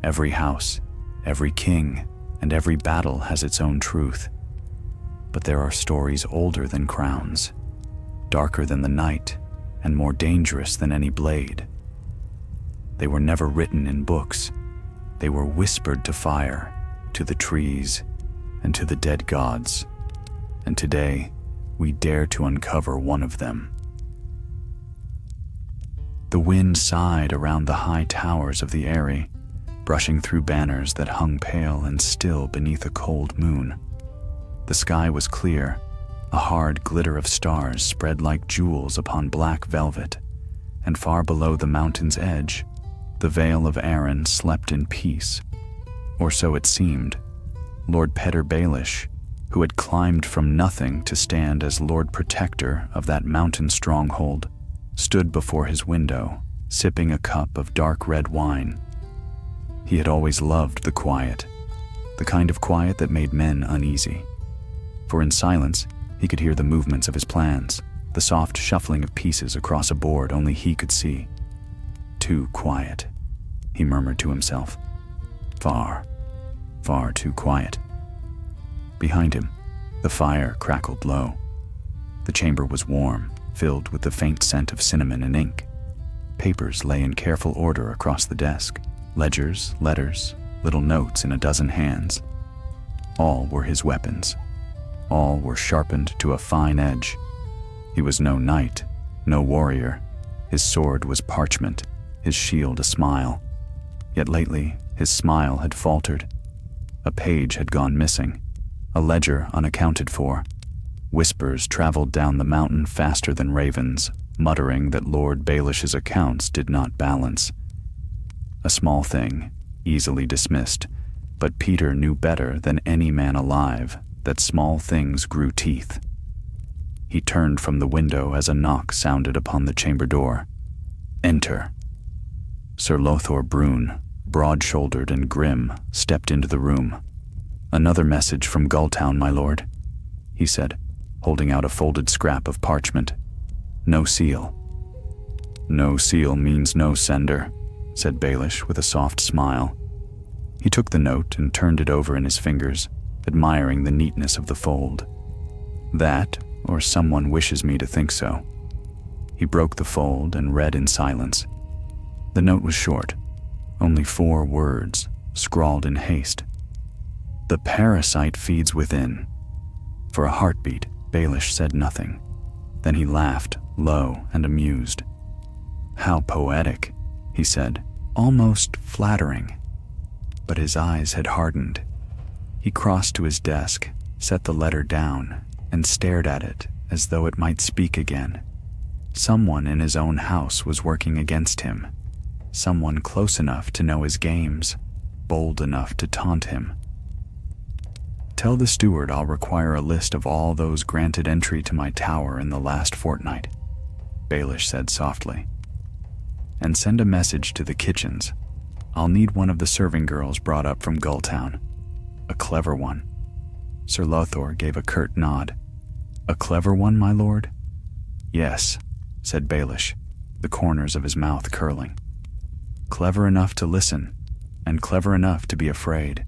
Every house, every king, and every battle has its own truth. But there are stories older than crowns, darker than the night, and more dangerous than any blade. They were never written in books. They were whispered to fire, to the trees, and to the dead gods. And today, we dare to uncover one of them. The wind sighed around the high towers of the Eyrie, brushing through banners that hung pale and still beneath a cold moon. The sky was clear, a hard glitter of stars spread like jewels upon black velvet, and far below the mountain's edge, the Vale of Arryn slept in peace. Or so it seemed. Lord Petyr Baelish, who had climbed from nothing to stand as Lord Protector of that mountain stronghold, stood before his window, sipping a cup of dark red wine. He had always loved the quiet, the kind of quiet that made men uneasy. For in silence, he could hear the movements of his plans, the soft shuffling of pieces across a board only he could see. Too quiet, he murmured to himself. Far, far too quiet. Behind him, the fire crackled low. The chamber was warm, filled with the faint scent of cinnamon and ink. Papers lay in careful order across the desk. Ledgers, letters, little notes in a dozen hands. All were his weapons. All were sharpened to a fine edge. He was no knight, no warrior. His sword was parchment, his shield a smile. Yet lately, his smile had faltered. A page had gone missing, a ledger unaccounted for. Whispers traveled down the mountain faster than ravens, muttering that Lord Baelish's accounts did not balance. A small thing, easily dismissed, but Petyr knew better than any man alive that small things grew teeth. He turned from the window as a knock sounded upon the chamber door. Enter. Sir Lothor Brune, broad-shouldered and grim, stepped into the room. Another message from Gulltown, my lord, he said, holding out a folded scrap of parchment. No seal. No seal means no sender, said Baelish with a soft smile. He took the note and turned it over in his fingers, admiring the neatness of the fold. That, or someone wishes me to think so. He broke the fold and read in silence. The note was short, only 4 words, scrawled in haste. The parasite feeds within. For a heartbeat, Baelish said nothing. Then he laughed, low and amused. How poetic, he said, almost flattering. But his eyes had hardened. He crossed to his desk, set the letter down, and stared at it as though it might speak again. Someone in his own house was working against him. Someone close enough to know his games, bold enough to taunt him. Tell the steward I'll require a list of all those granted entry to my tower in the last fortnight, Baelish said softly. And send a message to the kitchens. I'll need one of the serving girls brought up from Gulltown. A clever one. Sir Lothor gave a curt nod. A clever one, my lord? Yes, said Baelish, the corners of his mouth curling. Clever enough to listen, and clever enough to be afraid.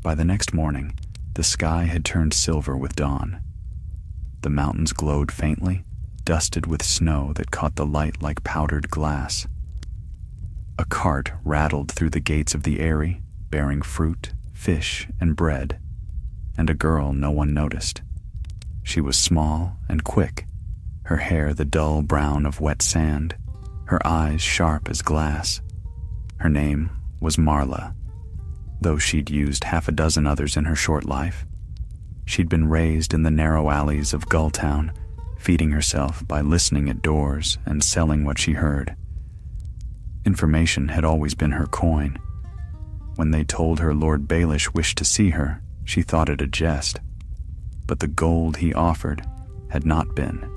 By the next morning, the sky had turned silver with dawn. The mountains glowed faintly, dusted with snow that caught the light like powdered glass. A cart rattled through the gates of the Eyrie, bearing fruit, fish, and bread, and a girl no one noticed. She was small and quick, her hair the dull brown of wet sand, her eyes sharp as glass. Her name was Marla, though she'd used 6 others in her short life. She'd been raised in the narrow alleys of Gulltown, feeding herself by listening at doors and selling what she heard. Information had always been her coin. When they told her Lord Baelish wished to see her, she thought it a jest. But the gold he offered had not been.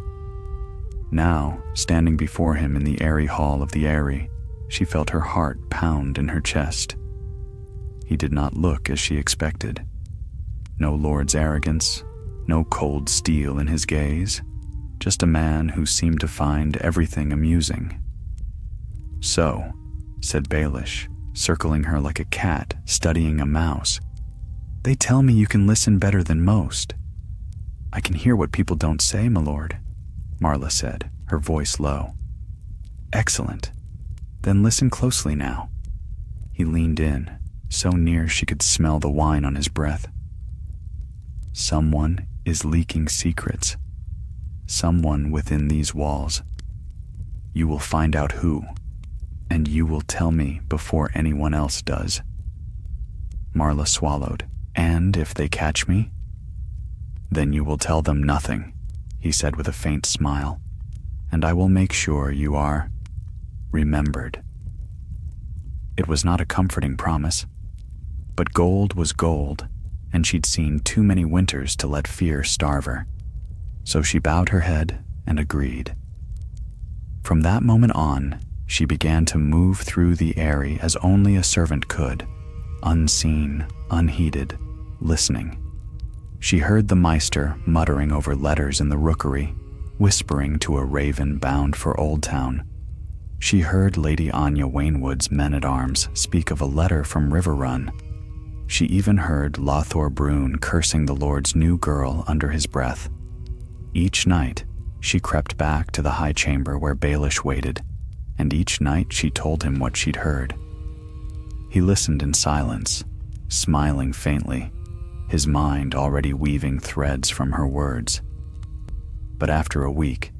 Now, standing before him in the airy hall of the Eyrie, she felt her heart pound in her chest. He did not look as she expected. No lord's arrogance, no cold steel in his gaze, just a man who seemed to find everything amusing. So, said Baelish, circling her like a cat studying a mouse. "They tell me you can listen better than most." "I can hear what people don't say, my lord," Marla said, her voice low. "Excellent. Then listen closely now." He leaned in, so near she could smell the wine on his breath. "Someone is leaking secrets. Someone within these walls. You will find out who, and you will tell me before anyone else does." Marla swallowed. "And if they catch me?" "Then you will tell them nothing," he said with a faint smile, "and I will make sure you are remembered." It was not a comforting promise, but gold was gold, and she'd seen too many winters to let fear starve her. So she bowed her head and agreed. From that moment on, she began to move through the Eyrie as only a servant could, unseen, unheeded, listening. She heard the Meister muttering over letters in the rookery, whispering to a raven bound for Old Town. She heard Lady Anya Wainwood's men-at-arms speak of a letter from River Run. She even heard Lothor Brune cursing the Lord's new girl under his breath. Each night, she crept back to the high chamber where Baelish waited, and each night she told him what she'd heard. He listened in silence, smiling faintly, his mind already weaving threads from her words. But after a week,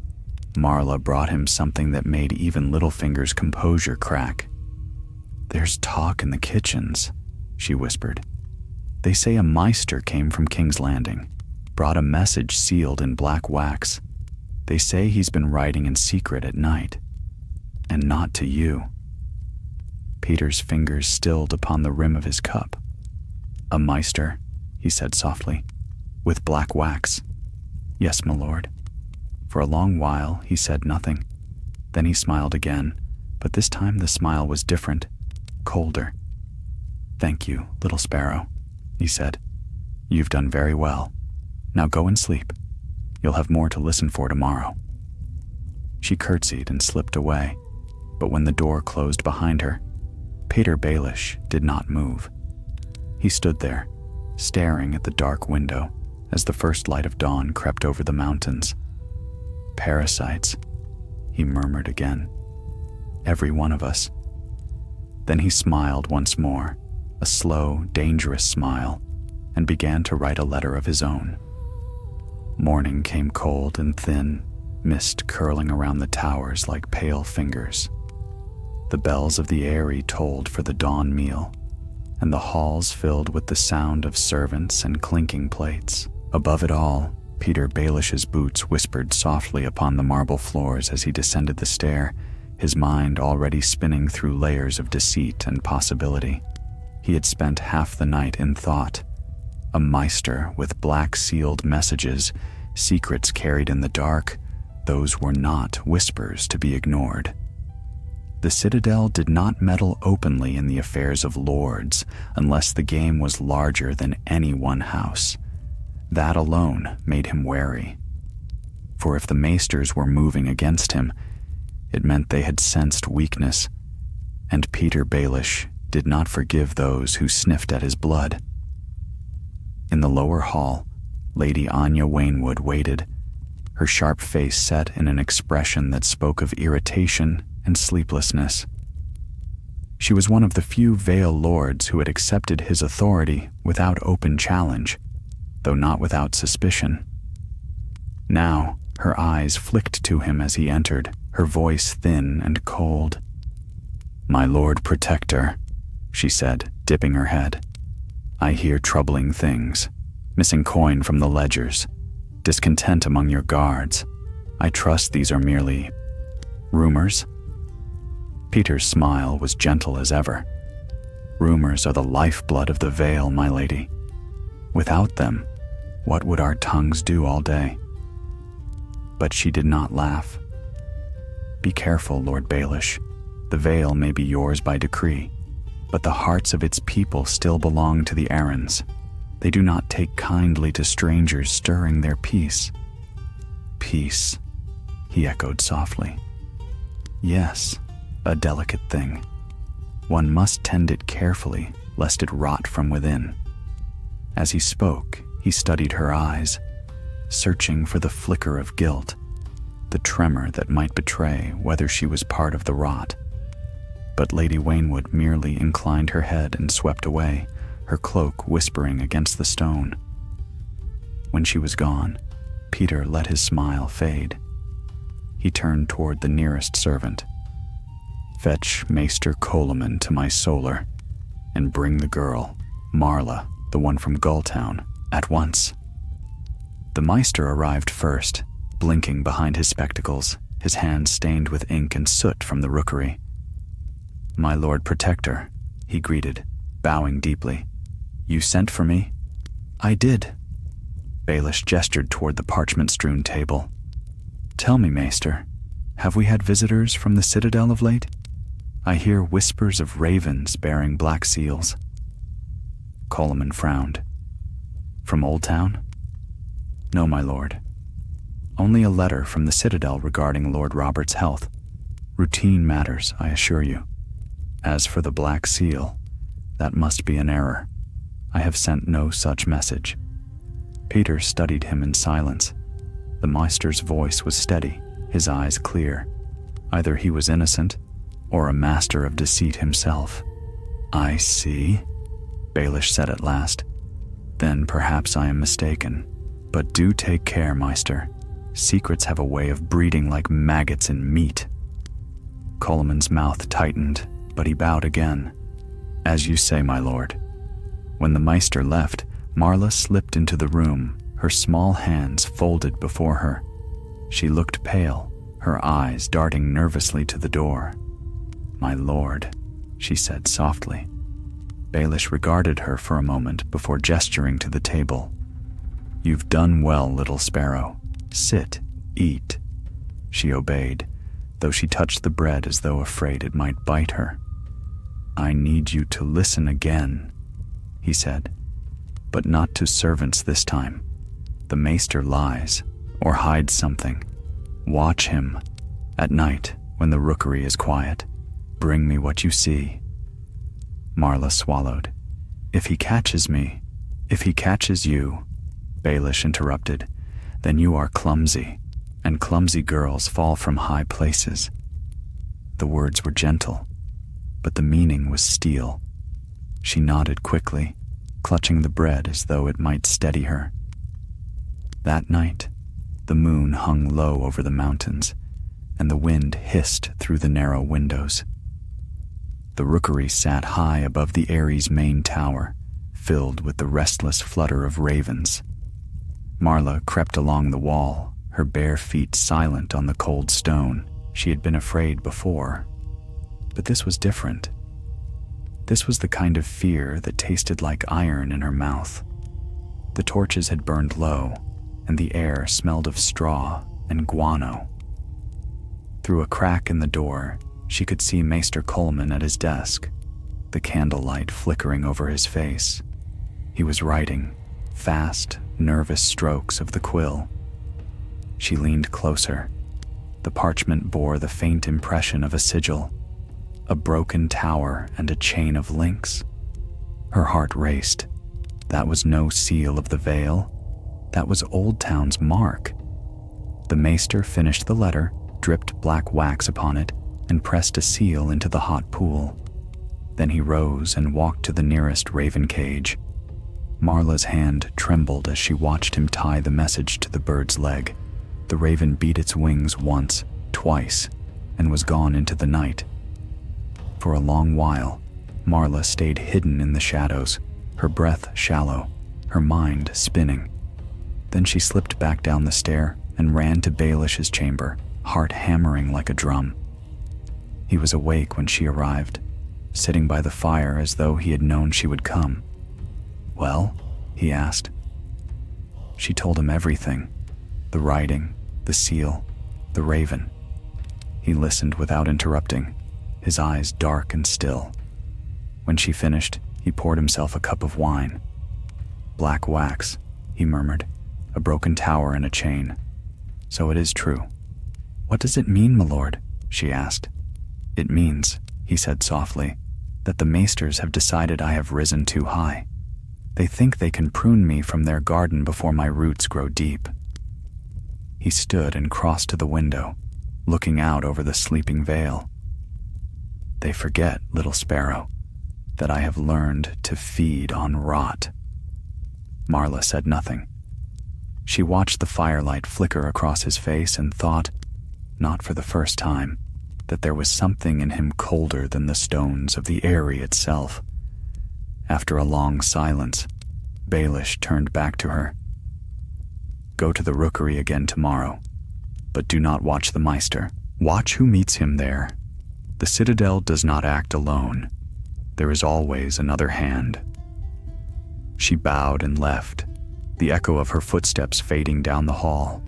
Marla brought him something that made even Littlefinger's composure crack. "There's talk in the kitchens," she whispered. "They say a Meister came from King's Landing, brought a message sealed in black wax. They say he's been writing in secret at night, and not to you." Petyr's fingers stilled upon the rim of his cup. "A Meister," he said softly, "with black wax." "Yes, my lord." For a long while he said nothing. Then he smiled again, but this time the smile was different, colder. "Thank you, little sparrow," he said. "You've done very well. Now go and sleep. You'll have more to listen for tomorrow." She curtsied and slipped away, but when the door closed behind her, Petyr Baelish did not move. He stood there, staring at the dark window as the first light of dawn crept over the mountains. "Parasites," he murmured again. "Every one of us." Then he smiled once more, a slow, dangerous smile, and began to write a letter of his own. Morning came cold and thin, mist curling around the towers like pale fingers. The bells of the Eyrie tolled for the dawn meal, and the halls filled with the sound of servants and clinking plates. Above it all, Petyr Baelish's boots whispered softly upon the marble floors as he descended the stair, his mind already spinning through layers of deceit and possibility. He had spent half the night in thought. A Meister with black-sealed messages, secrets carried in the dark, those were not whispers to be ignored. The Citadel did not meddle openly in the affairs of lords unless the game was larger than any one house. That alone made him wary. For if the maesters were moving against him, it meant they had sensed weakness, and Petyr Baelish did not forgive those who sniffed at his blood. In the lower hall, Lady Anya Wainwood waited, her sharp face set in an expression that spoke of irritation and sleeplessness. She was one of the few Vale lords who had accepted his authority without open challenge, though not without suspicion. Now, her eyes flicked to him as he entered, her voice thin and cold. "My Lord Protector," she said, dipping her head. "I hear troubling things, missing coin from the ledgers, discontent among your guards. I trust these are merely rumors?" Petyr's smile was gentle as ever. "Rumors are the lifeblood of the Vale, my lady. Without them, what would our tongues do all day?" But she did not laugh. "Be careful, Lord Baelish. The Vale may be yours by decree, but the hearts of its people still belong to the Arryns. They do not take kindly to strangers stirring their peace." "Peace," he echoed softly. "Yes, a delicate thing. One must tend it carefully, lest it rot from within. As he spoke, he studied her eyes, searching for the flicker of guilt, the tremor that might betray whether she was part of the rot. But Lady Waynwood merely inclined her head and swept away, her cloak whispering against the stone. When she was gone, Petyr let his smile fade. He turned toward the nearest servant. "Fetch Maester Coleman to my solar, and bring the girl, Marla, the one from Gulltown, at once." The Maester arrived first, blinking behind his spectacles, his hands stained with ink and soot from the rookery. "My Lord Protector," he greeted, bowing deeply. "You sent for me?" "I did." Baelish gestured toward the parchment-strewn table. "Tell me, Maester, have we had visitors from the Citadel of late? I hear whispers of ravens bearing black seals." Coleman frowned. "From Old Town?" "No, my lord. Only a letter from the Citadel regarding Lord Robert's health. Routine matters, I assure you. As for the black seal, that must be an error. I have sent no such message." Petyr studied him in silence. The Maester's voice was steady, his eyes clear. Either he was innocent, or a master of deceit himself. "I see," Baelish said at last. "Then perhaps I am mistaken. But do take care, Maester. Secrets have a way of breeding like maggots in meat." Coleman's mouth tightened, but he bowed again. "As you say, my lord." When the Maester left, Marla slipped into the room, her small hands folded before her. She looked pale, her eyes darting nervously to the door. "My lord," she said softly. Baelish regarded her for a moment before gesturing to the table. "You've done well, little sparrow. Sit, eat." She obeyed, though she touched the bread as though afraid it might bite her. "I need you to listen again," he said, "but not to servants this time. The Maester lies, or hides something. Watch him. At night, when the rookery is quiet, bring me what you see." Marla swallowed. If he catches you," Baelish interrupted, "then you are clumsy, and clumsy girls fall from high places." The words were gentle, but the meaning was steel. She nodded quickly, clutching the bread as though it might steady her. That night, the moon hung low over the mountains, and the wind hissed through the narrow windows. The rookery sat high above the Eyrie's main tower, filled with the restless flutter of ravens. Marla crept along the wall, her bare feet silent on the cold stone. She had been afraid before, but this was different. This was the kind of fear that tasted like iron in her mouth. The torches had burned low, and the air smelled of straw and guano. Through a crack in the door, she could see Maester Coleman at his desk, the candlelight flickering over his face. He was writing, fast, nervous strokes of the quill. She leaned closer. The parchment bore the faint impression of a sigil, a broken tower and a chain of links. Her heart raced. That was no seal of the Vale. That was Old Town's mark. The Maester finished the letter, dripped black wax upon it, and pressed a seal into the hot pool. Then he rose and walked to the nearest raven cage. Marla's hand trembled as she watched him tie the message to the bird's leg. The raven beat its wings once, twice, and was gone into the night. For a long while, Marla stayed hidden in the shadows, her breath shallow, her mind spinning. Then she slipped back down the stair and ran to Baelish's chamber, heart hammering like a drum. He was awake when she arrived, sitting by the fire as though he had known she would come. "Well?" he asked. She told him everything, the writing, the seal, the raven. He listened without interrupting, his eyes dark and still. When she finished, he poured himself a cup of wine. "Black wax," he murmured, "a broken tower and a chain. So it is true." "What does it mean, my lord?" she asked. "It means," he said softly, that the maesters have decided I have risen too high. They think they can prune me from their garden before my roots grow deep." He stood and crossed to the window, looking out over the sleeping vale. "They forget, little sparrow, that I have learned to feed on rot." Marla said nothing. She watched the firelight flicker across his face and thought, not for the first time, that there was something in him colder than the stones of the eyrie itself. After a long silence, Baelish turned back to her. "Go to the rookery again tomorrow, but do not watch the Meister. Watch who meets him there. The citadel does not act alone. There is always another hand." She bowed and left, the echo of her footsteps fading down the hall.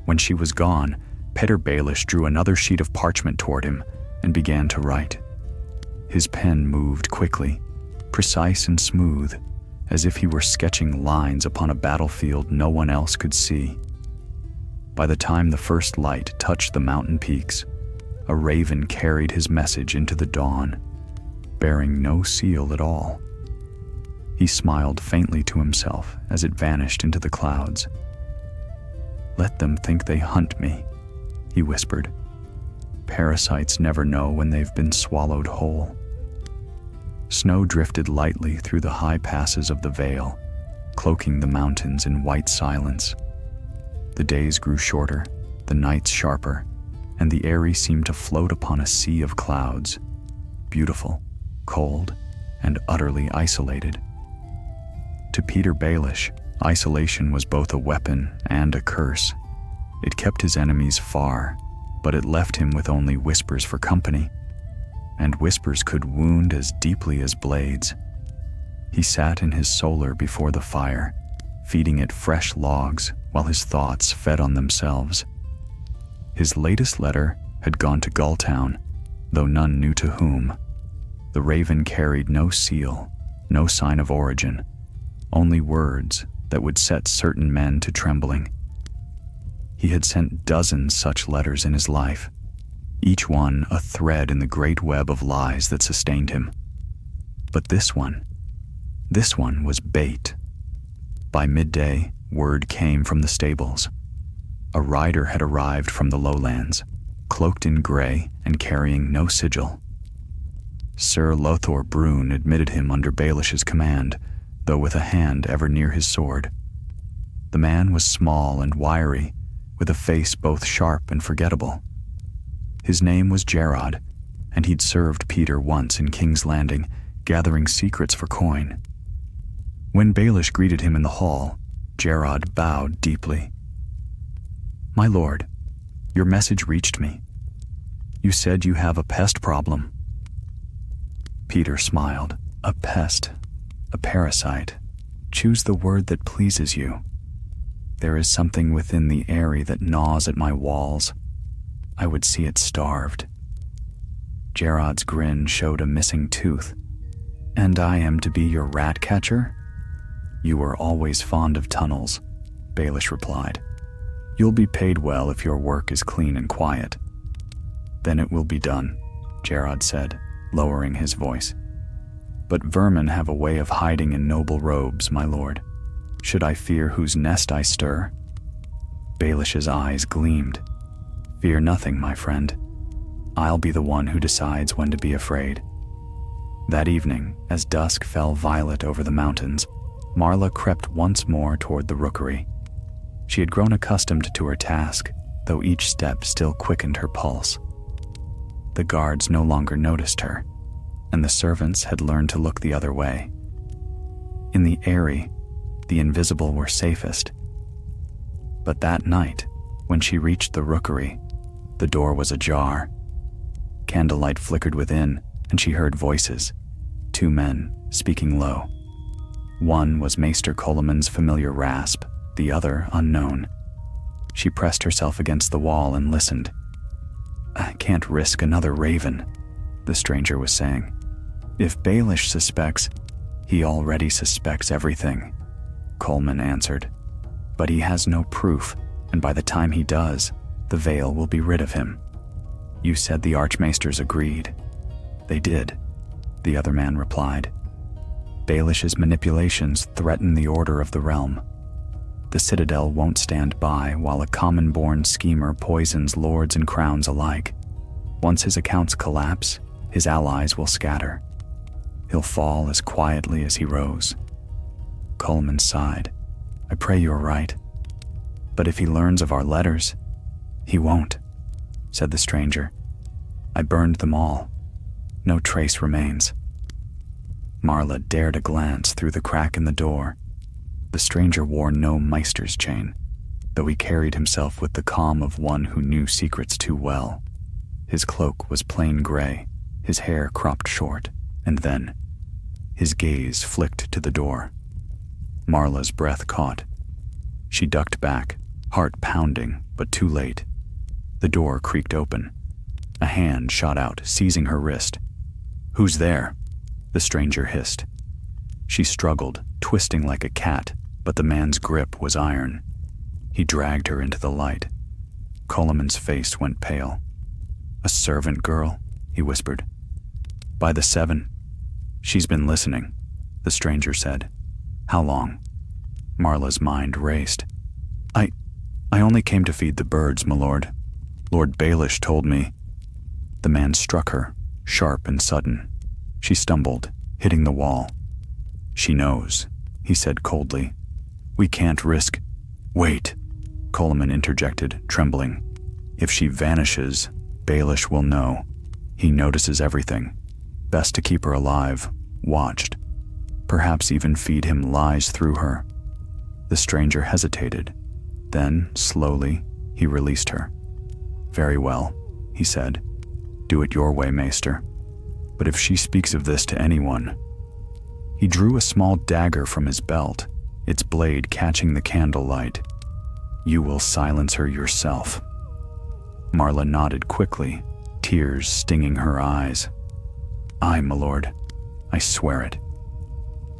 When she was gone, Petyr Baelish drew another sheet of parchment toward him and began to write. His pen moved quickly, precise and smooth, as if he were sketching lines upon a battlefield no one else could see. By the time the first light touched the mountain peaks, a raven carried his message into the dawn, bearing no seal at all. He smiled faintly to himself as it vanished into the clouds. "Let them think they hunt me," he whispered. "Parasites never know when they've been swallowed whole." Snow drifted lightly through the high passes of the vale, cloaking the mountains in white silence. The days grew shorter, the nights sharper, and the eyrie seemed to float upon a sea of clouds, beautiful, cold, and utterly isolated. To Petyr Baelish, isolation was both a weapon and a curse. It kept his enemies far, but it left him with only whispers for company, and whispers could wound as deeply as blades. He sat in his solar before the fire, feeding it fresh logs while his thoughts fed on themselves. His latest letter had gone to Gulltown, though none knew to whom. The raven carried no seal, no sign of origin, only words that would set certain men to trembling. He had sent dozens such letters in his life, each one a thread in the great web of lies that sustained him. But this one was bait. By midday, word came from the stables. A rider had arrived from the lowlands, cloaked in gray and carrying no sigil. Sir Lothor Brune admitted him under Baelish's command, though with a hand ever near his sword. The man was small and wiry, with a face both sharp and forgettable. His name was Gerard, and he'd served Petyr once in King's Landing, gathering secrets for coin. When Baelish greeted him in the hall, Gerard bowed deeply. "My lord, your message reached me. You said you have a pest problem." Petyr smiled. "A pest, a parasite. Choose the word that pleases you. There is something within the eyrie that gnaws at my walls. I would see it starved." Gerard's grin showed a missing tooth. "And I am to be your rat catcher?" "You were always fond of tunnels," Baelish replied. "You'll be paid well if your work is clean and quiet." "Then it will be done," Gerard said, lowering his voice. "But vermin have a way of hiding in noble robes, my lord. Should I fear whose nest I stir?" Baelish's eyes gleamed. "Fear nothing, my friend. I'll be the one who decides when to be afraid." That evening, as dusk fell violet over the mountains, Marla crept once more toward the rookery. She had grown accustomed to her task, though each step still quickened her pulse. The guards no longer noticed her, and the servants had learned to look the other way. In the eyrie, the invisible were safest. But that night, when she reached the rookery, the door was ajar. Candlelight flickered within, and she heard voices, 2 men speaking low. One was Maester Coleman's familiar rasp, the other unknown. She pressed herself against the wall and listened. "I can't risk another raven," the stranger was saying. "If Baelish suspects, he already suspects everything," Coleman answered. "But he has no proof, and by the time he does, the veil will be rid of him. You said the Archmaesters agreed." "They did. the other man replied. Baelish's manipulations threaten the order of the realm. The Citadel won't stand by while a common-born schemer poisons lords and crowns alike. Once his accounts collapse, his allies will scatter. He'll fall as quietly as he rose. Coleman sighed. I pray you're right. But if he learns of our letters, he won't, said the stranger. I burned them all. No trace remains. Marla dared a glance through the crack in the door. The stranger wore no Meister's chain, though he carried himself with the calm of one who knew secrets too well. His cloak was plain gray, his hair cropped short, and then his gaze flicked to the door. Marla's breath caught. She ducked back, heart pounding, but too late. The door creaked open. A hand shot out, seizing her wrist. Who's there? The stranger hissed. She struggled, twisting like a cat, but the man's grip was iron. He dragged her into the light. Coleman's face went pale. A servant girl, he whispered. By the 7. She's been listening, the stranger said. How long? Marla's mind raced. I only came to feed the birds, my lord. Lord Baelish told me. The man struck her, sharp and sudden. She stumbled, hitting the wall. She knows, he said coldly. We can't risk. Wait, Coleman interjected, trembling. If she vanishes, Baelish will know. He notices everything. Best to keep her alive, watched. Perhaps even feed him lies through her. The stranger hesitated. Then, slowly, he released her. Very well, he said. Do it your way, Maester. But if she speaks of this to anyone... He drew a small dagger from his belt, its blade catching the candlelight. You will silence her yourself. Marla nodded quickly, tears stinging her eyes. Aye, my lord. I swear it.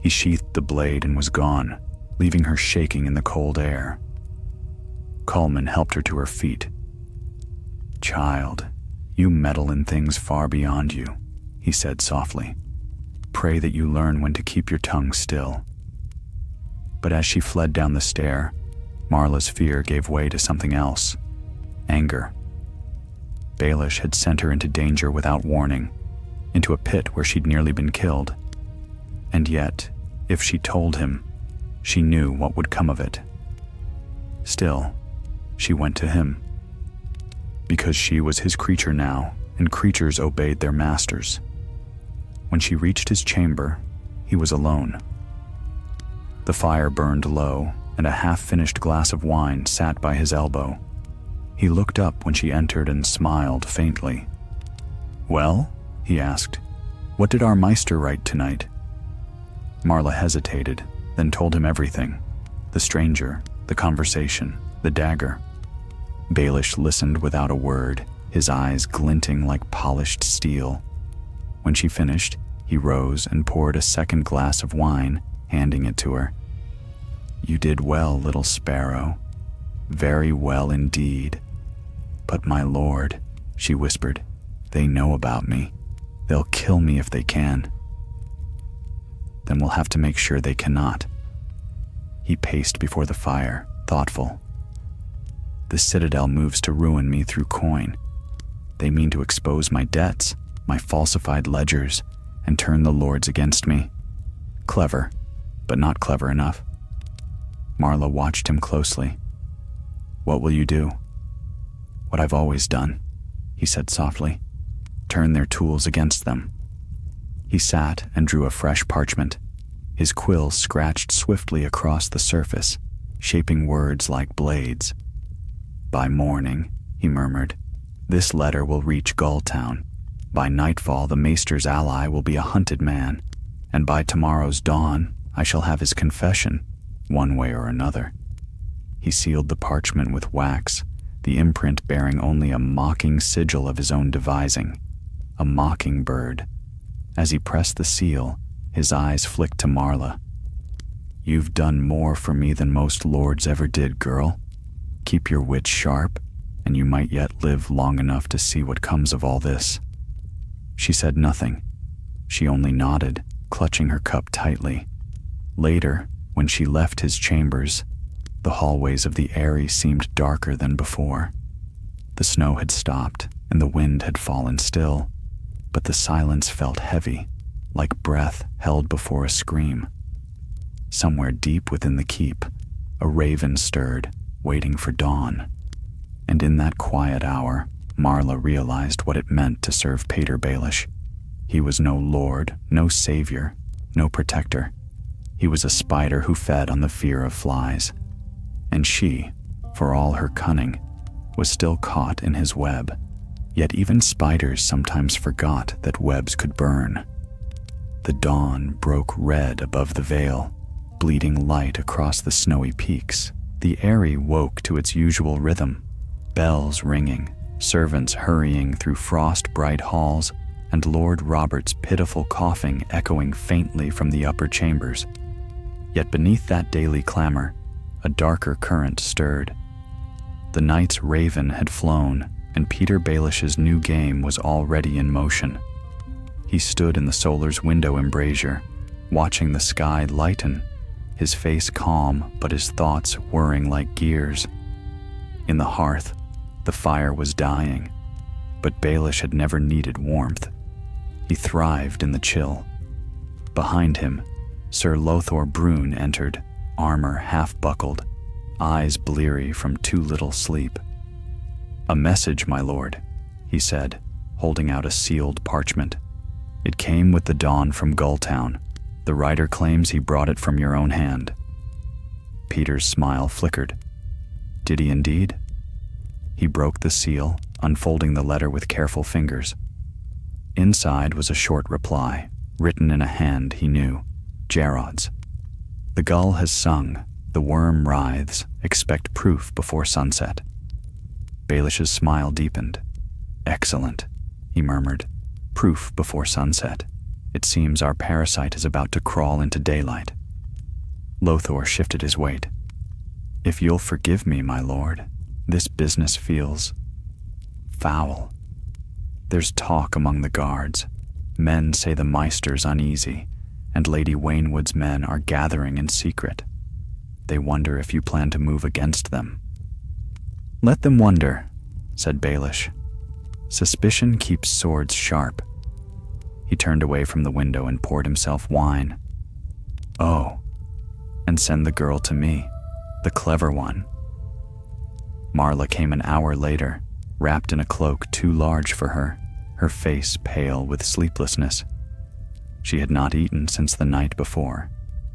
He sheathed the blade and was gone, leaving her shaking in the cold air. Coleman helped her to her feet. Child, you meddle in things far beyond you, he said softly. Pray that you learn when to keep your tongue still. But as she fled down the stair, Marla's fear gave way to something else. Anger. Baelish had sent her into danger without warning, into a pit where she'd nearly been killed. And yet, if she told him, she knew what would come of it. Still, she went to him. Because she was his creature now, and creatures obeyed their masters. When she reached his chamber, he was alone. The fire burned low, and a half-finished glass of wine sat by his elbow. He looked up when she entered and smiled faintly. Well, he asked, what did our Meister write tonight? Marla hesitated, then told him everything. The stranger, the conversation, the dagger. Baelish listened without a word, his eyes glinting like polished steel. When she finished, he rose and poured a second glass of wine, handing it to her. You did well, little sparrow. Very well indeed. But my lord, she whispered, they know about me. They'll kill me if they can. Then we'll have to make sure they cannot. He paced before the fire, thoughtful. The Citadel moves to ruin me through coin. They mean to expose my debts, my falsified ledgers, and turn the lords against me. Clever, but not clever enough. Marla watched him closely. What will you do? What I've always done, he said softly. Turn their tools against them. He sat and drew a fresh parchment. His quill scratched swiftly across the surface, shaping words like blades. By morning, he murmured, this letter will reach Gulltown. By nightfall, the Maester's ally will be a hunted man, and by tomorrow's dawn, I shall have his confession, one way or another. He sealed the parchment with wax, the imprint bearing only a mocking sigil of his own devising, a mockingbird. As he pressed the seal, his eyes flicked to Marla. You've done more for me than most lords ever did, girl. Keep your wits sharp, and you might yet live long enough to see what comes of all this. She said nothing. She only nodded, clutching her cup tightly. Later, when she left his chambers, the hallways of the Eyrie seemed darker than before. The snow had stopped, and the wind had fallen still, but the silence felt heavy, like breath held before a scream. Somewhere deep within the keep, a raven stirred, waiting for dawn. And in that quiet hour, Marla realized what it meant to serve Petyr Baelish. He was no lord, no savior, no protector. He was a spider who fed on the fear of flies. And she, for all her cunning, was still caught in his web. Yet even spiders sometimes forgot that webs could burn. The dawn broke red above the vale, bleeding light across the snowy peaks. The Eyrie woke to its usual rhythm, bells ringing, servants hurrying through frost-bright halls, and Lord Robert's pitiful coughing echoing faintly from the upper chambers. Yet beneath that daily clamor, a darker current stirred. The night's raven had flown, and Petyr Baelish's new game was already in motion. He stood in the Solar's window embrasure, watching the sky lighten, his face calm but his thoughts whirring like gears. In the hearth, the fire was dying, but Baelish had never needed warmth. He thrived in the chill. Behind him, Sir Lothar Brune entered, armor half-buckled, eyes bleary from too little sleep. "A message, my lord," he said, holding out a sealed parchment. "It came with the dawn from Gulltown. The writer claims he brought it from your own hand." Petyr's smile flickered. Did he indeed? He broke the seal, unfolding the letter with careful fingers. Inside was a short reply, written in a hand he knew, Gerard's. "The gull has sung, the worm writhes, expect proof before sunset." Baelish's smile deepened. "Excellent," he murmured. "Proof before sunset. It seems our parasite is about to crawl into daylight." Lothar shifted his weight. "If you'll forgive me, my lord, this business feels foul. There's talk among the guards. Men say the Meister's uneasy, and Lady Waynwood's men are gathering in secret. They wonder if you plan to move against them." "Let them wonder," said Baelish. "Suspicion keeps swords sharp." He turned away from the window and poured himself wine. "Oh, and send the girl to me, the clever one." Marla came an hour later, wrapped in a cloak too large for her face pale with sleeplessness. She had not eaten since the night before,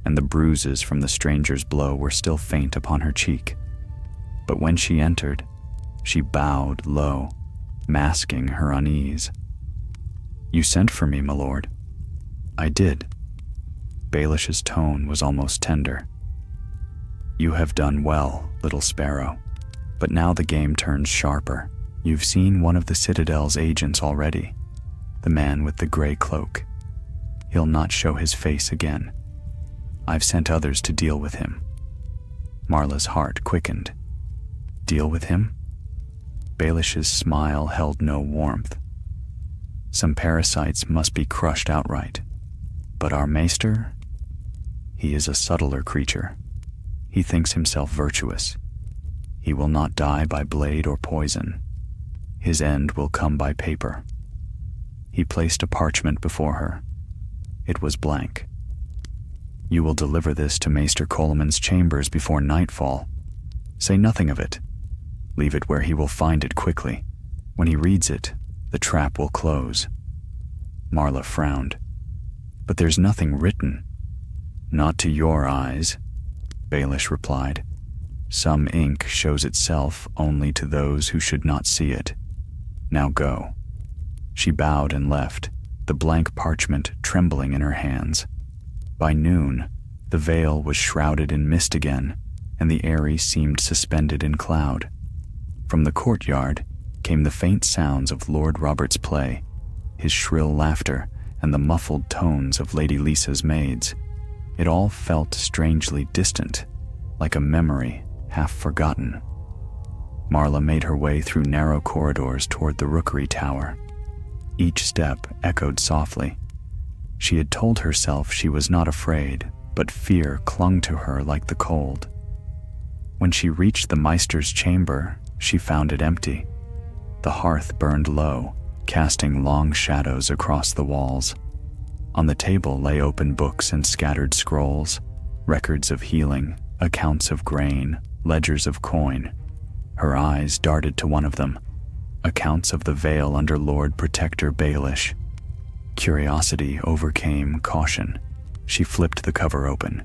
and the bruises from the stranger's blow were still faint upon her cheek. But when she entered, she bowed low, masking her unease. "You sent for me, my lord." "I did." Baelish's tone was almost tender. "You have done well, little sparrow, but now the game turns sharper. You've seen one of the Citadel's agents already, the man with the gray cloak. He'll not show his face again. I've sent others to deal with him." Marla's heart quickened. "Deal with him?" Baelish's smile held no warmth. "Some parasites must be crushed outright. But our maester? He is a subtler creature. He thinks himself virtuous. He will not die by blade or poison. His end will come by paper." He placed a parchment before her. It was blank. "You will deliver this to Maester Coleman's chambers before nightfall. Say nothing of it. Leave it where he will find it quickly. When he reads it, the trap will close." Marla frowned. "But there's nothing written." "Not to your eyes," Baelish replied. "Some ink shows itself only to those who should not see it. Now go." She bowed and left, the blank parchment trembling in her hands. By noon, the vale was shrouded in mist again, and the Eyrie seemed suspended in cloud. From the courtyard came the faint sounds of Lord Robert's play, his shrill laughter, and the muffled tones of Lady Lisa's maids. It all felt strangely distant, like a memory half forgotten. Marla made her way through narrow corridors toward the rookery tower. Each step echoed softly. She had told herself she was not afraid, but fear clung to her like the cold. When she reached the Meister's chamber, she found it empty. The hearth burned low, casting long shadows across the walls. On the table lay open books and scattered scrolls, records of healing, accounts of grain, ledgers of coin. Her eyes darted to one of them, accounts of the Vale under Lord Protector Baelish. Curiosity overcame caution. She flipped the cover open.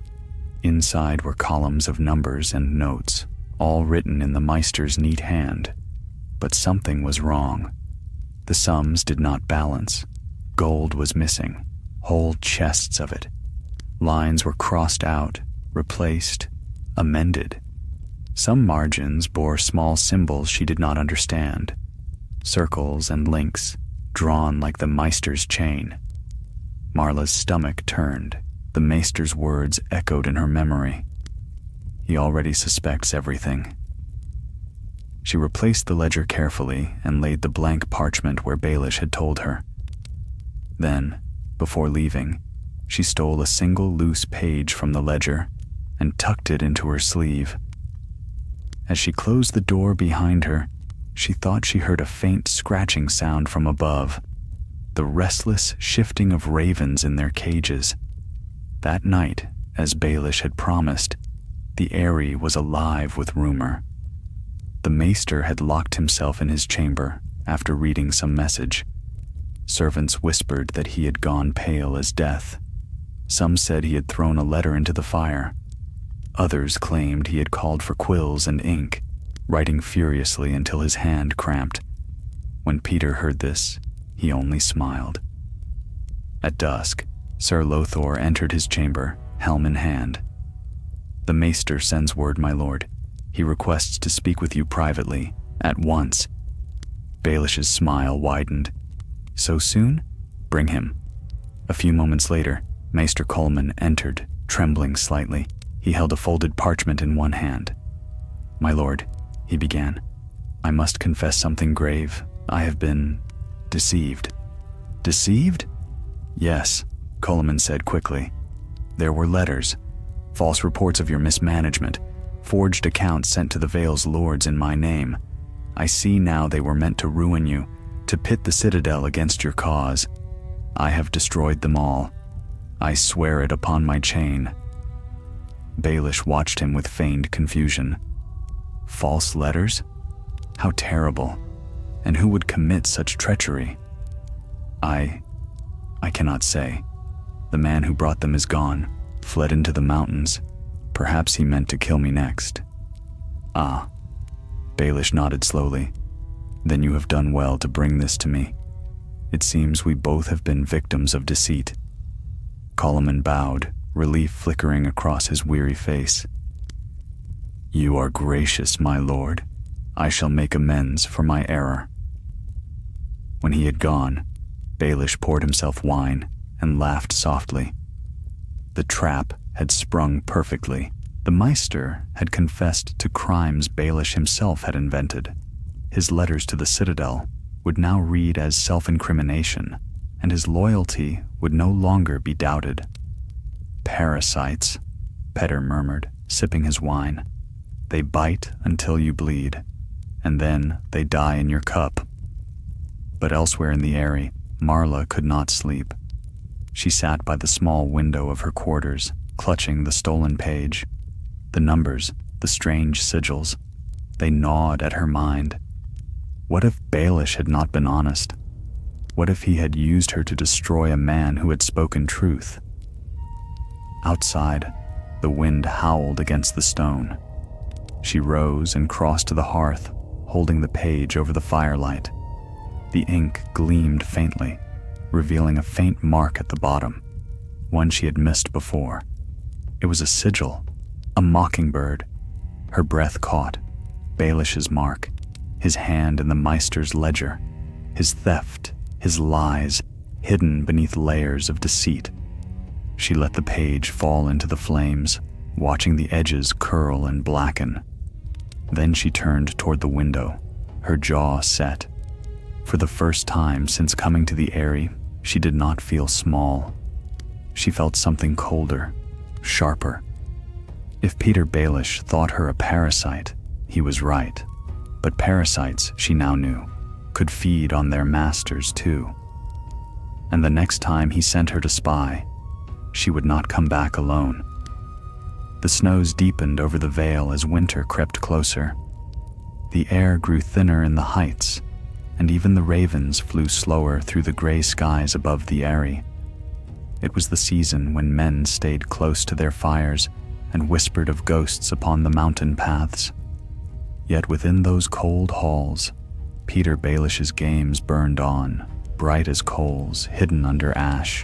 Inside were columns of numbers and notes, all written in the Meister's neat hand. But something was wrong. The sums did not balance. Gold was missing, whole chests of it. Lines were crossed out, replaced, amended. Some margins bore small symbols she did not understand, circles and links, drawn like the Meister's chain. Marla's stomach turned. The Maester's words echoed in her memory. He already suspects everything. She replaced the ledger carefully and laid the blank parchment where Baelish had told her. Then, before leaving, she stole a single loose page from the ledger and tucked it into her sleeve. As she closed the door behind her, she thought she heard a faint scratching sound from above, the restless shifting of ravens in their cages. That night, as Baelish had promised, the Eyrie was alive with rumor. The Maester had locked himself in his chamber after reading some message. Servants whispered that he had gone pale as death. Some said he had thrown a letter into the fire. Others claimed he had called for quills and ink, writing furiously until his hand cramped. When Petyr heard this, he only smiled. At dusk, Sir Lothor entered his chamber, helm in hand. "The Maester sends word, my lord. He requests to speak with you privately, at once." Baelish's smile widened. "So soon? Bring him." A few moments later, Maester Coleman entered, trembling slightly. He held a folded parchment in one hand. "My lord," he began, "I must confess something grave. I have been deceived." "Deceived?" "Yes," Coleman said quickly. "There were letters, false reports of your mismanagement, forged accounts sent to the Vale's lords in my name. I see now they were meant to ruin you, to pit the Citadel against your cause. I have destroyed them all. I swear it upon my chain." Baelish watched him with feigned confusion. False letters? How terrible. And who would commit such treachery? I cannot say. The man who brought them is gone, fled into the mountains. Perhaps he meant to kill me next. "Ah." Baelish nodded slowly. "Then you have done well to bring this to me. It seems we both have been victims of deceit." Coleman bowed, relief flickering across his weary face. "You are gracious, my lord. I shall make amends for my error." When he had gone, Baelish poured himself wine and laughed softly. The trap had sprung perfectly. The Meister had confessed to crimes Baelish himself had invented. His letters to the Citadel would now read as self-incrimination, and his loyalty would no longer be doubted. "Parasites," Petyr murmured, sipping his wine. "They bite until you bleed, and then they die in your cup." But elsewhere in the Eyrie, Marla could not sleep. She sat by the small window of her quarters, clutching the stolen page. The numbers, the strange sigils, they gnawed at her mind. What if Baelish had not been honest? What if he had used her to destroy a man who had spoken truth? Outside, the wind howled against the stone. She rose and crossed to the hearth, holding the page over the firelight. The ink gleamed faintly, revealing a faint mark at the bottom, one she had missed before. It was a sigil, a mockingbird. Her breath caught. Baelish's mark, his hand in the Meister's ledger, his theft, his lies, hidden beneath layers of deceit. She let the page fall into the flames, watching the edges curl and blacken. Then she turned toward the window, her jaw set. For the first time since coming to the Eyrie, she did not feel small. she felt something colder, sharper. If Petyr Baelish thought her a parasite, he was right. But parasites, she now knew, could feed on their masters too. And the next time he sent her to spy, she would not come back alone. The snows deepened over the vale as winter crept closer. The air grew thinner in the heights, and even the ravens flew slower through the gray skies above the eyrie. It was the season when men stayed close to their fires and whispered of ghosts upon the mountain paths. Yet within those cold halls, Petyr Baelish's games burned on, bright as coals hidden under ash.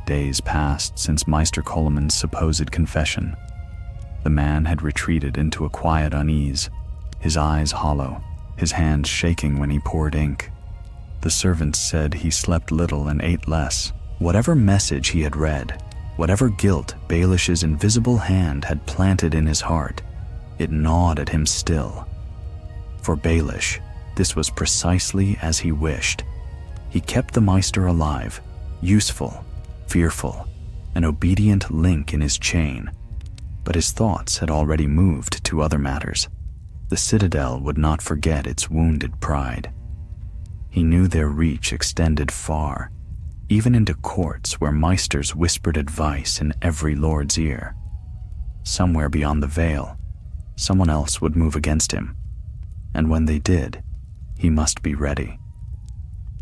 Days passed since Maester Coleman's supposed confession. The man had retreated into a quiet unease, his eyes hollow, his hands shaking when he poured ink. The servants said he slept little and ate less. Whatever message he had read, whatever guilt Baelish's invisible hand had planted in his heart, it gnawed at him still. For Baelish, this was precisely as he wished. He kept the Maester alive, useful, fearful, an obedient link in his chain. But his thoughts had already moved to other matters. The citadel would not forget its wounded pride. He knew their reach extended far, even into courts where Maesters whispered advice in every lord's ear. Somewhere beyond the Vale, someone else would move against him, and when they did, he must be ready.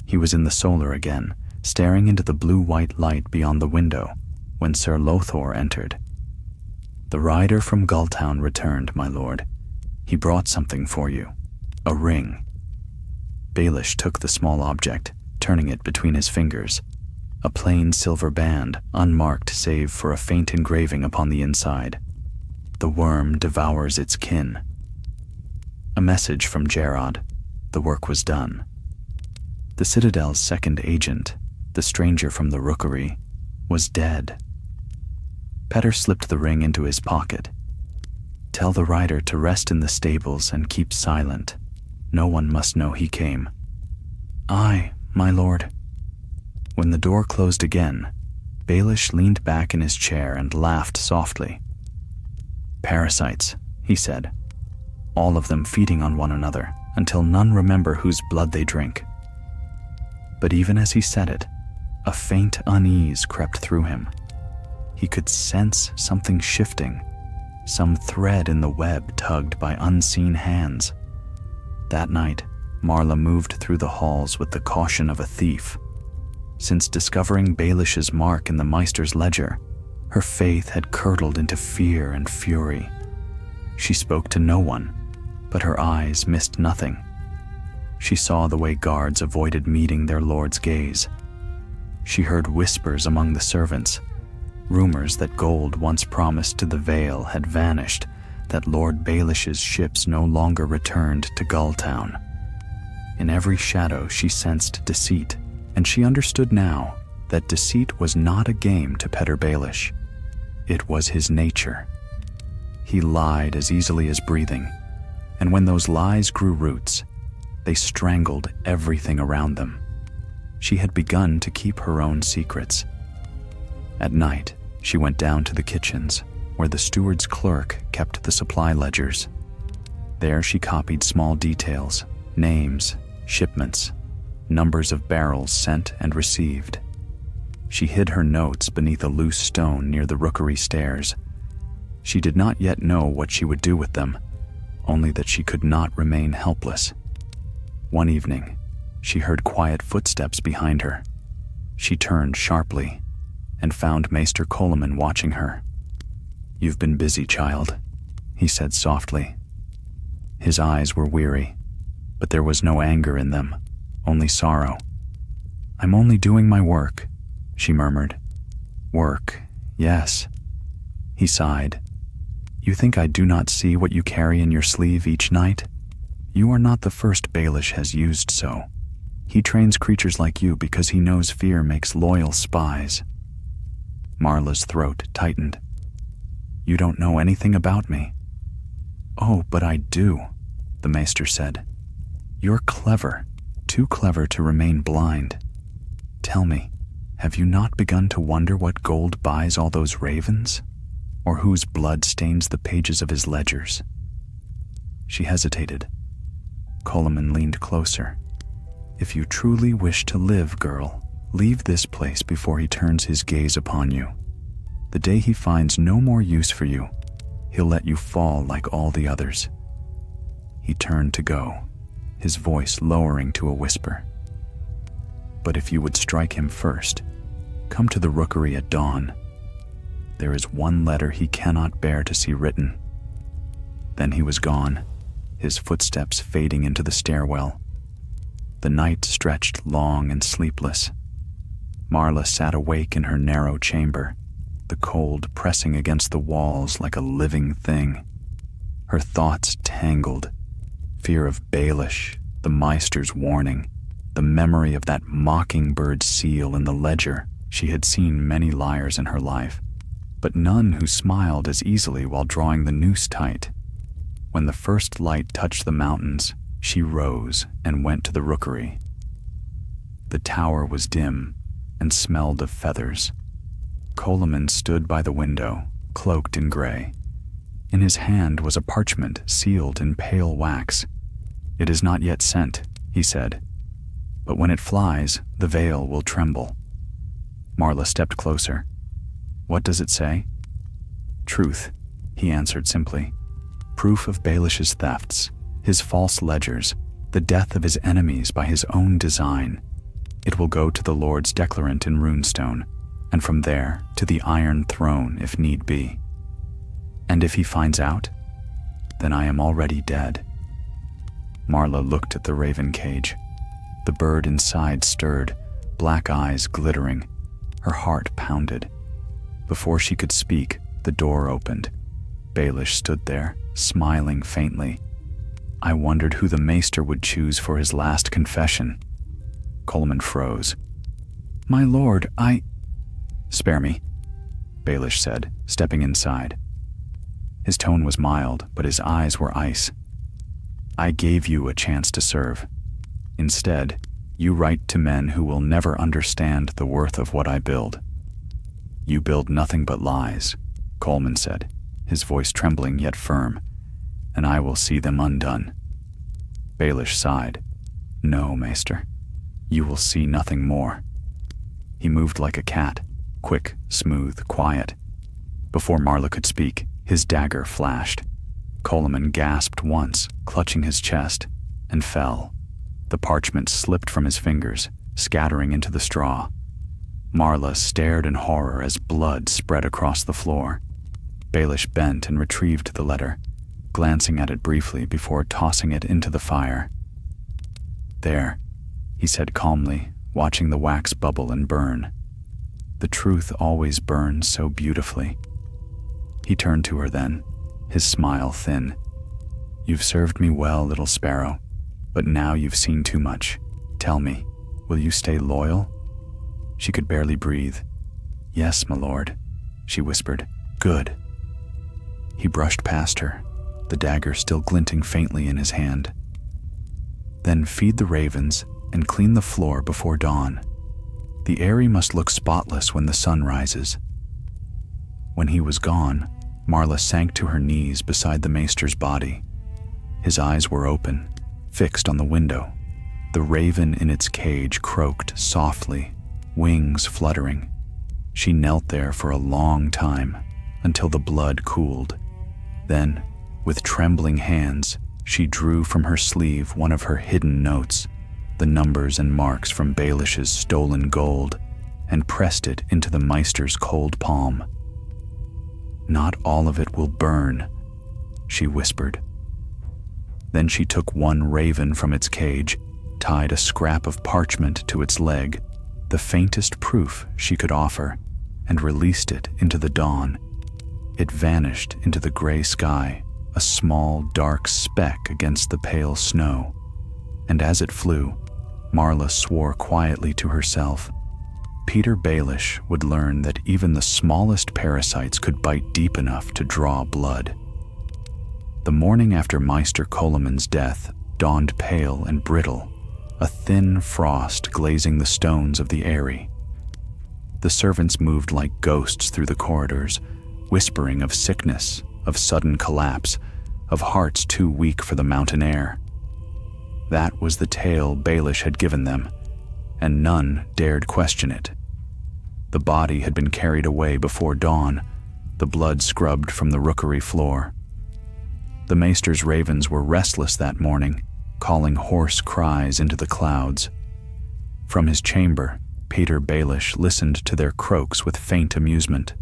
He was in the solar again, staring into the blue-white light beyond the window, when Sir Lothor entered. "The rider from Gulltown returned, my lord. He brought something for you, a ring." Baelish took the small object, turning it between his fingers. A plain silver band, unmarked save for a faint engraving upon the inside. "The worm devours its kin." A message from Gerard. The work was done. The Citadel's second agent, the stranger from the rookery, was dead. Petyr slipped the ring into his pocket. "Tell the rider to rest in the stables and keep silent. No one must know he came." "Aye, my lord." When the door closed again, Baelish leaned back in his chair and laughed softly. "Parasites," he said, "all of them feeding on one another until none remember whose blood they drink." But even as he said it, a faint unease crept through him. He could sense something shifting, some thread in the web tugged by unseen hands. That night, Marla moved through the halls with the caution of a thief. Since discovering Baelish's mark in the Maester's ledger, her faith had curdled into fear and fury. She spoke to no one, but her eyes missed nothing. She saw the way guards avoided meeting their lord's gaze. She heard whispers among the servants, rumors that gold once promised to the Vale had vanished, that Lord Baelish's ships no longer returned to Gulltown. In every shadow she sensed deceit, and she understood now that deceit was not a game to Petyr Baelish. It was his nature. He lied as easily as breathing, and when those lies grew roots, they strangled everything around them. She had begun to keep her own secrets. At night, she went down to the kitchens, where the steward's clerk kept the supply ledgers. There she copied small details, names, shipments, numbers of barrels sent and received. She hid her notes beneath a loose stone near the rookery stairs. She did not yet know what she would do with them, only that she could not remain helpless. One evening, she heard quiet footsteps behind her. She turned sharply and found Maester Coleman watching her. "You've been busy, child," he said softly. His eyes were weary, but there was no anger in them, only sorrow. "I'm only doing my work," she murmured. "Work, yes." He sighed. "You think I do not see what you carry in your sleeve each night? You are not the first Baelish has used so. He trains creatures like you because he knows fear makes loyal spies." Marla's throat tightened. "You don't know anything about me." "Oh, but I do," the Maester said. "You're clever, too clever to remain blind. Tell me, Have you not begun to wonder what gold buys all those ravens, or whose blood stains the pages of his ledgers? She hesitated. Coleman leaned closer. If you truly wish to live, girl, leave this place before he turns his gaze upon you. The day he finds no more use for you, he'll let you fall like all the others. He turned to go, his voice lowering to a whisper. But if you would strike him first, come to the rookery at dawn. There is one letter he cannot bear to see written. Then he was gone, his footsteps fading into the stairwell. The night stretched long and sleepless. Marla sat awake in her narrow chamber, the cold pressing against the walls like a living thing. Her thoughts tangled. Fear of Baelish, the Maester's warning, the memory of that mockingbird seal in the ledger. She had seen many liars in her life, but none who smiled as easily while drawing the noose tight. When the first light touched the mountains, she rose and went to the rookery. The tower was dim and smelled of feathers. Coleman stood by the window, cloaked in gray. In his hand was a parchment sealed in pale wax. "It is not yet sent," he said, "but when it flies, the veil will tremble." Marla stepped closer. "What does it say?" "Truth," he answered simply. "Proof of Baelish's thefts, his false ledgers, the death of his enemies by his own design. It will go to the Lord's declarant in runestone, and from there to the Iron Throne if need be. And if he finds out, then I am already dead." Marla looked at the raven cage. The bird inside stirred, black eyes glittering. Her heart pounded. Before she could speak, the door opened. Baelish stood there, smiling faintly. I wondered who the Maester would choose for his last confession. Coleman froze. "My lord, Spare me," Baelish said, stepping inside. His tone was mild, but his eyes were ice. "I gave you a chance to serve. Instead, you write to men who will never understand the worth of what I build." "You build nothing but lies," Coleman said, his voice trembling yet firm, "and I will see them undone." Baelish sighed. "No, Maester, you will see nothing more." He moved like a cat, quick, smooth, quiet. Before Marla could speak, his dagger flashed. Coleman gasped once, clutching his chest, and fell. The parchment slipped from his fingers, scattering into the straw. Marla stared in horror as blood spread across the floor. Baelish bent and retrieved the letter, glancing at it briefly before tossing it into the fire. "There," he said calmly, watching the wax bubble and burn. "The truth always burns so beautifully." He turned to her then, his smile thin. "You've served me well, little sparrow, but now you've seen too much. Tell me, will you stay loyal?" She could barely breathe. "Yes, my lord," she whispered. "Good." He brushed past her, the dagger still glinting faintly in his hand. "Then feed the ravens and clean the floor before dawn. The eyrie must look spotless when the sun rises." When he was gone, Marla sank to her knees beside the Maester's body. His eyes were open, fixed on the window. The raven in its cage croaked softly, wings fluttering. She knelt there for a long time, until the blood cooled. Then, with trembling hands, she drew from her sleeve one of her hidden notes, the numbers and marks from Baelish's stolen gold, and pressed it into the Maester's cold palm. "Not all of it will burn," she whispered. Then she took one raven from its cage, tied a scrap of parchment to its leg, the faintest proof she could offer, and released it into the dawn. It vanished into the gray sky, a small, dark speck against the pale snow. And as it flew, Marla swore quietly to herself. Petyr Baelish would learn that even the smallest parasites could bite deep enough to draw blood. The morning after Maester Coleman's death dawned pale and brittle, a thin frost glazing the stones of the eyrie. The servants moved like ghosts through the corridors, whispering of sickness, of sudden collapse, of hearts too weak for the mountain air. That was the tale Baelish had given them, and none dared question it. The body had been carried away before dawn, the blood scrubbed from the rookery floor. The maester's ravens were restless that morning, calling hoarse cries into the clouds. From his chamber, Petyr Baelish listened to their croaks with faint amusement.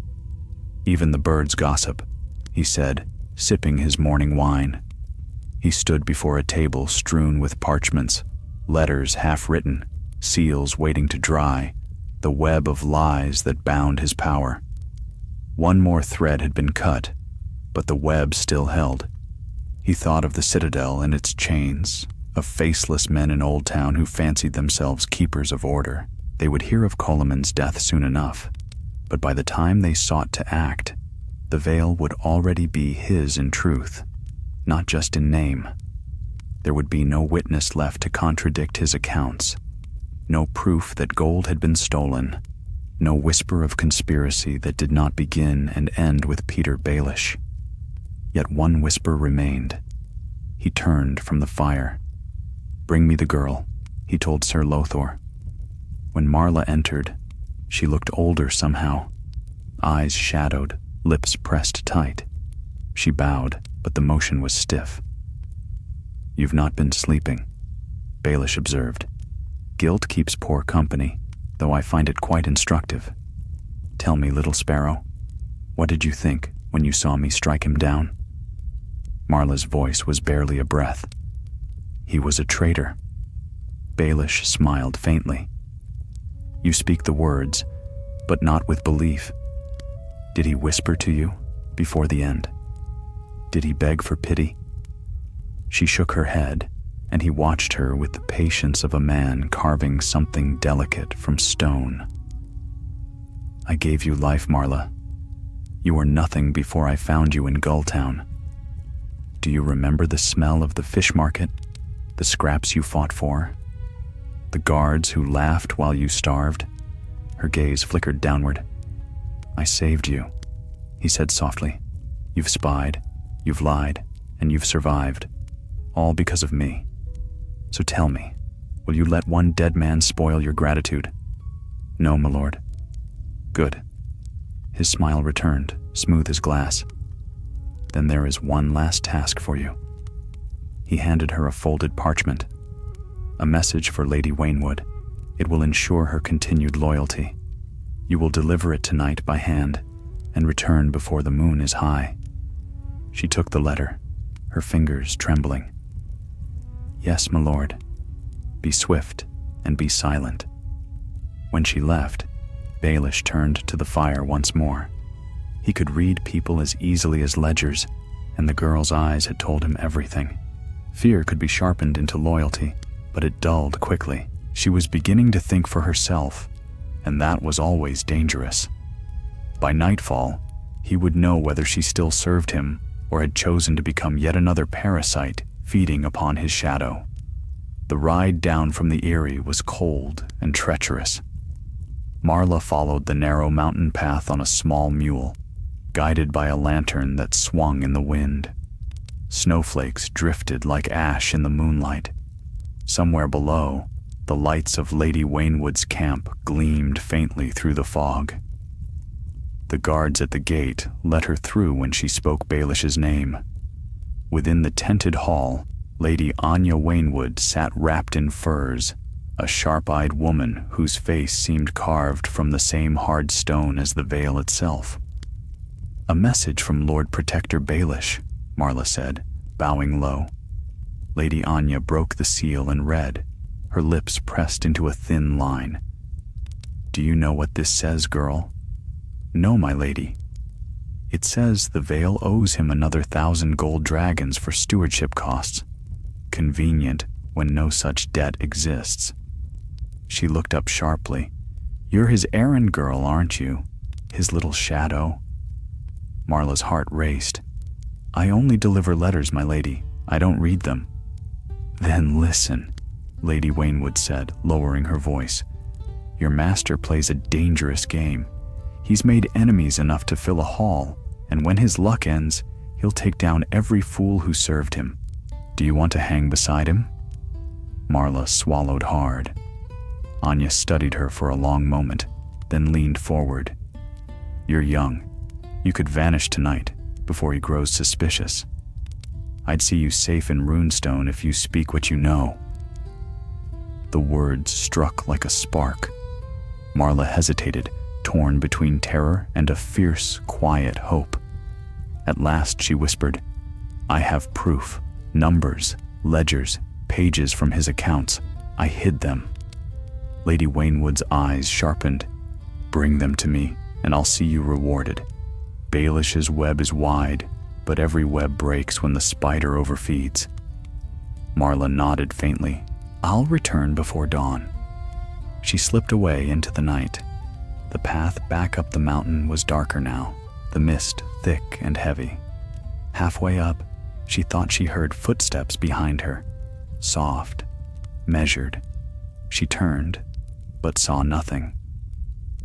Even the birds gossip, he said, sipping his morning wine. He stood before a table strewn with parchments, letters half-written, seals waiting to dry, the web of lies that bound his power. One more thread had been cut, but the web still held. He thought of the citadel and its chains, of faceless men in Old Town who fancied themselves keepers of order. They would hear of Colomon's death soon enough, but by the time they sought to act, the veil would already be his in truth, not just in name. There would be no witness left to contradict his accounts, no proof that gold had been stolen, no whisper of conspiracy that did not begin and end with Petyr Baelish. Yet one whisper remained. He turned from the fire. "Bring me the girl," he told Sir Lothor. When Marla entered, she looked older somehow, eyes shadowed, lips pressed tight. She bowed, but the motion was stiff. "You've not been sleeping," Baelish observed. "Guilt keeps poor company, though I find it quite instructive. Tell me, little sparrow, what did you think when you saw me strike him down?" Marla's voice was barely a breath. "He was a traitor." Baelish smiled faintly. "You speak the words, but not with belief. Did he whisper to you before the end? Did he beg for pity?" She shook her head, and he watched her with the patience of a man carving something delicate from stone. "I gave you life, Marla. You were nothing before I found you in Gulltown. Do you remember the smell of the fish market, the scraps you fought for, the guards who laughed while you starved?" Her gaze flickered downward. "I saved you," he said softly. "You've spied, you've lied, and you've survived, all because of me. So tell me, will you let one dead man spoil your gratitude?" "No, my lord." "Good." His smile returned, smooth as glass. "Then there is one last task for you." He handed her a folded parchment. "A message for Lady Waynwood. It will ensure her continued loyalty. You will deliver it tonight by hand and return before the moon is high." She took the letter, her fingers trembling. "Yes, my lord. Be swift and be silent." When she left, Baelish turned to the fire once more. He could read people as easily as ledgers, and the girl's eyes had told him everything. Fear could be sharpened into loyalty, but it dulled quickly. She was beginning to think for herself, and that was always dangerous. By nightfall, he would know whether she still served him or had chosen to become yet another parasite feeding upon his shadow. The ride down from the Eyrie was cold and treacherous. Marla followed the narrow mountain path on a small mule, guided by a lantern that swung in the wind. Snowflakes drifted like ash in the moonlight. Somewhere below, the lights of Lady Waynwood's camp gleamed faintly through the fog. The guards at the gate let her through when she spoke Baelish's name. Within the tented hall, Lady Anya Waynwood sat wrapped in furs, a sharp-eyed woman whose face seemed carved from the same hard stone as the veil itself. "A message from Lord Protector Baelish," Marla said, bowing low. Lady Anya broke the seal and read, her lips pressed into a thin line. "Do you know what this says, girl?" "No, my lady." "It says the Vale owes him another 1,000 gold dragons for stewardship costs. Convenient when no such debt exists." She looked up sharply. "You're his errand girl, aren't you? His little shadow?" Marla's heart raced. "I only deliver letters, my lady. I don't read them." "Then listen," Lady Waynwood said, lowering her voice. Your master plays a dangerous game. He's made enemies enough to fill a hall, and when his luck ends, he'll take down every fool who served him. Do you want to hang beside him?" Marla swallowed hard. Anya studied her for a long moment, then leaned forward. "You're young. You could vanish tonight, before he grows suspicious. I'd see you safe in Runestone if you speak what you know." The words struck like a spark. Marla hesitated, torn between terror and a fierce, quiet hope. At last she whispered, "I have proof. Numbers, ledgers, pages from his accounts. I hid them." Lady Waynwood's eyes sharpened. "Bring them to me, and I'll see you rewarded. Baelish's web is wide, but every web breaks when the spider overfeeds." Marla nodded faintly. "I'll return before dawn." She slipped away into the night. The path back up the mountain was darker now, the mist thick and heavy. Halfway up, she thought she heard footsteps behind her, soft, measured. She turned, but saw nothing.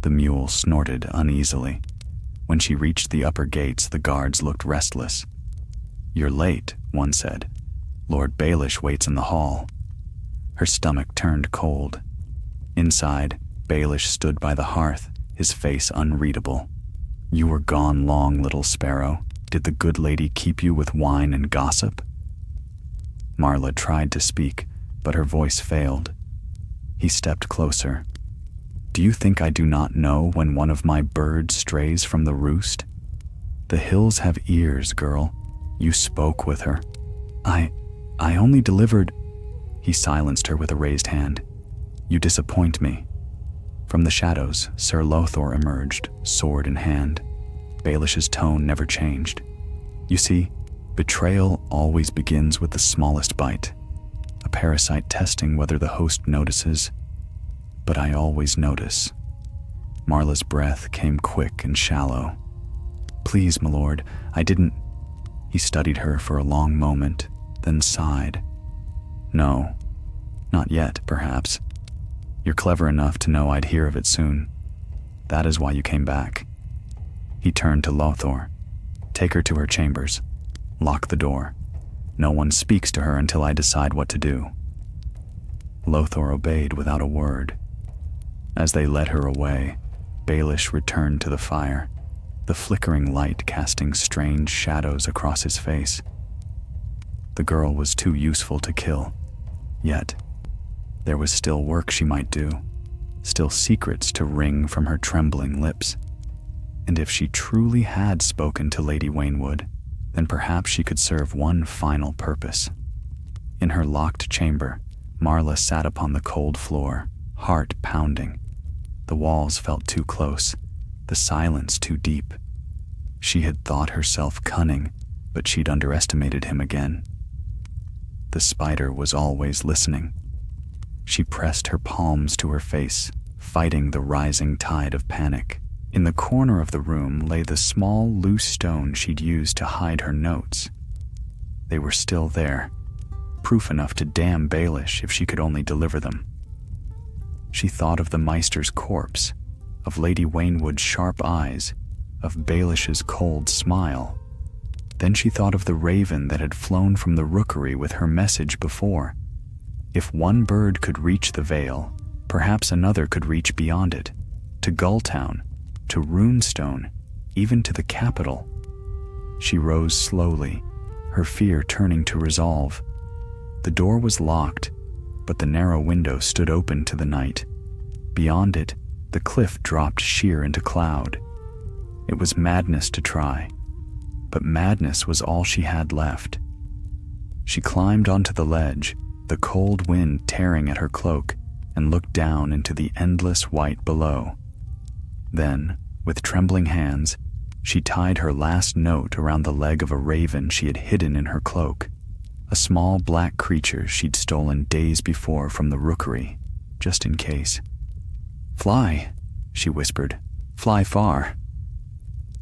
The mule snorted uneasily. When she reached the upper gates, the guards looked restless. "You're late," one said. "Lord Baelish waits in the hall." Her stomach turned cold. Inside, Baelish stood by the hearth, his face unreadable. "You were gone long, little sparrow. Did the good lady keep you with wine and gossip?" Marla tried to speak, but her voice failed. He stepped closer. "Do you think I do not know when one of my birds strays from the roost? The hills have ears, girl. You spoke with her." I only delivered..." He silenced her with a raised hand. "You disappoint me." From the shadows, Sir Lothor emerged, sword in hand. Baelish's tone never changed. "You see, betrayal always begins with the smallest bite. A parasite testing whether the host notices. But I always notice." Marla's breath came quick and shallow. "Please, my lord, I didn't..." He studied her for a long moment, then sighed. "No, not yet, perhaps. You're clever enough to know I'd hear of it soon. That is why you came back." He turned to Lothor. "Take her to her chambers. Lock the door. No one speaks to her until I decide what to do." Lothor obeyed without a word. As they led her away, Baelish returned to the fire, the flickering light casting strange shadows across his face. The girl was too useful to kill, yet there was still work she might do, still secrets to wring from her trembling lips. And if she truly had spoken to Lady Waynwood, then perhaps she could serve one final purpose. In her locked chamber, Marla sat upon the cold floor, heart pounding. The walls felt too close, the silence too deep. She had thought herself cunning, but she'd underestimated him again. The spider was always listening. She pressed her palms to her face, fighting the rising tide of panic. In the corner of the room lay the small, loose stone she'd used to hide her notes. They were still there, proof enough to damn Baelish if she could only deliver them. She thought of the Meister's corpse, of Lady Waynwood's sharp eyes, of Baelish's cold smile. Then she thought of the raven that had flown from the rookery with her message before. If one bird could reach the Vale, perhaps another could reach beyond it, to Gulltown, to Runestone, even to the capital. She rose slowly, her fear turning to resolve. The door was locked, but the narrow window stood open to the night. Beyond it, the cliff dropped sheer into cloud. It was madness to try, but madness was all she had left. She climbed onto the ledge, the cold wind tearing at her cloak, and looked down into the endless white below. Then, with trembling hands, she tied her last note around the leg of a raven she had hidden in her cloak, a small black creature she'd stolen days before from the rookery, just in case. "Fly," she whispered. "Fly far."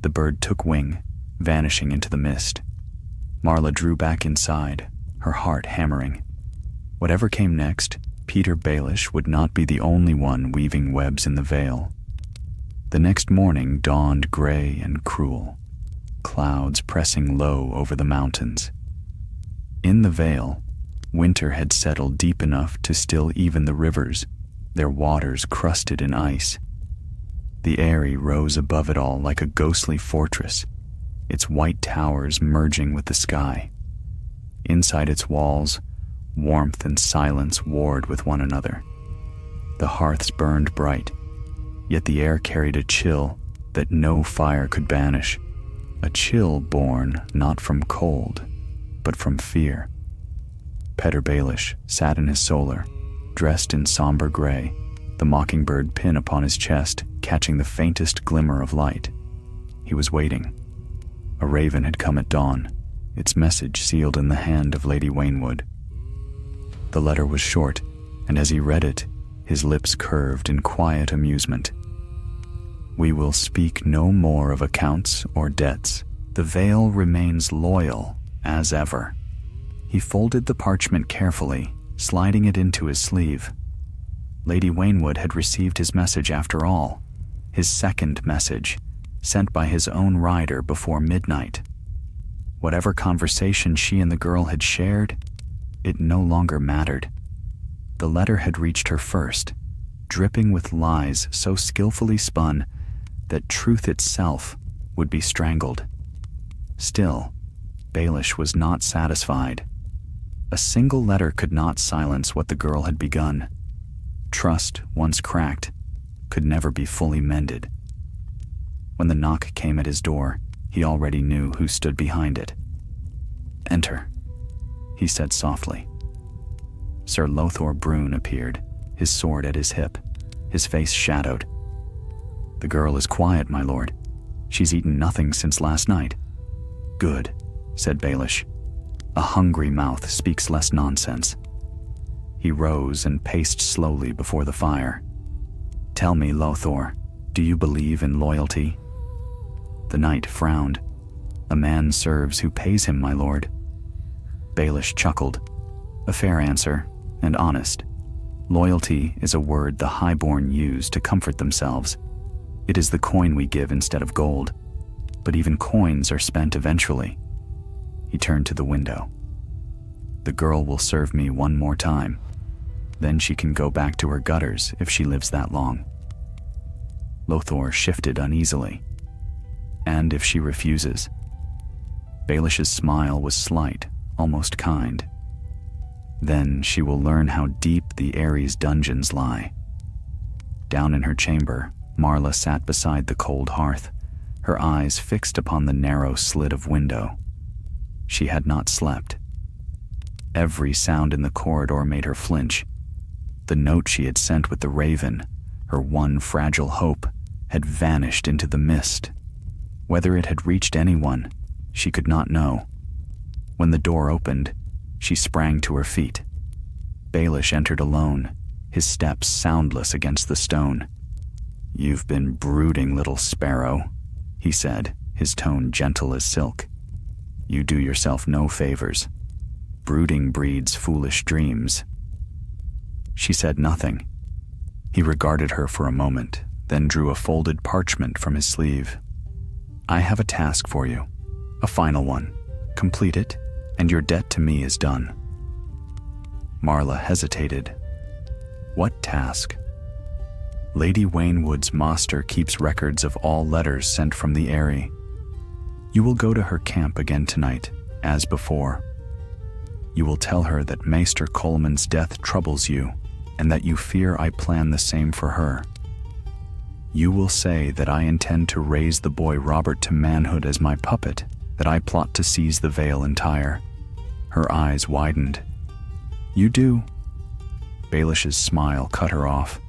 The bird took wing, vanishing into the mist. Marla drew back inside, her heart hammering. Whatever came next, Petyr Baelish would not be the only one weaving webs in the Vale. The next morning dawned gray and cruel, clouds pressing low over the mountains. In the Vale, winter had settled deep enough to still even the rivers, their waters crusted in ice. The Eyrie rose above it all like a ghostly fortress, its white towers merging with the sky. Inside its walls, warmth and silence warred with one another. The hearths burned bright, yet the air carried a chill that no fire could banish, a chill born not from cold, but from fear. Petyr Baelish sat in his solar, dressed in somber gray, the mockingbird pin upon his chest catching the faintest glimmer of light. He was waiting. A raven had come at dawn, its message sealed in the hand of Lady Waynwood. The letter was short, and as he read it, his lips curved in quiet amusement. "We will speak no more of accounts or debts. The Vale remains loyal as ever." He folded the parchment carefully, sliding it into his sleeve. Lady Waynwood had received his message after all, his second message, sent by his own rider before midnight. Whatever conversation she and the girl had shared, it no longer mattered. The letter had reached her first, dripping with lies so skillfully spun that truth itself would be strangled. Still, Baelish was not satisfied. A single letter could not silence what the girl had begun. Trust, once cracked, could never be fully mended. When the knock came at his door, he already knew who stood behind it. "Enter," he said softly. Sir Lothor Brune appeared, his sword at his hip, his face shadowed. "The girl is quiet, my lord. She's eaten nothing since last night." "Good," said Baelish. "A hungry mouth speaks less nonsense." He rose and paced slowly before the fire. "Tell me, Lothor, do you believe in loyalty?" The knight frowned. "A man serves who pays him, my lord." Baelish chuckled. "A fair answer, and honest. Loyalty is a word the highborn use to comfort themselves. It is the coin we give instead of gold. But even coins are spent eventually." He turned to the window. "The girl will serve me one more time. Then she can go back to her gutters if she lives that long." Lothor shifted uneasily. "And if she refuses?" Baelish's smile was slight, almost kind. "Then she will learn how deep the Eyrie's dungeons lie." Down in her chamber, Marla sat beside the cold hearth, her eyes fixed upon the narrow slit of window. She had not slept. Every sound in the corridor made her flinch. The note she had sent with the raven, her one fragile hope, had vanished into the mist. Whether it had reached anyone, she could not know. When the door opened, she sprang to her feet. Baelish entered alone, his steps soundless against the stone. "You've been brooding, little sparrow," he said, his tone gentle as silk. "You do yourself no favors. Brooding breeds foolish dreams." She said nothing. He regarded her for a moment, then drew a folded parchment from his sleeve. "I have a task for you, a final one. Complete it, and your debt to me is done." Marla hesitated. "What task?" "Lady Waynwood's master keeps records of all letters sent from the Eyrie. You will go to her camp again tonight, as before. You will tell her that Maester Coleman's death troubles you, and that you fear I plan the same for her. You will say that I intend to raise the boy Robert to manhood as my puppet, that I plot to seize the Vale entire." Her eyes widened. "You do?" Baelish's smile cut her off.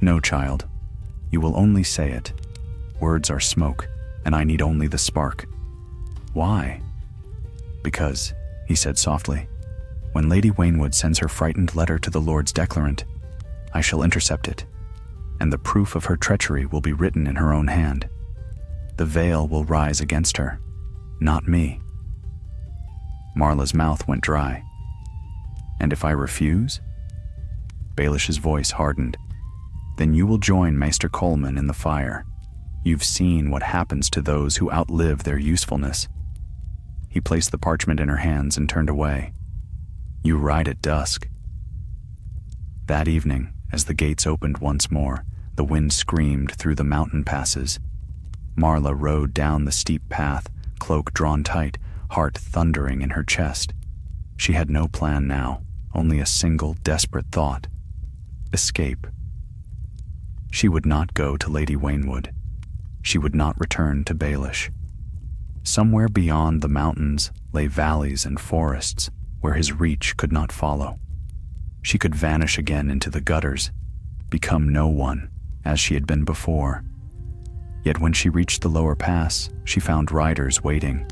"No, child. You will only say it. Words are smoke, and I need only the spark." "Why?" "Because," he said softly, "when Lady Waynwood sends her frightened letter to the Lord's declarant, I shall intercept it, and the proof of her treachery will be written in her own hand. The Vale will rise against her, not me." Marla's mouth went dry. "And if I refuse?" Baelish's voice hardened. "Then you will join Maester Coleman in the fire. You've seen what happens to those who outlive their usefulness." He placed the parchment in her hands and turned away. "You ride at dusk." That evening, as the gates opened once more, the wind screamed through the mountain passes. Marla rode down the steep path, cloak drawn tight, heart thundering in her chest. She had no plan now, only a single desperate thought: escape. She would not go to Lady Waynwood. She would not return to Baelish. Somewhere beyond the mountains lay valleys and forests where his reach could not follow. She could vanish again into the gutters, become no one, as she had been before. Yet when she reached the lower pass, she found riders waiting.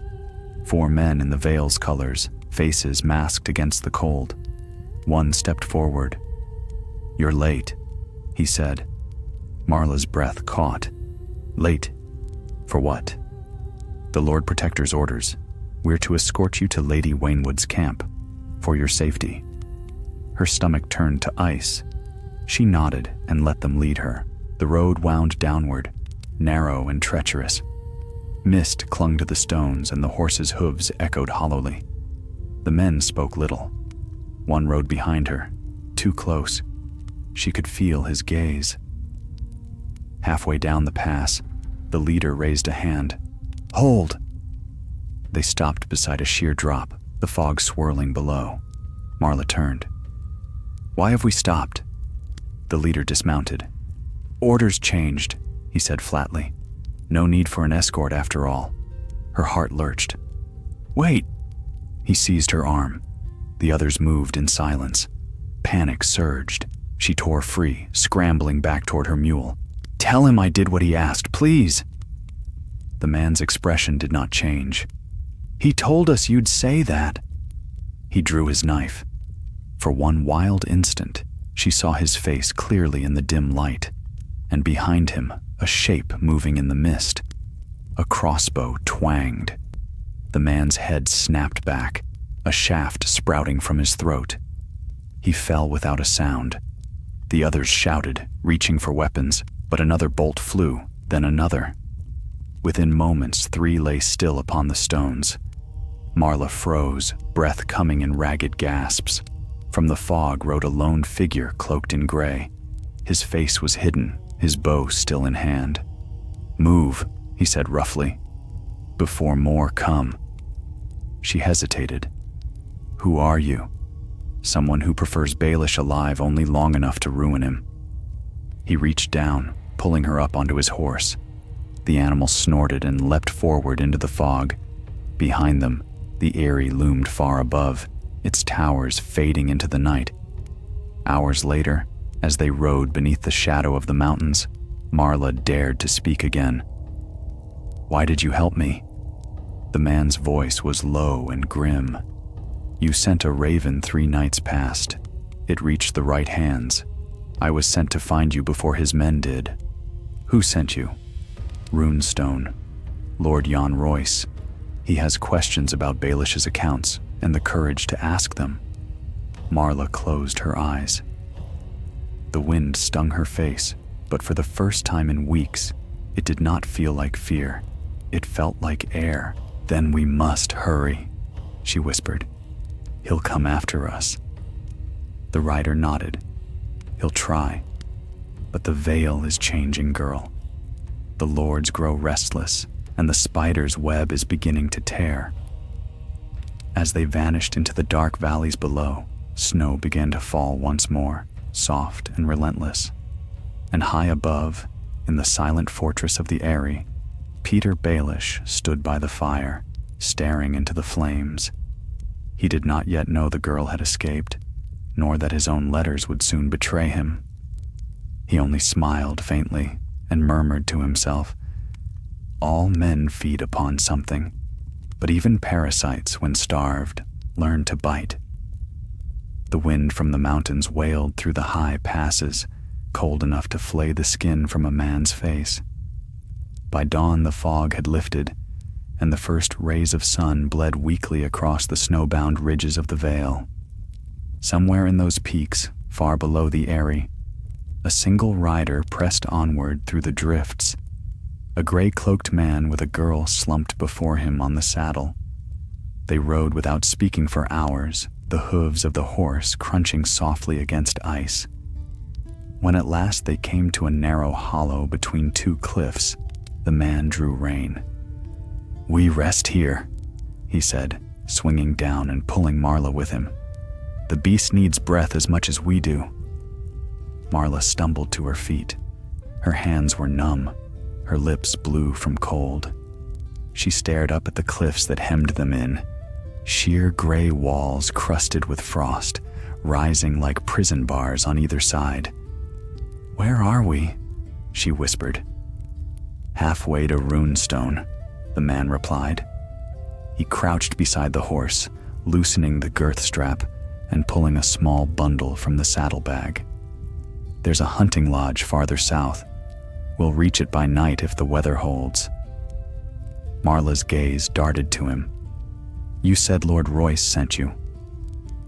4 men in the Vale's colors, faces masked against the cold. One stepped forward. "You're late," he said. Marla's breath caught. "Late? For what?" "The Lord Protector's orders. We're to escort you to Lady Waynwood's camp, for your safety." Her stomach turned to ice. She nodded and let them lead her. The road wound downward, narrow and treacherous. Mist clung to the stones and the horses' hooves echoed hollowly. The men spoke little. One rode behind her, too close. She could feel his gaze. Halfway down the pass, the leader raised a hand. "Hold!" They stopped beside a sheer drop, the fog swirling below. Marla turned. "Why have we stopped?" The leader dismounted. "Orders changed," he said flatly. "No need for an escort after all." Her heart lurched. "Wait!" He seized her arm. The others moved in silence. Panic surged. She tore free, scrambling back toward her mule. "Tell him I did what he asked, please." The man's expression did not change. "He told us you'd say that." He drew his knife. For one wild instant, she saw his face clearly in the dim light, and behind him, a shape moving in the mist. A crossbow twanged. The man's head snapped back, a shaft sprouting from his throat. He fell without a sound. The others shouted, reaching for weapons, but another bolt flew, then another. Within moments, 3 lay still upon the stones. Marla froze, breath coming in ragged gasps. From the fog rode a lone figure cloaked in gray. His face was hidden, his bow still in hand. "Move," he said roughly, "before more come." She hesitated. "Who are you?" "Someone who prefers Baelish alive only long enough to ruin him." He reached down, pulling her up onto his horse. The animal snorted and leapt forward into the fog. Behind them, the Eyrie loomed far above, its towers fading into the night. Hours later, as they rode beneath the shadow of the mountains, Marla dared to speak again. "Why did you help me?" The man's voice was low and grim. "You sent a raven 3 nights past. It reached the right hands. I was sent to find you before his men did." "Who sent you?" "Runestone. Lord Jan Royce. He has questions about Baelish's accounts and the courage to ask them." Marla closed her eyes. The wind stung her face, but for the first time in weeks, it did not feel like fear. It felt like air. "Then we must hurry," she whispered. "He'll come after us." The rider nodded. "He'll try. But the Vale is changing, girl. The lords grow restless, and the spider's web is beginning to tear." As they vanished into the dark valleys below, snow began to fall once more, soft and relentless. And high above, in the silent fortress of the Eyrie, Petyr Baelish stood by the fire, staring into the flames. He did not yet know the girl had escaped, nor that his own letters would soon betray him. He only smiled faintly and murmured to himself, "All men feed upon something, but even parasites, when starved, learn to bite." The wind from the mountains wailed through the high passes, cold enough to flay the skin from a man's face. By dawn the fog had lifted, and the first rays of sun bled weakly across the snowbound ridges of the Vale. Somewhere in those peaks, far below the Eyrie, a single rider pressed onward through the drifts, a gray-cloaked man with a girl slumped before him on the saddle. They rode without speaking for hours, the hooves of the horse crunching softly against ice. When at last they came to a narrow hollow between two cliffs, the man drew rein. "We rest here," he said, swinging down and pulling Marla with him. "The beast needs breath as much as we do." Marla stumbled to her feet. Her hands were numb, her lips blue from cold. She stared up at the cliffs that hemmed them in, sheer gray walls crusted with frost, rising like prison bars on either side. "Where are we?" she whispered. "Halfway to Runestone," the man replied. He crouched beside the horse, loosening the girth strap and pulling a small bundle from the saddlebag. "There's a hunting lodge farther south. We'll reach it by night if the weather holds." Marla's gaze darted to him. "You said Lord Royce sent you.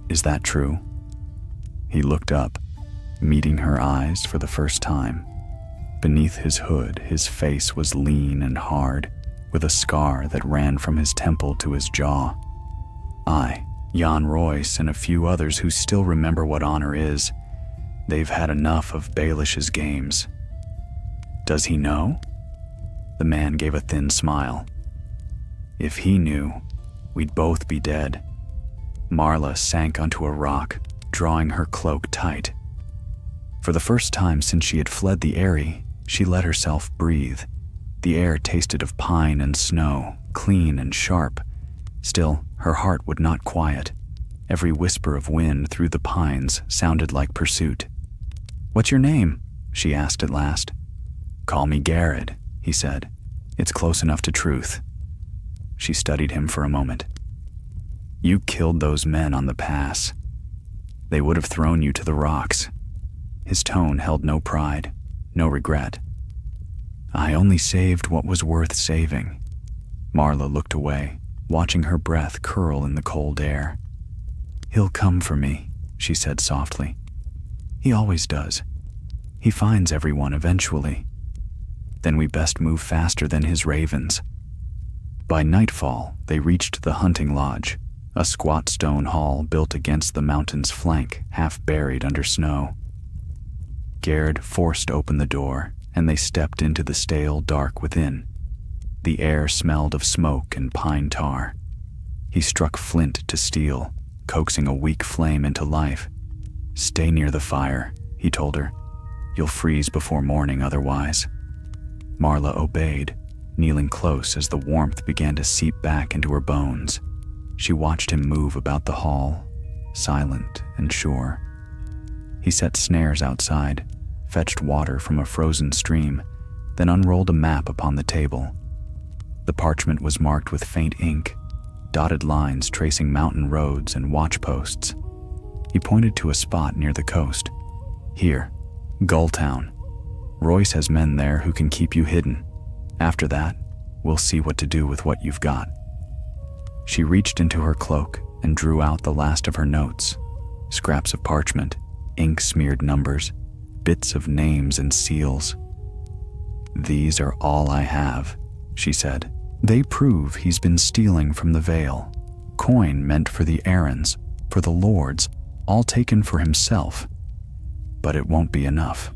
Is that true?" He looked up, meeting her eyes for the first time. Beneath his hood, his face was lean and hard, with a scar that ran from his temple to his jaw. "I, Jan Royce, and a few others who still remember what honor is. They've had enough of Baelish's games." "Does he know?" The man gave a thin smile. "If he knew, we'd both be dead." Marla sank onto a rock, drawing her cloak tight. For the first time since she had fled the Eyrie, she let herself breathe. The air tasted of pine and snow, clean and sharp. Still, her heart would not quiet. Every whisper of wind through the pines sounded like pursuit. "What's your name?" she asked at last. "Call me Garrett," he said. "It's close enough to truth." She studied him for a moment. "You killed those men on the pass. They would have thrown you to the rocks." His tone held no pride, no regret. "I only saved what was worth saving." Marla looked away, watching her breath curl in the cold air. "He'll come for me," she said softly. "He always does. He finds everyone eventually. Then we best move faster than his ravens." By nightfall, they reached the hunting lodge, a squat stone hall built against the mountain's flank, half buried under snow. Gerd forced open the door, and they stepped into the stale dark within. The air smelled of smoke and pine tar. He struck flint to steel, coaxing a weak flame into life. "Stay near the fire," he told her. "You'll freeze before morning otherwise." Marla obeyed, kneeling close as the warmth began to seep back into her bones. She watched him move about the hall, silent and sure. He set snares outside, fetched water from a frozen stream, then unrolled a map upon the table. The parchment was marked with faint ink, dotted lines tracing mountain roads and watch posts. He pointed to a spot near the coast. "Here, Gulltown. Royce has men there who can keep you hidden. After that, we'll see what to do with what you've got." She reached into her cloak and drew out the last of her notes. Scraps of parchment, ink-smeared numbers, bits of names and seals. "These are all I have," she said. "They prove he's been stealing from the Vale. Coin meant for the errands, for the lords, all taken for himself. But it won't be enough."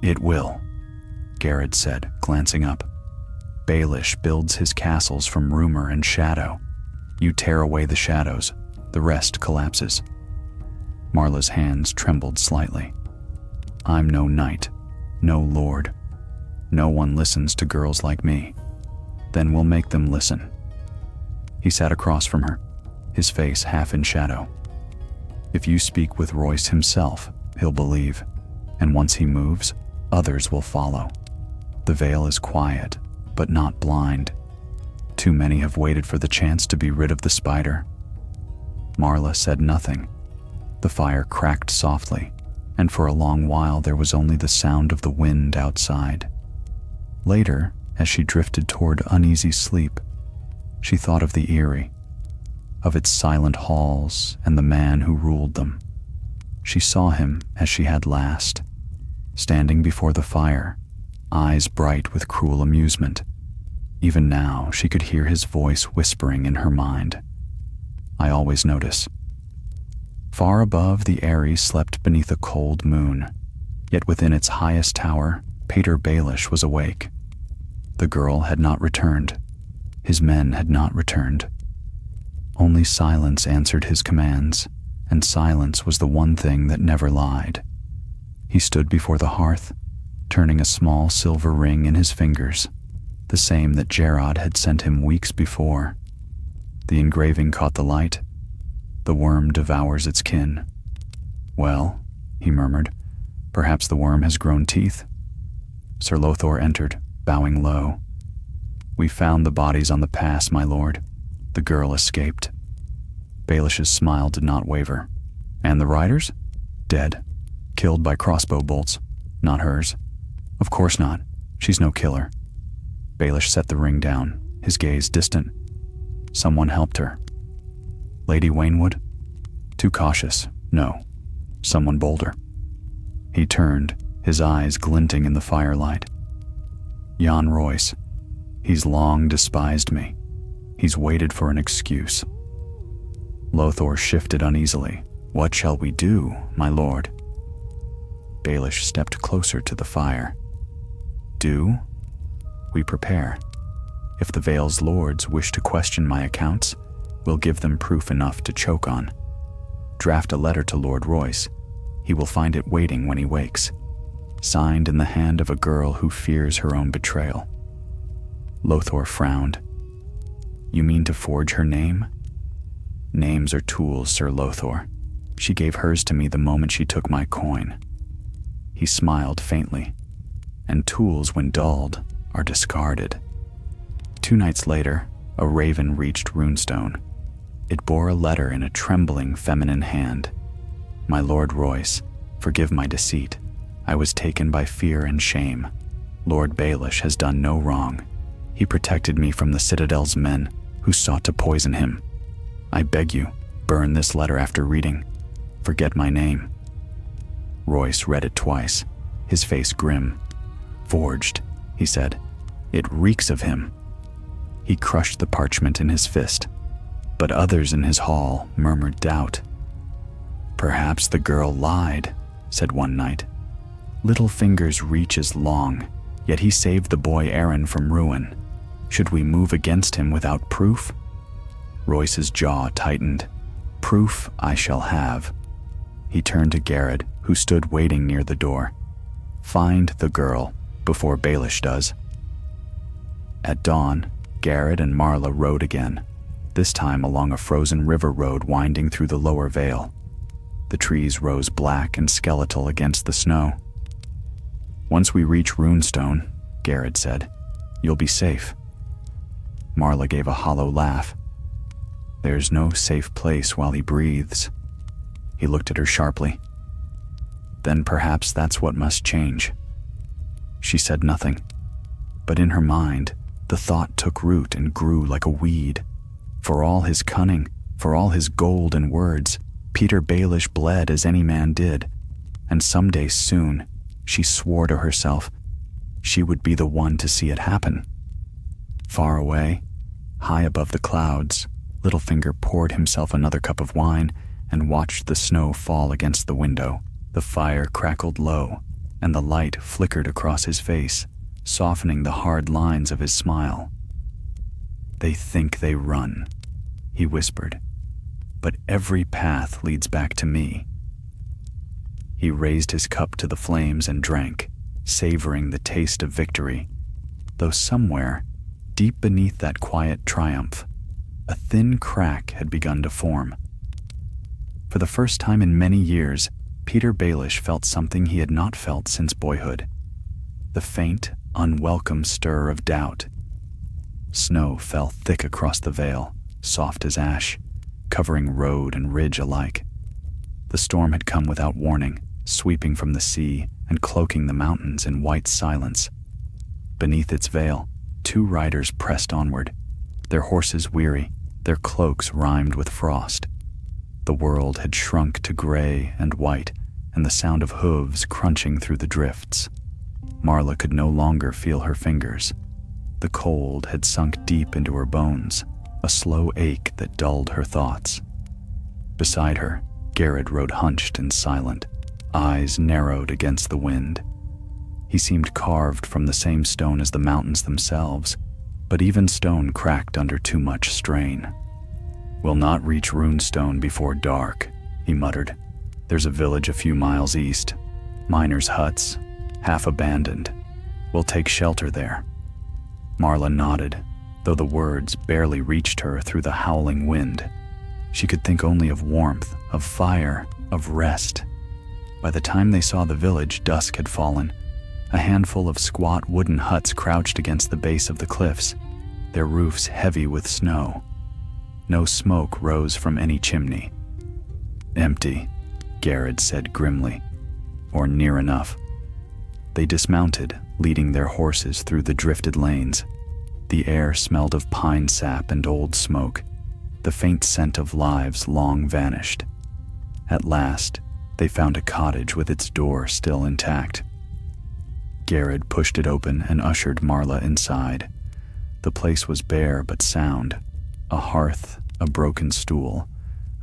"It will," Garrett said, glancing up. "Baelish builds his castles from rumor and shadow. You tear away the shadows, the rest collapses." Marla's hands trembled slightly. "I'm no knight, no lord. No one listens to girls like me. Then we'll make them listen." He sat across from her, his face half in shadow. "If you speak with Royce himself, he'll believe, and once he moves, others will follow. The Vale is quiet, but not blind. Too many have waited for the chance to be rid of the spider." Marla said nothing. The fire cracked softly, and for a long while there was only the sound of the wind outside. Later, as she drifted toward uneasy sleep, she thought of the Eyrie, of its silent halls and the man who ruled them. She saw him as she had last, standing before the fire, eyes bright with cruel amusement. Even now, she could hear his voice whispering in her mind. I always notice. Far above, the Eyrie slept beneath a cold moon, yet within its highest tower, Petyr Baelish was awake. The girl had not returned. His men had not returned. Only silence answered his commands, and silence was the one thing that never lied. He stood before the hearth, turning a small silver ring in his fingers, the same that Gerard had sent him weeks before. The engraving caught the light. The worm devours its kin. Well, he murmured, perhaps the worm has grown teeth. Sir Lothor entered, bowing low. We found the bodies on the pass, my lord. The girl escaped. Baelish's smile did not waver. And the riders? Dead. Killed by crossbow bolts. Not hers. Of course not. She's no killer. Baelish set the ring down, his gaze distant. Someone helped her. Lady Waynwood? Too cautious. No. Someone bolder. He turned, his eyes glinting in the firelight. Jan Royce. He's long despised me. He's waited for an excuse. Lothor shifted uneasily. What shall we do, my lord? Baelish stepped closer to the fire. Do? We prepare. If the Vale's lords wish to question my accounts, we'll give them proof enough to choke on. Draft a letter to Lord Royce. He will find it waiting when he wakes, signed in the hand of a girl who fears her own betrayal. Lothor frowned. You mean to forge her name? Names are tools, Sir Lothor. She gave hers to me the moment she took my coin. He smiled faintly. And tools, when dulled, are discarded. 2 nights later, a raven reached Runestone. It bore a letter in a trembling feminine hand. My Lord Royce, forgive my deceit. I was taken by fear and shame. Lord Baelish has done no wrong. He protected me from the Citadel's men who sought to poison him. I beg you, burn this letter after reading. Forget my name. Royce read it twice, his face grim. Forged, he said. It reeks of him. He crushed the parchment in his fist, but others in his hall murmured doubt. Perhaps the girl lied, said one knight. Littlefinger's reach is long, yet he saved the boy Aaron from ruin. Should we move against him without proof? Royce's jaw tightened. Proof I shall have. He turned to Garrett, who stood waiting near the door. Find the girl before Baelish does. At dawn, Garrett and Marla rode again, this time along a frozen river road winding through the lower vale. The trees rose black and skeletal against the snow. Once we reach Runestone, Garrett said, you'll be safe. Marla gave a hollow laugh. There's no safe place while he breathes. He looked at her sharply. Then perhaps that's what must change. She said nothing, but in her mind, the thought took root and grew like a weed. For all his cunning, for all his gold and words, Petyr Baelish bled as any man did, and someday soon, she swore to herself, she would be the one to see it happen. Far away, high above the clouds, Littlefinger poured himself another cup of wine and watched the snow fall against the window. The fire crackled low, and the light flickered across his face, softening the hard lines of his smile. They think they run, he whispered, but every path leads back to me. He raised his cup to the flames and drank, savoring the taste of victory, though somewhere, deep beneath that quiet triumph, a thin crack had begun to form. For the first time in many years, Petyr Baelish felt something he had not felt since boyhood, the faint, unwelcome stir of doubt. Snow fell thick across the vale, soft as ash, covering road and ridge alike. The storm had come without warning, sweeping from the sea and cloaking the mountains in white silence. Beneath its veil, 2 riders pressed onward, their horses weary, their cloaks rimed with frost. The world had shrunk to gray and white, and the sound of hooves crunching through the drifts. Marla could no longer feel her fingers. The cold had sunk deep into her bones, a slow ache that dulled her thoughts. Beside her, Garrett rode hunched and silent, eyes narrowed against the wind. He seemed carved from the same stone as the mountains themselves, but even stone cracked under too much strain. "We'll not reach Runestone before dark," he muttered. "There's a village a few miles east. Miners' huts, half abandoned. We'll take shelter there." Marla nodded, though the words barely reached her through the howling wind. She could think only of warmth, of fire, of rest. By the time they saw the village, dusk had fallen. A handful of squat wooden huts crouched against the base of the cliffs, their roofs heavy with snow. No smoke rose from any chimney. "Empty," Garrett said grimly, "or near enough." They dismounted, leading their horses through the drifted lanes. The air smelled of pine sap and old smoke, the faint scent of lives long vanished. At last, they found a cottage with its door still intact. Garrett pushed it open and ushered Marla inside. The place was bare but sound. A hearth, a broken stool,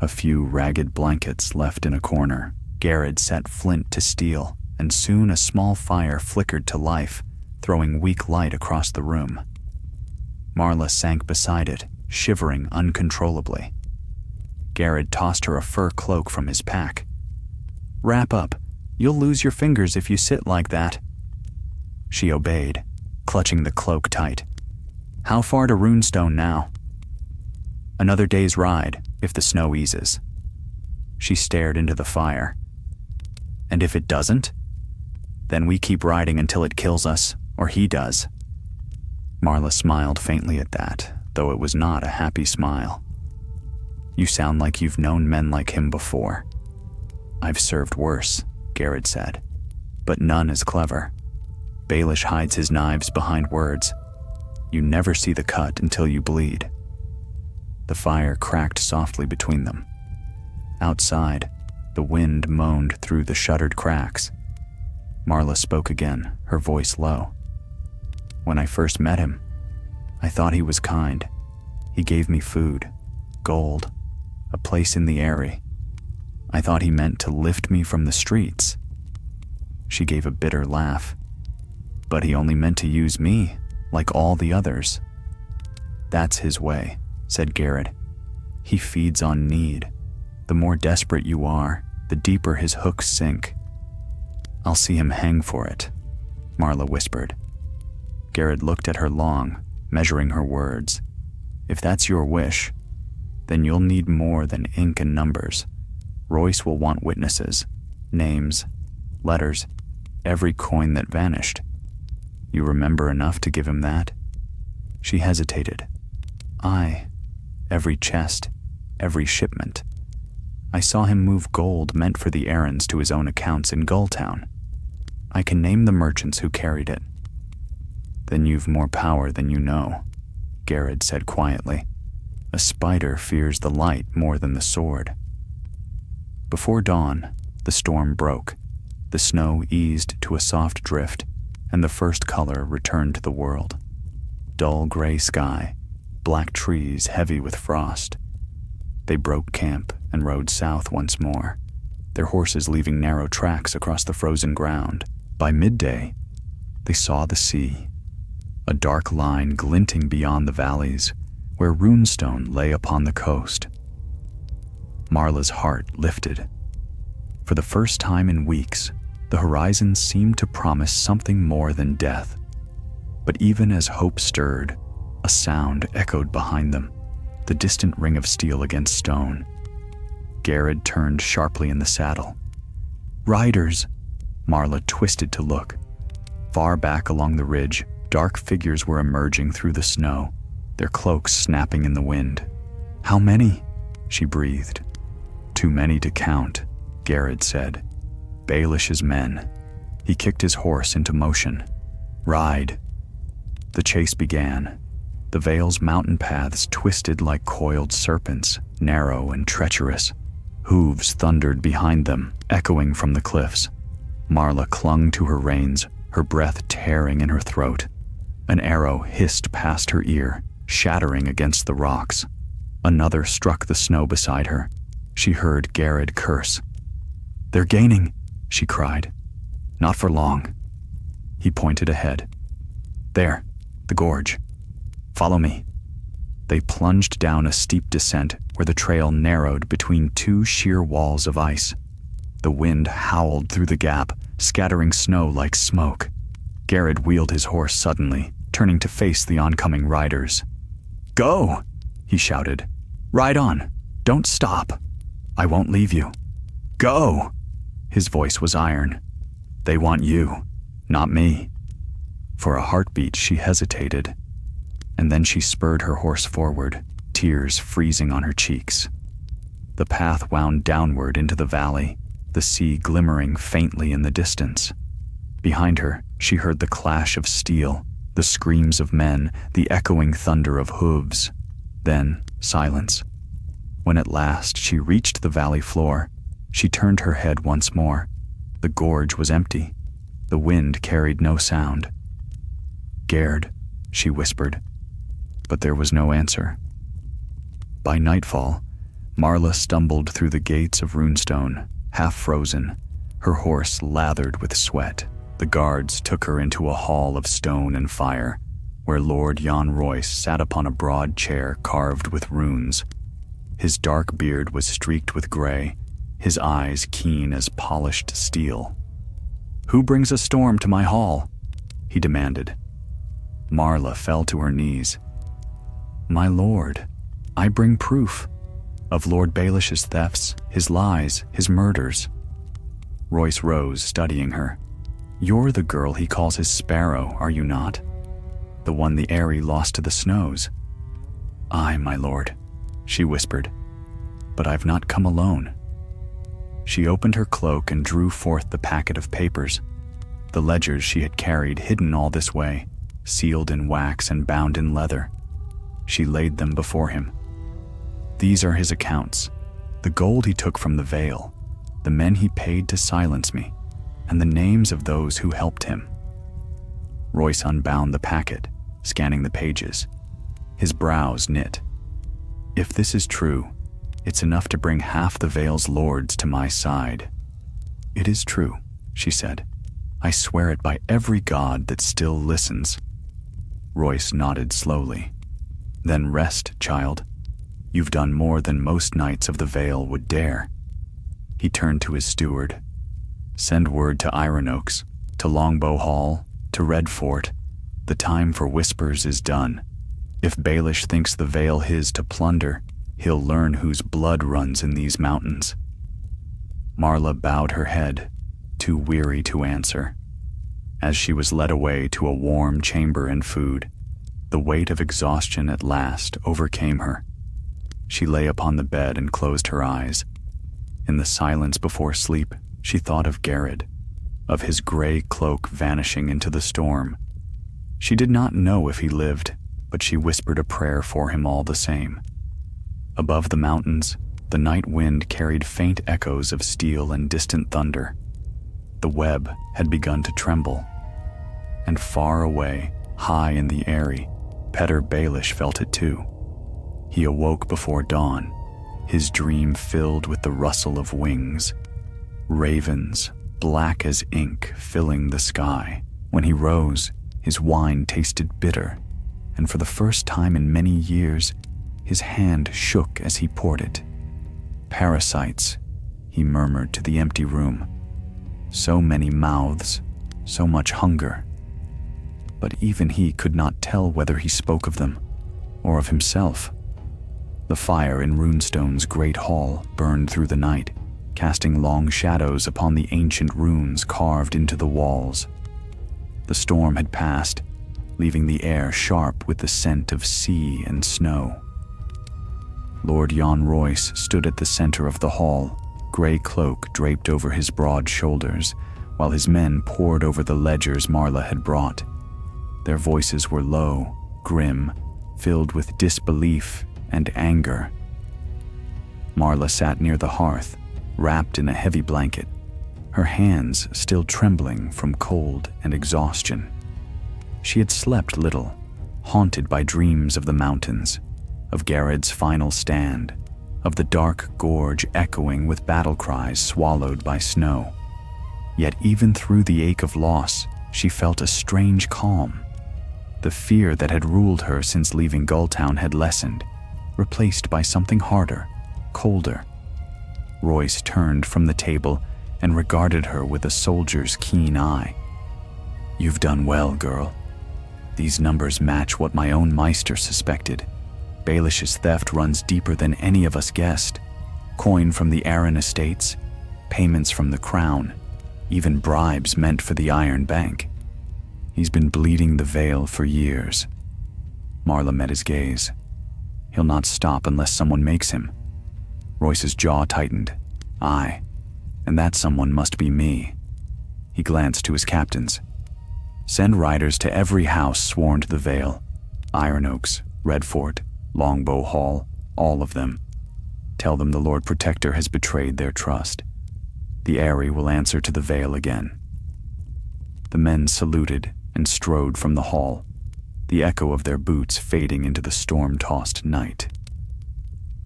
a few ragged blankets left in a corner. Garrett set flint to steel, and soon a small fire flickered to life, throwing weak light across the room. Marla sank beside it, shivering uncontrollably. Garrett tossed her a fur cloak from his pack. "Wrap up. You'll lose your fingers if you sit like that." She obeyed, clutching the cloak tight. "How far to Runestone now?" "Another day's ride, if the snow eases." She stared into the fire. "And if it doesn't? Then we keep riding until it kills us, or he does." Marla smiled faintly at that, though it was not a happy smile. "You sound like you've known men like him before." "I've served worse," Garrett said, "but none as clever. Baelish hides his knives behind words. You never see the cut until you bleed." The fire cracked softly between them. Outside, the wind moaned through the shuttered cracks. Marla spoke again, her voice low. "When I first met him, I thought he was kind. He gave me food, gold, a place in the Eyrie. I thought he meant to lift me from the streets." She gave a bitter laugh. "But he only meant to use me, like all the others." "That's his way," said Garrett. "He feeds on need. The more desperate you are, the deeper his hooks sink." "I'll see him hang for it," Marla whispered. Garrett looked at her long, measuring her words. "If that's your wish, then you'll need more than ink and numbers. Royce will want witnesses, names, letters, every coin that vanished. You remember enough to give him that?" She hesitated. "Aye, every chest, every shipment. I saw him move gold meant for the errands to his own accounts in Gulltown. I can name the merchants who carried it." "Then you've more power than you know," Garrett said quietly. "A spider fears the light more than the sword." Before dawn, the storm broke. The snow eased to a soft drift, and the first color returned to the world. Dull gray sky, black trees heavy with frost. They broke camp and rode south once more, their horses leaving narrow tracks across the frozen ground. By midday, they saw the sea, a dark line glinting beyond the valleys, where Runestone lay upon the coast. Marla's heart lifted. For the first time in weeks, the horizon seemed to promise something more than death. But even as hope stirred, a sound echoed behind them, the distant ring of steel against stone. Garrett turned sharply in the saddle. "Riders!" Marla twisted to look. Far back along the ridge, dark figures were emerging through the snow, their cloaks snapping in the wind. "How many?" she breathed. "Too many to count," Garrett said. "Baelish's men." He kicked his horse into motion. "Ride." The chase began. The Vale's mountain paths twisted like coiled serpents, narrow and treacherous. Hooves thundered behind them, echoing from the cliffs. Marla clung to her reins, her breath tearing in her throat. An arrow hissed past her ear, shattering against the rocks. Another struck the snow beside her. She heard Garrod curse. "They're gaining," she cried. "Not for long." He pointed ahead. "There, the gorge. Follow me." They plunged down a steep descent where the trail narrowed between two sheer walls of ice. The wind howled through the gap, scattering snow like smoke. Garrod wheeled his horse suddenly, turning to face the oncoming riders. "Go!" he shouted. "Ride on! Don't stop! I won't leave you. Go!" His voice was iron. "They want you, not me." For a heartbeat she hesitated, and then she spurred her horse forward, tears freezing on her cheeks. The path wound downward into the valley, the sea glimmering faintly in the distance. Behind her, she heard the clash of steel, the screams of men, the echoing thunder of hooves. Then, silence. When at last she reached the valley floor, she turned her head once more. The gorge was empty. The wind carried no sound. "Garrod," she whispered, but there was no answer. By nightfall, Marla stumbled through the gates of Runestone, half frozen, her horse lathered with sweat. The guards took her into a hall of stone and fire, where Lord Jan Royce sat upon a broad chair carved with runes. His dark beard was streaked with gray, his eyes keen as polished steel. "Who brings a storm to my hall?" he demanded. Marla fell to her knees. "My lord, I bring proof of Lord Baelish's thefts, his lies, his murders." Royce rose, studying her. "You're the girl he calls his sparrow, are you not? The one the Eyrie lost to the snows." "Aye, my lord," she whispered, "but I've not come alone." She opened her cloak and drew forth the packet of papers, the ledgers she had carried hidden all this way, sealed in wax and bound in leather. She laid them before him. "These are his accounts, the gold he took from the Vale, the men he paid to silence me, and the names of those who helped him." Royce unbound the packet, scanning the pages. His brows knit. "If this is true, it's enough to bring half the Vale's lords to my side." "It is true," she said. "I swear it by every god that still listens." Royce nodded slowly. "Then rest, child. You've done more than most knights of the Vale would dare." He turned to his steward. "Send word to Iron Oaks, to Longbow Hall, to Red Fort. The time for whispers is done. If Baelish thinks the Vale his to plunder, he'll learn whose blood runs in these mountains." Marla bowed her head, too weary to answer. As she was led away to a warm chamber and food, the weight of exhaustion at last overcame her. She lay upon the bed and closed her eyes. In the silence before sleep, she thought of Garrod, of his gray cloak vanishing into the storm. She did not know if he lived, but she whispered a prayer for him all the same. Above the mountains, the night wind carried faint echoes of steel and distant thunder. The web had begun to tremble. And far away, high in the Eyrie, Petyr Baelish felt it too. He awoke before dawn, his dream filled with the rustle of wings. Ravens, black as ink, filling the sky. When he rose, his wine tasted bitter, and for the first time in many years, his hand shook as he poured it. "Parasites," he murmured to the empty room. So many mouths, so much hunger. But even he could not tell whether he spoke of them, or of himself. The fire in Runestone's great hall burned through the night, casting long shadows upon the ancient runes carved into the walls. The storm had passed, leaving the air sharp with the scent of sea and snow. Lord Jan Royce stood at the center of the hall, gray cloak draped over his broad shoulders, while his men pored over the ledgers Marla had brought. Their voices were low, grim, filled with disbelief and anger. Marla sat near the hearth, wrapped in a heavy blanket, her hands still trembling from cold and exhaustion. She had slept little, haunted by dreams of the mountains, of Garrett's final stand, of the dark gorge echoing with battle cries swallowed by snow. Yet even through the ache of loss, she felt a strange calm. The fear that had ruled her since leaving Gulltown had lessened, replaced by something harder, colder. Royce turned from the table and regarded her with a soldier's keen eye. "You've done well, girl. These numbers match what my own Meister suspected. Baelish's theft runs deeper than any of us guessed. Coin from the Arryn estates, payments from the crown, even bribes meant for the Iron Bank. He's been bleeding the Vale for years." Marla met his gaze. "He'll not stop unless someone makes him." Royce's jaw tightened. "Aye, and that someone must be me." He glanced to his captains. "Send riders to every house sworn to the Vale. Iron Oaks, Redfort, Longbow Hall, all of them. Tell them the Lord Protector has betrayed their trust. The Eyrie will answer to the Vale again." The men saluted and strode from the hall, the echo of their boots fading into the storm-tossed night.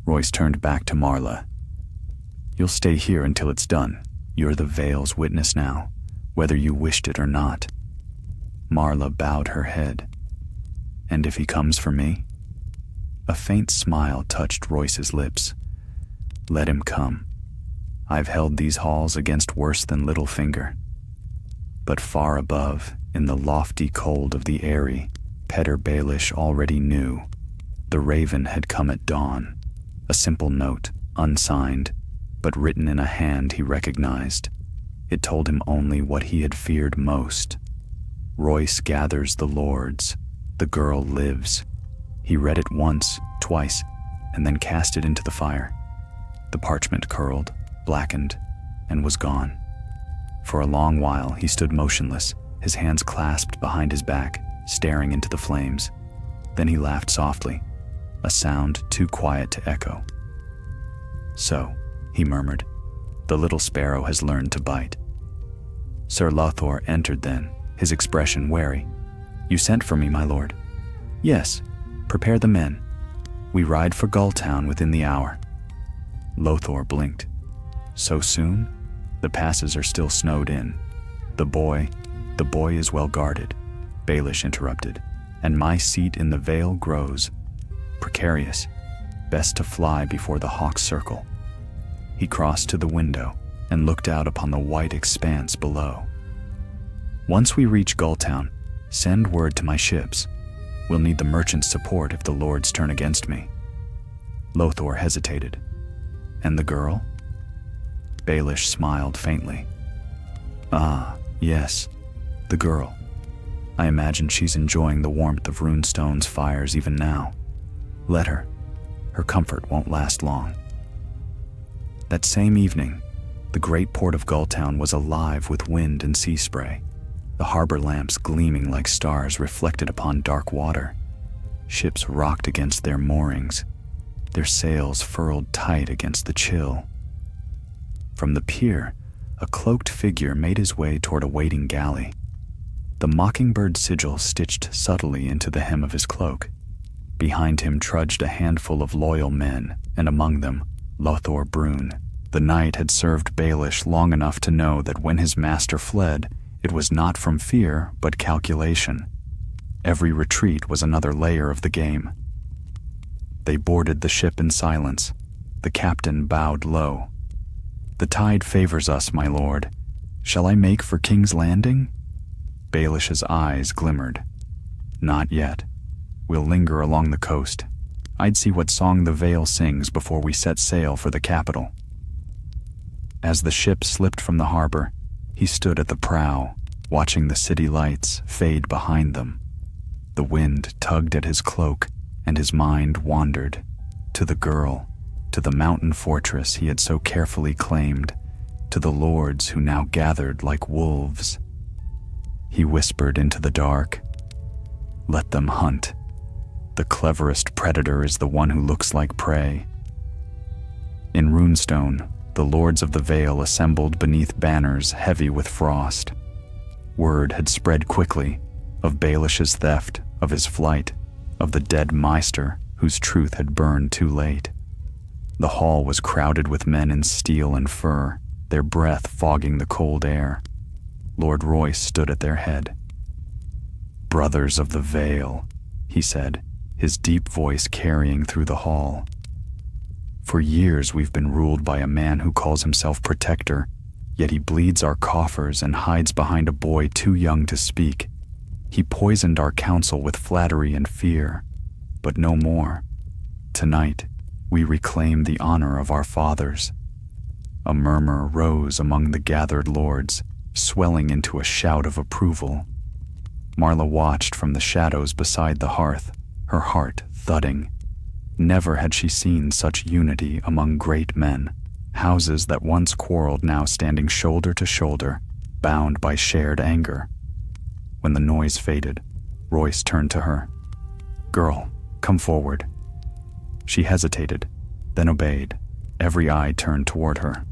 Royce turned back to Marla. "You'll stay here until it's done. You're the Vale's witness now, whether you wished it or not." Marla bowed her head. "And if he comes for me?" A faint smile touched Royce's lips. "Let him come. I've held these halls against worse than Littlefinger." But far above, in the lofty cold of the Eyrie, Petyr Baelish already knew. The raven had come at dawn, a simple note, unsigned, but written in a hand he recognized. It told him only what he had feared most. Royce gathers the lords. The girl lives. He read it once, twice, and then cast it into the fire. The parchment curled, blackened, and was gone. For a long while he stood motionless, his hands clasped behind his back, staring into the flames. Then he laughed softly, a sound too quiet to echo. "So," he murmured, "the little sparrow has learned to bite." Sir Lothor entered then, his expression wary. "You sent for me, my lord." "Yes. Prepare the men. We ride for Gulltown within the hour." Lothor blinked. "So soon? The passes are still snowed in. The boy is well guarded," Baelish interrupted, "and my seat in the Vale grows precarious. Best to fly before the hawks circle." He crossed to the window and looked out upon the white expanse below. "Once we reach Gulltown, send word to my ships. We'll need the merchant's support if the lords turn against me." Lothor hesitated. "And the girl?" Baelish smiled faintly. "Ah, yes, the girl. I imagine she's enjoying the warmth of Runestone's fires even now. Let her. Her comfort won't last long." That same evening, the great port of Gulltown was alive with wind and sea spray, the harbor lamps gleaming like stars reflected upon dark water. Ships rocked against their moorings, their sails furled tight against the chill. From the pier, a cloaked figure made his way toward a waiting galley, the mockingbird sigil stitched subtly into the hem of his cloak. Behind him trudged a handful of loyal men, and among them, Lothor Brune. The knight had served Baelish long enough to know that when his master fled, it was not from fear, but calculation. Every retreat was another layer of the game. They boarded the ship in silence. The captain bowed low. "The tide favors us, my lord. Shall I make for King's Landing?" Baelish's eyes glimmered. "Not yet. We'll linger along the coast. I'd see what song the Vale sings before we set sail for the capital." As the ship slipped from the harbor, he stood at the prow, watching the city lights fade behind them. The wind tugged at his cloak, and his mind wandered to the girl, to the mountain fortress he had so carefully claimed, to the lords who now gathered like wolves. He whispered into the dark, "Let them hunt. The cleverest predator is the one who looks like prey." In Runestone, the lords of the Vale assembled beneath banners heavy with frost. Word had spread quickly of Baelish's theft, of his flight, of the dead Maester whose truth had burned too late. The hall was crowded with men in steel and fur, their breath fogging the cold air. Lord Royce stood at their head. "Brothers of the Vale," he said, his deep voice carrying through the hall. "For years we've been ruled by a man who calls himself Protector, yet he bleeds our coffers and hides behind a boy too young to speak. He poisoned our council with flattery and fear, but no more. Tonight, we reclaim the honor of our fathers." A murmur rose among the gathered lords, swelling into a shout of approval. Marla watched from the shadows beside the hearth, her heart thudding. Never had she seen such unity among great men, houses that once quarreled now standing shoulder to shoulder, bound by shared anger. When the noise faded, Royce turned to her. "Girl, come forward." She hesitated, then obeyed, every eye turned toward her.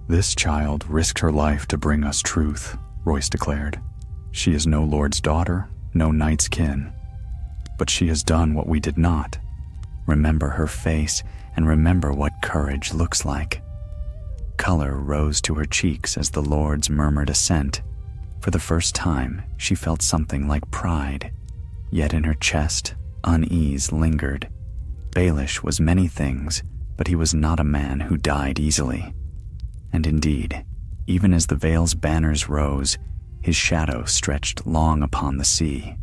"This child risked her life to bring us truth," Royce declared. "She is no lord's daughter, no knight's kin. But she has done what we did not. Remember her face and remember what courage looks like." Color rose to her cheeks as the lords murmured assent. For the first time, she felt something like pride. Yet in her chest, unease lingered. Baelish was many things, but he was not a man who died easily. And indeed, even as the Vale's banners rose, his shadow stretched long upon the sea.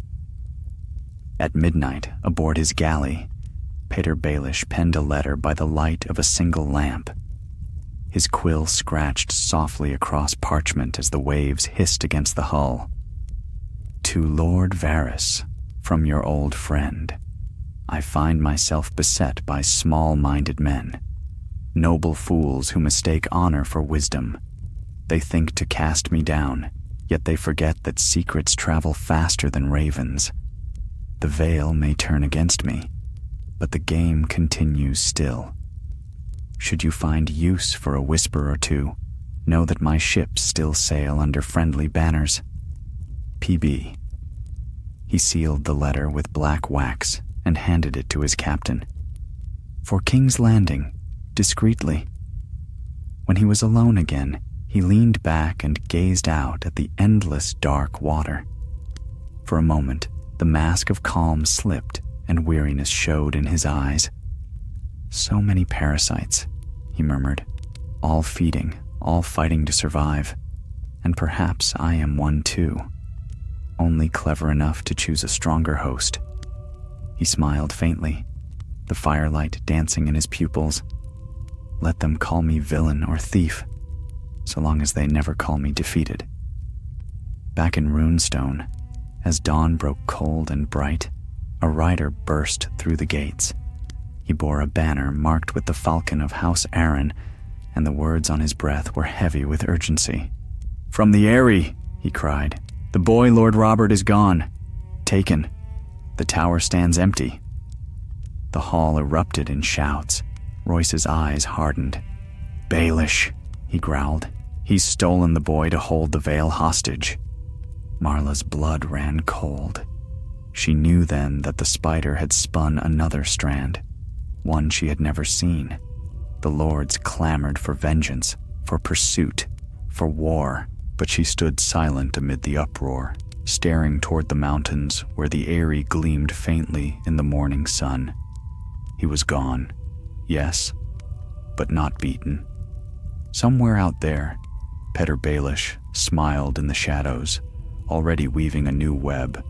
At midnight, aboard his galley, Petyr Baelish penned a letter by the light of a single lamp. His quill scratched softly across parchment as the waves hissed against the hull. "To Lord Varys, from your old friend. I find myself beset by small-minded men, noble fools who mistake honor for wisdom. They think to cast me down, yet they forget that secrets travel faster than ravens. The Vale may turn against me, but the game continues still. Should you find use for a whisper or two, know that my ships still sail under friendly banners. PB." He sealed the letter with black wax and handed it to his captain. "For King's Landing, discreetly." When he was alone again, he leaned back and gazed out at the endless dark water. For a moment, the mask of calm slipped and weariness showed in his eyes. "So many parasites," he murmured, "all feeding, all fighting to survive. And perhaps I am one too, only clever enough to choose a stronger host." He smiled faintly, the firelight dancing in his pupils. "Let them call me villain or thief, so long as they never call me defeated." Back in Runestone, as dawn broke cold and bright, a rider burst through the gates. He bore a banner marked with the falcon of House Arryn, and the words on his breath were heavy with urgency. "From the Eyrie," he cried. "The boy Lord Robert is gone. Taken. The tower stands empty." The hall erupted in shouts. Royce's eyes hardened. "Baelish," he growled. "He's stolen the boy to hold the Vale hostage." Marla's blood ran cold. She knew then that the spider had spun another strand, one she had never seen. The lords clamored for vengeance, for pursuit, for war, but she stood silent amid the uproar, staring toward the mountains where the Eyrie gleamed faintly in the morning sun. He was gone, yes, but not beaten. Somewhere out there, Petyr Baelish smiled in the shadows, already weaving a new web,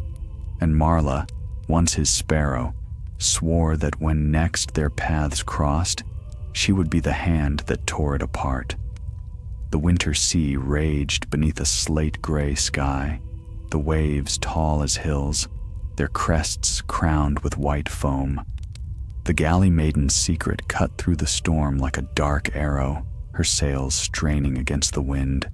and Marla, once his sparrow, swore that when next their paths crossed, she would be the hand that tore it apart. The winter sea raged beneath a slate-gray sky, the waves tall as hills, their crests crowned with white foam. The galley maiden's secret cut through the storm like a dark arrow, her sails straining against the wind.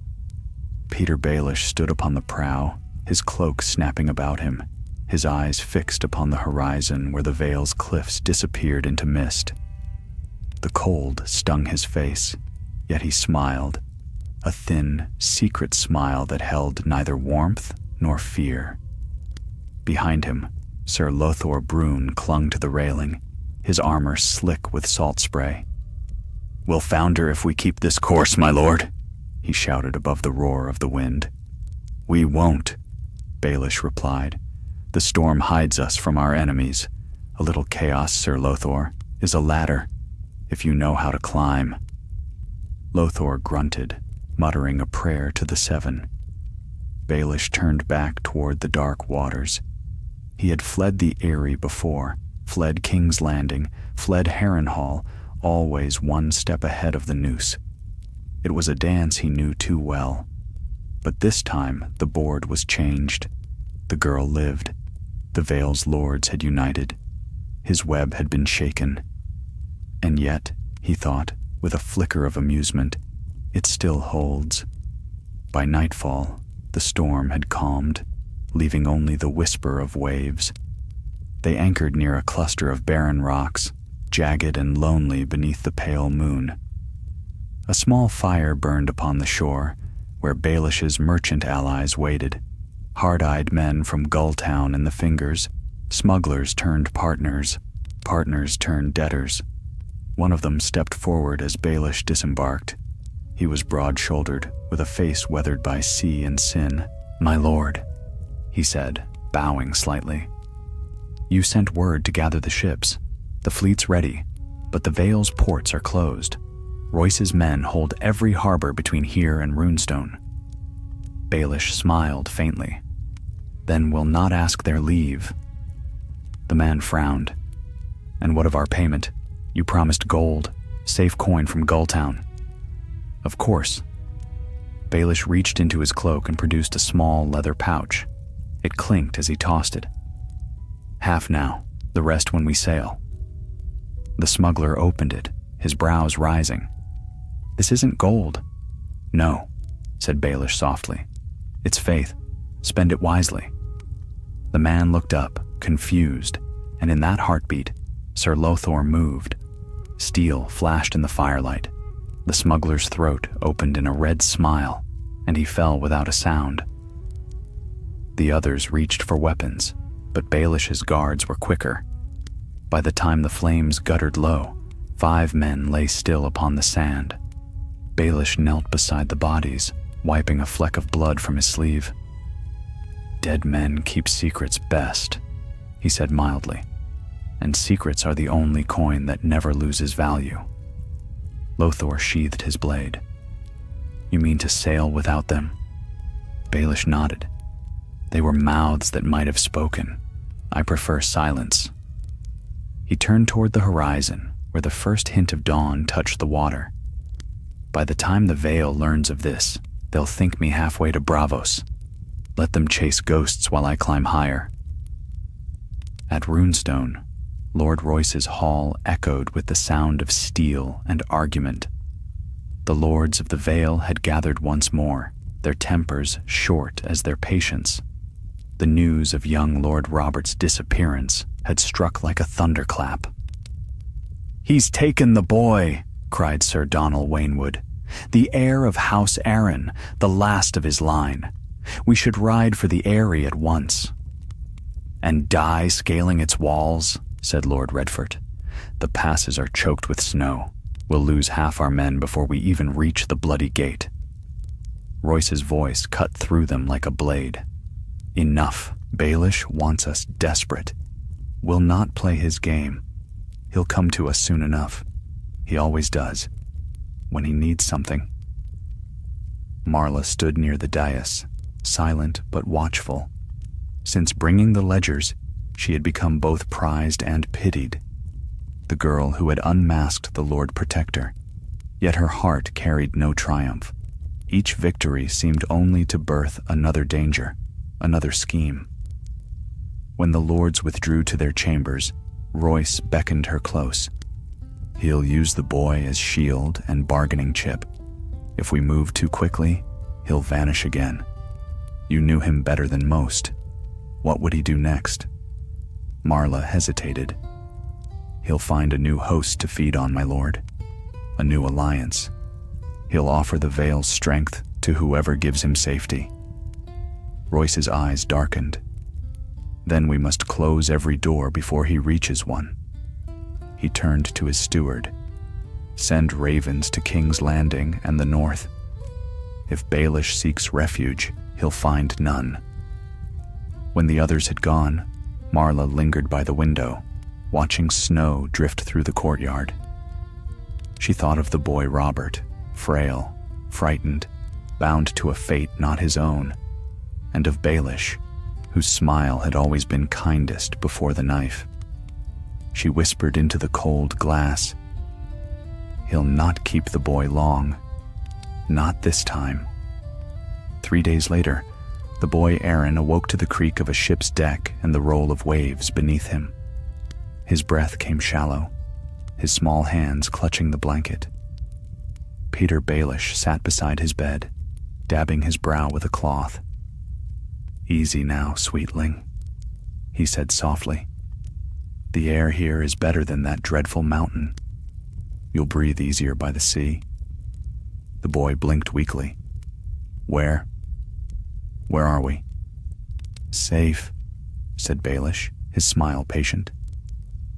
Petyr Baelish stood upon the prow, his cloak snapping about him, his eyes fixed upon the horizon where the Vale's cliffs disappeared into mist. The cold stung his face, Yet he smiled, a thin, secret smile that held neither warmth nor fear. Behind him, Sir Lothor Brune clung to the railing, his armor slick with salt spray. "We'll founder if we keep this course, my lord," he shouted above the roar of the wind. "We won't," Baelish replied. "The storm hides us from our enemies. A little chaos, Sir Lothor, is a ladder, if you know how to climb." Lothor grunted, muttering a prayer to the seven. Baelish turned back toward the dark waters. He had fled the Eyrie before, fled King's Landing, fled Harrenhal, always one step ahead of the noose. It was a dance he knew too well. But this time the board was changed. The girl lived. The Vale's lords had united. His web had been shaken. And yet, he thought, with a flicker of amusement, it still holds. By nightfall, the storm had calmed, leaving only the whisper of waves. They anchored near a cluster of barren rocks, jagged and lonely beneath the pale moon. A small fire burned upon the shore, where Baelish's merchant allies waited, hard-eyed men from Gulltown and the Fingers, smugglers turned partners, partners turned debtors. One of them stepped forward as Baelish disembarked. He was broad-shouldered, with a face weathered by sea and sin. "My lord," he said, bowing slightly. "You sent word to gather the ships. The fleet's ready, but the Vale's ports are closed. Royce's men hold every harbor between here and Runestone." Baelish smiled faintly. "Then we'll not ask their leave." The man frowned. "And what of our payment? You promised gold, safe coin from Gulltown." "Of course." Baelish reached into his cloak and produced a small leather pouch. It clinked as he tossed it. "Half now, the rest when we sail." The smuggler opened it, his brows rising. "This isn't gold." "No," said Baelish softly. "It's faith. Spend it wisely." The man looked up, confused, and in that heartbeat, Sir Lothor moved. Steel flashed in the firelight. The smuggler's throat opened in a red smile, and he fell without a sound. The others reached for weapons, but Baelish's guards were quicker. By the time the flames guttered low, 5 men lay still upon the sand. Baelish knelt beside the bodies, wiping a fleck of blood from his sleeve. "Dead men keep secrets best," he said mildly, "and secrets are the only coin that never loses value." Lothor sheathed his blade. "You mean to sail without them?" Baelish nodded. "They were mouths that might have spoken. I prefer silence." He turned toward the horizon, where the first hint of dawn touched the water. "By the time the Vale learns of this, they'll think me halfway to Braavos. Let them chase ghosts while I climb higher." At Runestone, Lord Royce's hall echoed with the sound of steel and argument. The lords of the Vale had gathered once more, their tempers short as their patience. The news of young Lord Robert's disappearance had struck like a thunderclap. "He's taken the boy," cried Sir Donal Waynwood. "The heir of House Arryn, the last of his line. We should ride for the Eyrie at once." "And die scaling its walls," said Lord Redford. "The passes are choked with snow. We'll lose half our men before we even reach the bloody gate." Royce's voice cut through them like a blade. "Enough. Baelish wants us desperate. We'll not play his game. He'll come to us soon enough. He always does. When he needs something." Marla stood near the dais, silent but watchful. Since bringing the ledgers, she had become both prized and pitied. The girl who had unmasked the Lord Protector, yet her heart carried no triumph. Each victory seemed only to birth another danger, another scheme. When the lords withdrew to their chambers, Royce beckoned her close. "He'll use the boy as shield and bargaining chip. If we move too quickly, he'll vanish again. You knew him better than most. What would he do next?" Marla hesitated. "He'll find a new host to feed on, my lord. A new alliance. He'll offer the veil's strength to whoever gives him safety. Royce's eyes darkened. Then we must close every door before he reaches one. He turned to his steward. Send ravens to King's Landing and the north. If Baelish seeks refuge, he'll find none. When the others had gone, Marla lingered by the window, watching snow drift through the courtyard. She thought of the boy Robert, frail, frightened, bound to a fate not his own, and of Baelish, whose smile had always been kindest before the knife. She whispered into the cold glass, "He'll not keep the boy long. Not this time." 3 days later, the boy Aaron awoke to the creak of a ship's deck and the roll of waves beneath him. His breath came shallow, his small hands clutching the blanket. Petyr Baelish sat beside his bed, dabbing his brow with a cloth. "Easy now, sweetling," he said softly. "The air here is better than that dreadful mountain. You'll breathe easier by the sea." The boy blinked weakly. Where are we?" "Safe," said Baelish, his smile patient.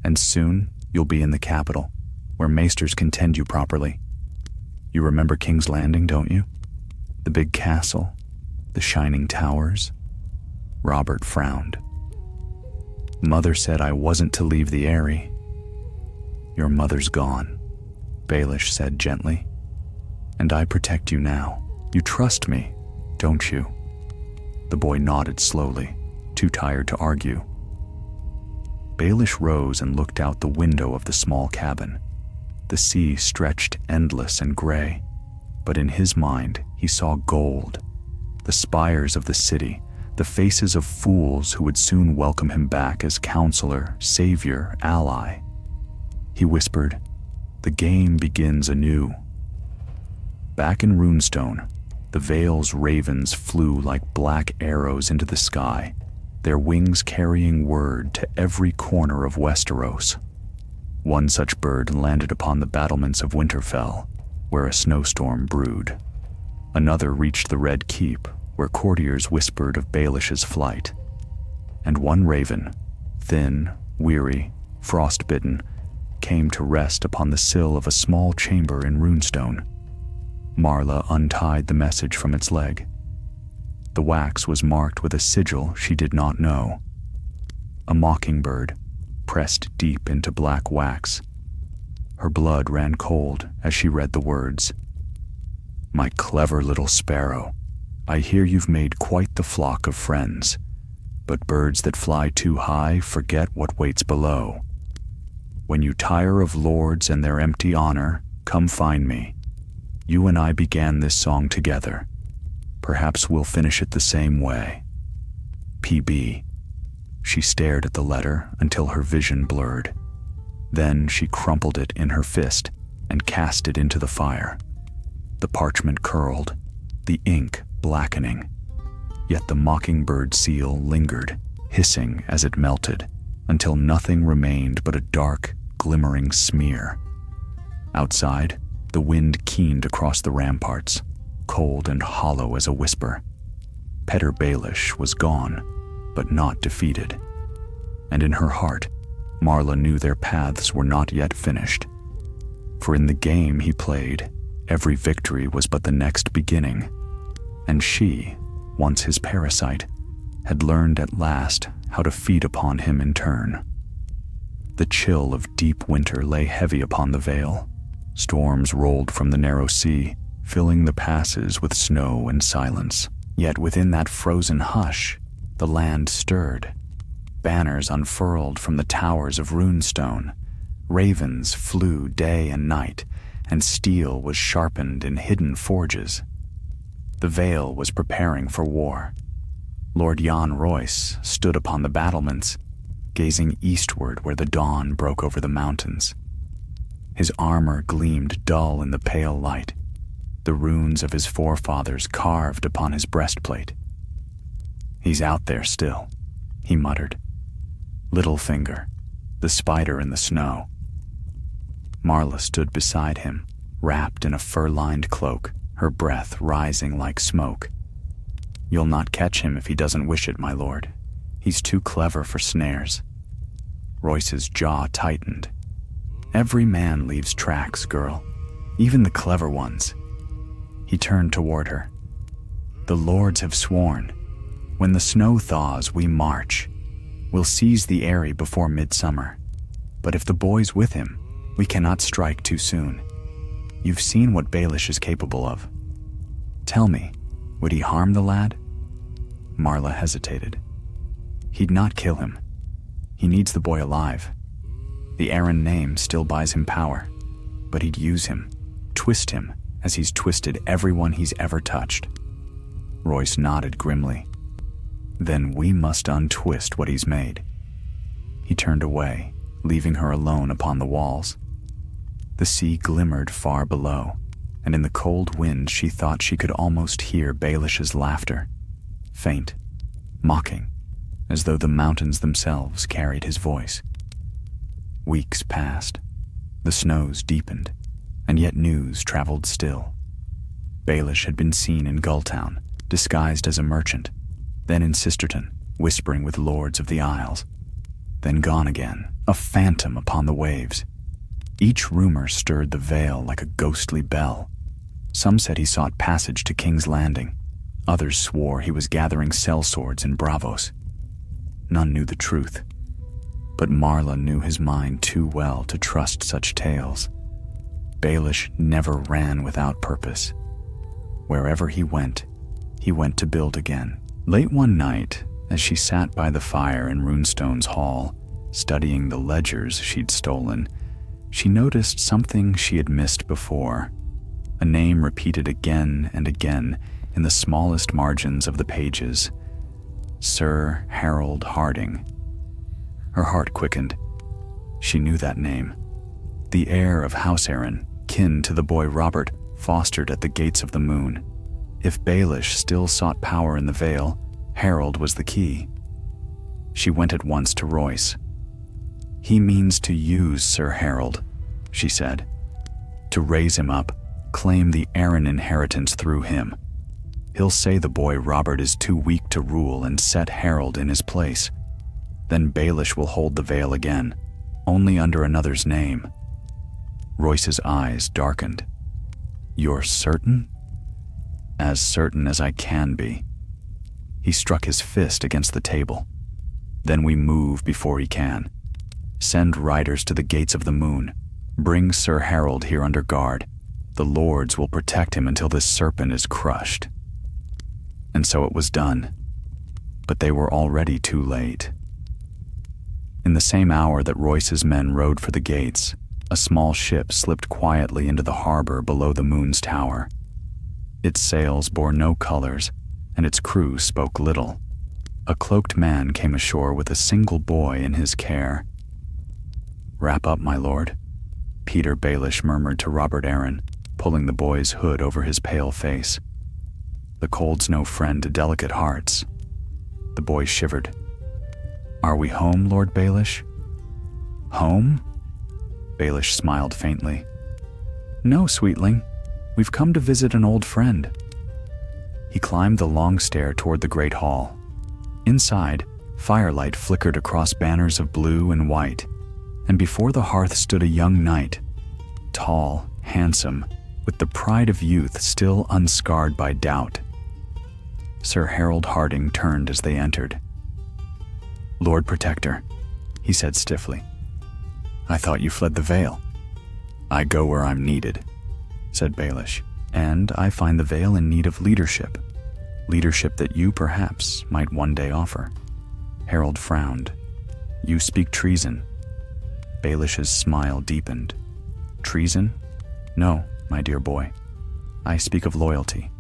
"And soon you'll be in the capital, where maesters can tend you properly. You remember King's Landing, don't you? The big castle, the shining towers." Robert frowned. "Mother said I wasn't to leave the Eyrie." "Your mother's gone," Baelish said gently. "And I protect you now. You trust me, don't you?" The boy nodded slowly, too tired to argue. Baelish rose and looked out the window of the small cabin. The sea stretched endless and gray, but in his mind he saw gold, the spires of the city, the faces of fools who would soon welcome him back as counselor, savior, ally. He whispered, "The game begins anew." Back in Runestone, the Vale's ravens flew like black arrows into the sky, their wings carrying word to every corner of Westeros. One such bird landed upon the battlements of Winterfell, where a snowstorm brewed. Another reached the Red Keep, where courtiers whispered of Baelish's flight. And one raven, thin, weary, frostbitten, came to rest upon the sill of a small chamber in Runestone. Marla untied the message from its leg. The wax was marked with a sigil she did not know. A mockingbird, pressed deep into black wax. Her blood ran cold as she read the words. "My clever little sparrow, I hear you've made quite the flock of friends, but birds that fly too high forget what waits below. When you tire of lords and their empty honor, come find me. You and I began this song together. Perhaps we'll finish it the same way. P.B." She stared at the letter until her vision blurred. Then she crumpled it in her fist and cast it into the fire. The parchment curled, the ink blackening. Yet the mockingbird seal lingered, hissing as it melted, until nothing remained but a dark, glimmering smear. Outside, the wind keened across the ramparts, cold and hollow as a whisper. Petyr Baelish was gone, but not defeated. And in her heart, Marla knew their paths were not yet finished. For in the game he played, every victory was but the next beginning. And she, once his parasite, had learned at last how to feed upon him in turn. The chill of deep winter lay heavy upon the Vale. Storms rolled from the narrow sea, filling the passes with snow and silence. Yet within that frozen hush, the land stirred. Banners unfurled from the towers of Runestone. Ravens flew day and night, and steel was sharpened in hidden forges. The Vale was preparing for war. Lord Jan Royce stood upon the battlements, gazing eastward where the dawn broke over the mountains. His armor gleamed dull in the pale light, the runes of his forefathers carved upon his breastplate. "He's out there still," he muttered. "Littlefinger, the spider in the snow." Marla stood beside him, wrapped in a fur-lined cloak, her breath rising like smoke. "You'll not catch him if he doesn't wish it, my lord. He's too clever for snares." Royce's jaw tightened. "Every man leaves tracks, girl, even the clever ones." He turned toward her. "The lords have sworn, when the snow thaws, we march. We'll seize the Eyrie before midsummer. But if the boy's with him, we cannot strike too soon. You've seen what Baelish is capable of. Tell me, would he harm the lad?" Marla hesitated. "He'd not kill him. He needs the boy alive. The Arryn name still buys him power, but he'd use him, twist him as he's twisted everyone he's ever touched." Royce nodded grimly. "Then we must untwist what he's made." He turned away, leaving her alone upon the walls. The sea glimmered far below, and in the cold wind she thought she could almost hear Baelish's laughter, faint, mocking, as though the mountains themselves carried his voice. Weeks passed. The snows deepened, and yet news traveled still. Baelish had been seen in Gulltown, disguised as a merchant, then in Sisterton, whispering with lords of the Isles, then gone again, a phantom upon the waves. Each rumor stirred the Vale like a ghostly bell. Some said he sought passage to King's Landing. Others swore he was gathering sellswords in Bravos. None knew the truth, but Marla knew his mind too well to trust such tales. Baelish never ran without purpose. Wherever he went to build again. Late one night, as she sat by the fire in Runestone's hall, studying the ledgers she'd stolen, she noticed something she had missed before. A name repeated again and again in the smallest margins of the pages. Sir Harold Harding. Her heart quickened. She knew that name. The heir of House Arryn, kin to the boy Robert, fostered at the Gates of the Moon. If Baelish still sought power in the Vale, Harold was the key. She went at once to Royce. "He means to use Sir Harold," she said. "To raise him up, claim the Arryn inheritance through him. He'll say the boy Robert is too weak to rule and set Harold in his place. Then Baelish will hold the Vale again, only under another's name." Royce's eyes darkened. "You're certain?" "As certain as I can be." He struck his fist against the table. "Then we move before he can. Send riders to the Gates of the Moon. Bring Sir Harold here under guard. The lords will protect him until this serpent is crushed." And so it was done. But they were already too late. In the same hour that Royce's men rode for the gates, a small ship slipped quietly into the harbor below the moon's tower. Its sails bore no colors, and its crew spoke little. A cloaked man came ashore with a single boy in his care. "Wrap up, my lord," Petyr Baelish murmured to Robert Arryn, pulling the boy's hood over his pale face. "The cold's no friend to delicate hearts." The boy shivered. "Are we home, Lord Baelish?" "Home?" Baelish smiled faintly. "No, sweetling. We've come to visit an old friend." He climbed the long stair toward the great hall. Inside, firelight flickered across banners of blue and white, and before the hearth stood a young knight, tall, handsome, with the pride of youth still unscarred by doubt. Sir Harold Harding turned as they entered. "Lord Protector," he said stiffly, "I thought you fled the Vale." "I go where I'm needed," said Baelish, "and I find the Vale in need of leadership. Leadership that you, perhaps, might one day offer." Harold frowned. "You speak treason." Baelish's smile deepened. "Treason? No, my dear boy. I speak of loyalty,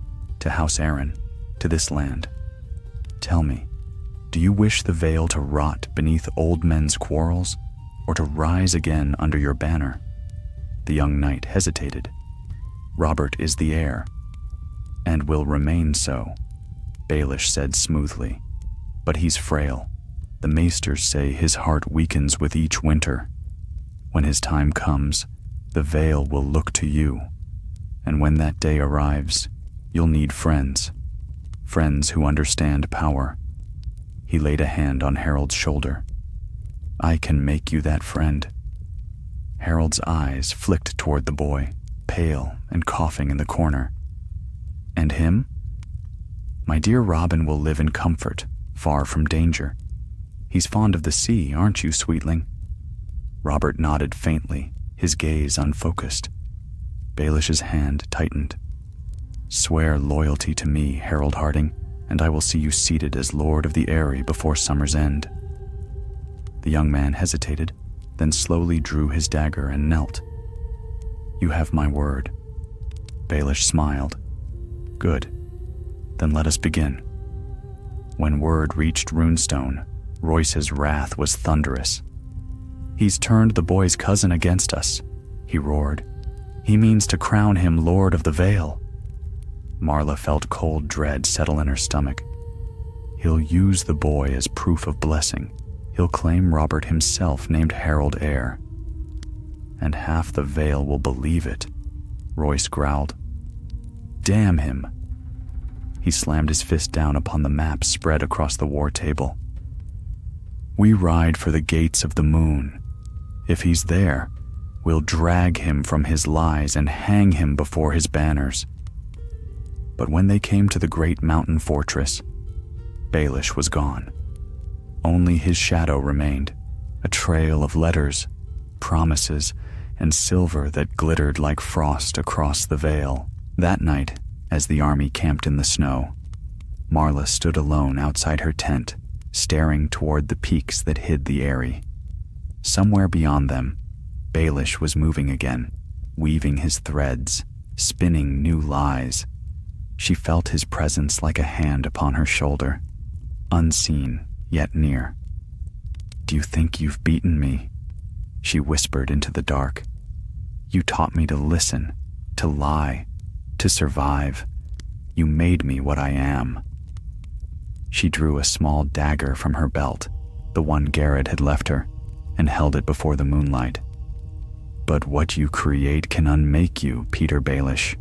to House Arryn, to this land. Tell me, do you wish the Vale to rot beneath old men's quarrels, or to rise again under your banner?" The young knight hesitated. "Robert is the heir, and will remain so," Baelish said smoothly. "But he's frail. The maesters say his heart weakens with each winter. When his time comes, the Vale will look to you, And when that day arrives, you'll need friends. Friends who understand power. He laid a hand on Harold's shoulder. I can make you that friend. Harold's eyes flicked toward the boy, pale and coughing in the corner. And him? My dear Robin will live in comfort, far from danger. He's fond of the sea, aren't you, sweetling? Robert nodded faintly, his gaze unfocused. Baelish's hand tightened. Swear loyalty to me, Harold Harding, and I will see you seated as Lord of the Eyrie before summer's end. The young man hesitated, then slowly drew his dagger and knelt. You have my word. Baelish smiled. Good. Then let us begin. When word reached Runestone, Royce's wrath was thunderous. He's turned the boy's cousin against us, he roared. He means to crown him Lord of the Vale. Marla felt cold dread settle in her stomach. He'll use the boy as proof of blessing. He'll claim Robert himself named Harold heir. And half the Vale will believe it, Royce growled. Damn him. He slammed his fist down upon the map spread across the war table. We ride for the gates of the moon. If he's there, we'll drag him from his lies and hang him before his banners. But when they came to the great mountain fortress, Baelish was gone. Only his shadow remained, a trail of letters, promises, and silver that glittered like frost across the vale. That night, as the army camped in the snow, Marla stood alone outside her tent, staring toward the peaks that hid the Eyrie. Somewhere beyond them, Baelish was moving again, weaving his threads, spinning new lies. She felt his presence like a hand upon her shoulder, unseen yet near. Do you think you've beaten me? She whispered into the dark. You taught me to listen, to lie, to survive. You made me what I am. She drew a small dagger from her belt, the one Garrett had left her, and held it before the moonlight. But what you create can unmake you, Petyr Baelish.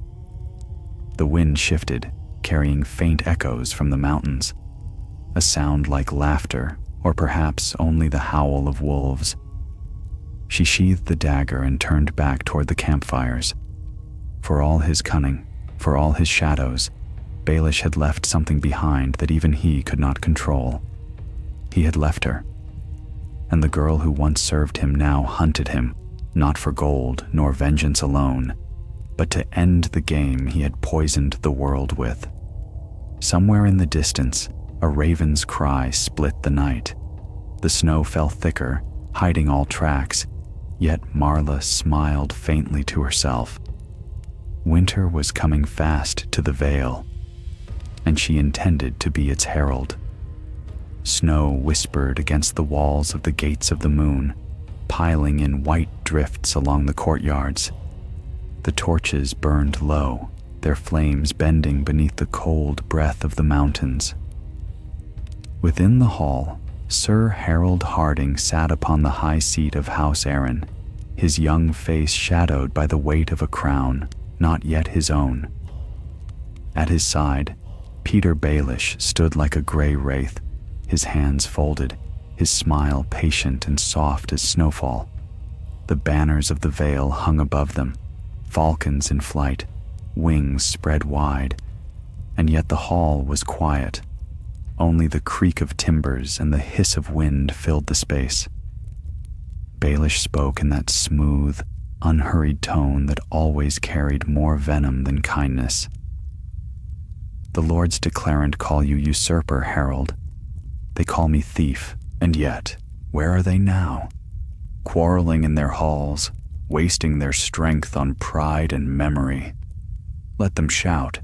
The wind shifted, carrying faint echoes from the mountains, a sound like laughter, or perhaps only the howl of wolves. She sheathed the dagger and turned back toward the campfires. For all his cunning, for all his shadows, Baelish had left something behind that even he could not control. He had left her, and the girl who once served him now hunted him, not for gold nor vengeance alone, but to end the game he had poisoned the world with. Somewhere in the distance, a raven's cry split the night. The snow fell thicker, hiding all tracks, yet Marla smiled faintly to herself. Winter was coming fast to the Vale, and she intended to be its herald. Snow whispered against the walls of the gates of the moon, piling in white drifts along the courtyards. The torches burned low, their flames bending beneath the cold breath of the mountains. Within the hall, Sir Harold Harding sat upon the high seat of House Arryn, his young face shadowed by the weight of a crown, not yet his own. At his side, Petyr Baelish stood like a gray wraith, his hands folded, his smile patient and soft as snowfall. The banners of the Vale hung above them, falcons in flight, wings spread wide, and yet the hall was quiet. Only the creak of timbers and the hiss of wind filled the space. Baelish spoke in that smooth, unhurried tone that always carried more venom than kindness. The Lords Declarant call you usurper, Harold. They call me thief, and yet, where are they now? Quarreling in their halls, wasting their strength on pride and memory. Let them shout.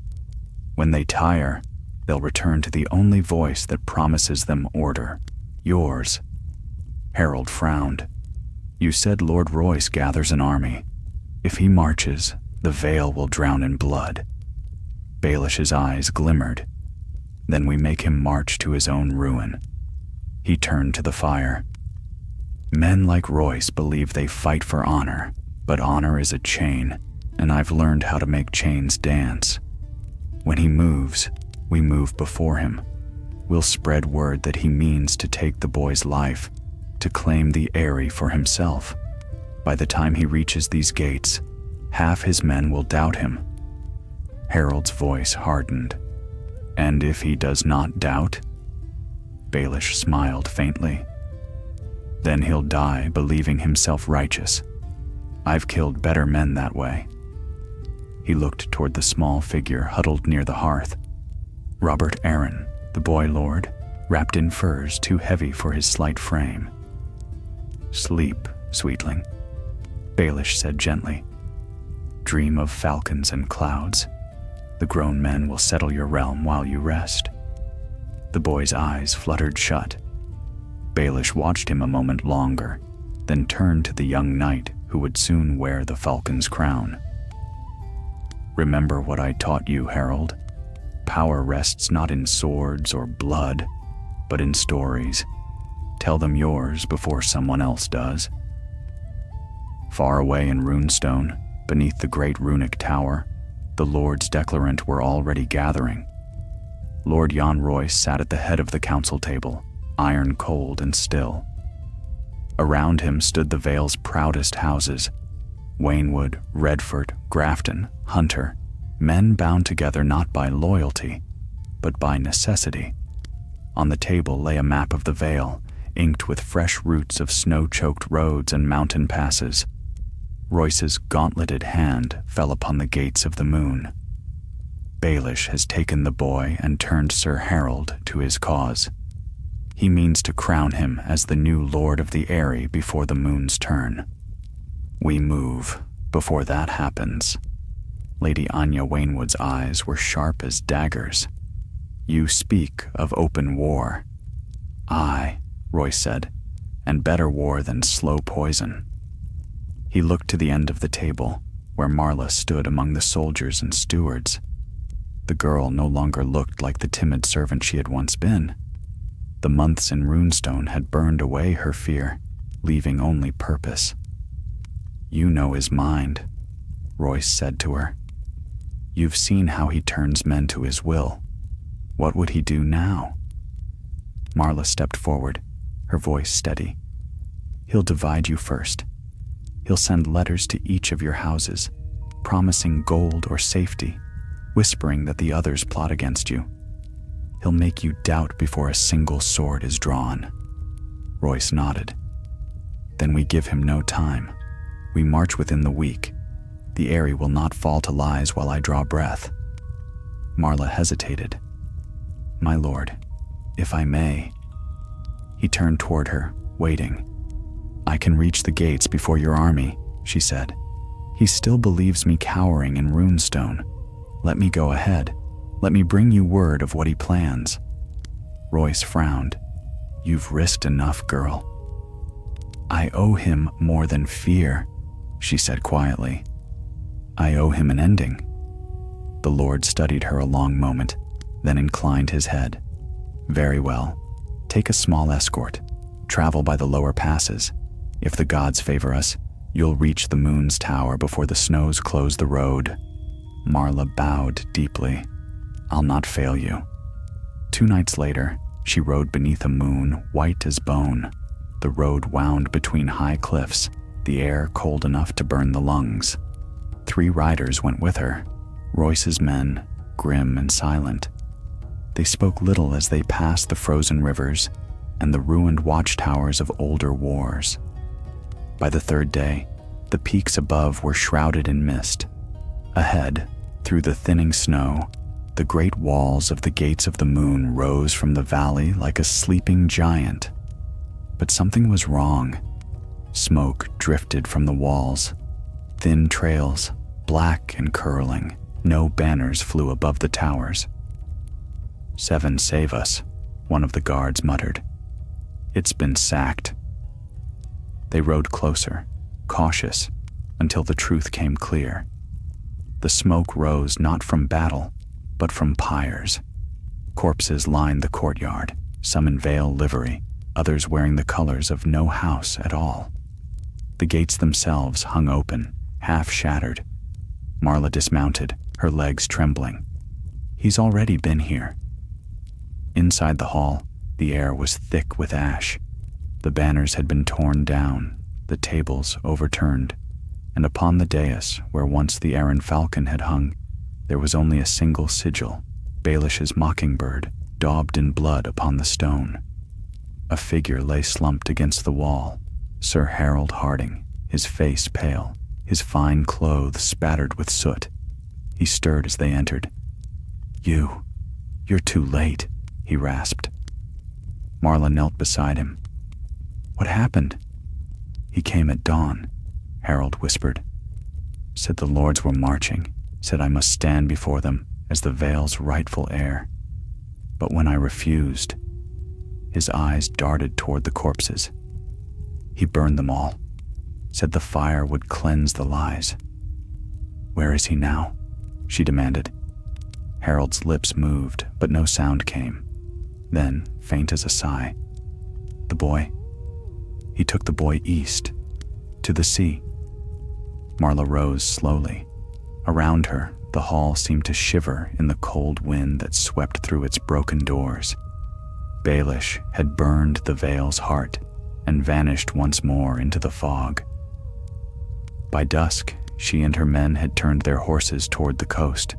When they tire, they'll return to the only voice that promises them order, yours. Harold frowned. You said Lord Royce gathers an army. If he marches, the Vale will drown in blood. Baelish's eyes glimmered. Then we make him march to his own ruin. He turned to the fire. Men like Royce believe they fight for honor, but honor is a chain. and I've learned how to make chains dance. When he moves, we move before him. We'll spread word that he means to take the boy's life, to claim the Eyrie for himself. By the time he reaches these gates, half his men will doubt him." Harold's voice hardened. "And if he does not doubt?" Baelish smiled faintly. "Then he'll die believing himself righteous. I've killed better men that way." He looked toward the small figure huddled near the hearth. Robert Arryn, the boy lord, wrapped in furs too heavy for his slight frame. "Sleep, sweetling," Baelish said gently. "Dream of falcons and clouds. The grown men will settle your realm while you rest." The boy's eyes fluttered shut. Baelish watched him a moment longer, then turned to the young knight who would soon wear the falcon's crown. "Remember what I taught you, Harold. Power rests not in swords or blood, but in stories. Tell them yours before someone else does." Far away in Runestone, beneath the great runic tower, the Lords Declarant were already gathering. Lord Jan Royce sat at the head of the council table, iron cold and still. Around him stood the Vale's proudest houses: Waynwood, Redford, Grafton, Hunter, men bound together not by loyalty, but by necessity. On the table lay a map of the Vale, inked with fresh routes of snow-choked roads and mountain passes. Royce's gauntleted hand fell upon the gates of the moon. Baelish has taken the boy and turned Sir Harold to his cause. He means to crown him as the new Lord of the Eyrie before the moon's turn. We move before that happens. Lady Anya Waynwood's eyes were sharp as daggers. "You speak of open war." "Aye," Royce said, "and better war than slow poison." He looked to the end of the table, where Marla stood among the soldiers and stewards. The girl no longer looked like the timid servant she had once been. The months in Runestone had burned away her fear, leaving only purpose. "You know his mind," Royce said to her. "You've seen how he turns men to his will. What would he do now?" Marla stepped forward, her voice steady. "He'll divide you first. He'll send letters to each of your houses, promising gold or safety, whispering that the others plot against you. He'll make you doubt before a single sword is drawn." Royce nodded. "Then we give him no time. We march within the week. The Eyrie will not fall to lies while I draw breath." Marla hesitated. "My lord, if I may." He turned toward her, waiting. "I can reach the gates before your army," she said. "He still believes me cowering in Runestone. Let me go ahead. Let me bring you word of what he plans." Royce frowned. "You've risked enough, girl." "I owe him more than fear," she said quietly. "I owe him an ending." The Lord studied her a long moment, then inclined his head. "Very well. Take a small escort. Travel by the lower passes. If the gods favor us, you'll reach the moon's tower before the snows close the road." Marla bowed deeply. "I'll not fail you." 2 nights later, she rode beneath a moon white as bone. The road wound between high cliffs, the air cold enough to burn the lungs. 3 riders went with her, Royce's men, grim and silent. They spoke little as they passed the frozen rivers and the ruined watchtowers of older wars. By the 3rd day, the peaks above were shrouded in mist. Ahead, through the thinning snow, the great walls of the gates of the moon rose from the valley like a sleeping giant. But something was wrong. Smoke drifted from the walls. Thin trails, black and curling. No banners flew above the towers. "7 save us," one of the guards muttered. "It's been sacked." They rode closer, cautious, until the truth came clear. The smoke rose not from battle, but from pyres. Corpses lined the courtyard, some in Vale livery, others wearing the colors of no house at all. The gates themselves hung open, half shattered. Marla dismounted, her legs trembling. He's already been here. Inside the hall, the air was thick with ash. The banners had been torn down, the tables overturned, and upon the dais, where once the Aran falcon had hung, there was only a single sigil, Baelish's mockingbird, daubed in blood upon the stone. A figure lay slumped against the wall, Sir Harold Harding, his face pale, his fine clothes spattered with soot. He stirred as they entered. You're too late," he rasped. Marla knelt beside him. "What happened?" "He came at dawn," Harold whispered. "Said the lords were marching, said I must stand before them as the Vale's rightful heir. But when I refused," his eyes darted toward the corpses. "He burned them all, said the fire would cleanse the lies." "Where is he now?" she demanded. Harold's lips moved, but no sound came. Then, faint as a sigh, "The boy? He took the boy east, to the sea." Marla rose slowly. Around her, the hall seemed to shiver in the cold wind that swept through its broken doors. Baelish had burned the Vale's heart and vanished once more into the fog. By dusk, she and her men had turned their horses toward the coast.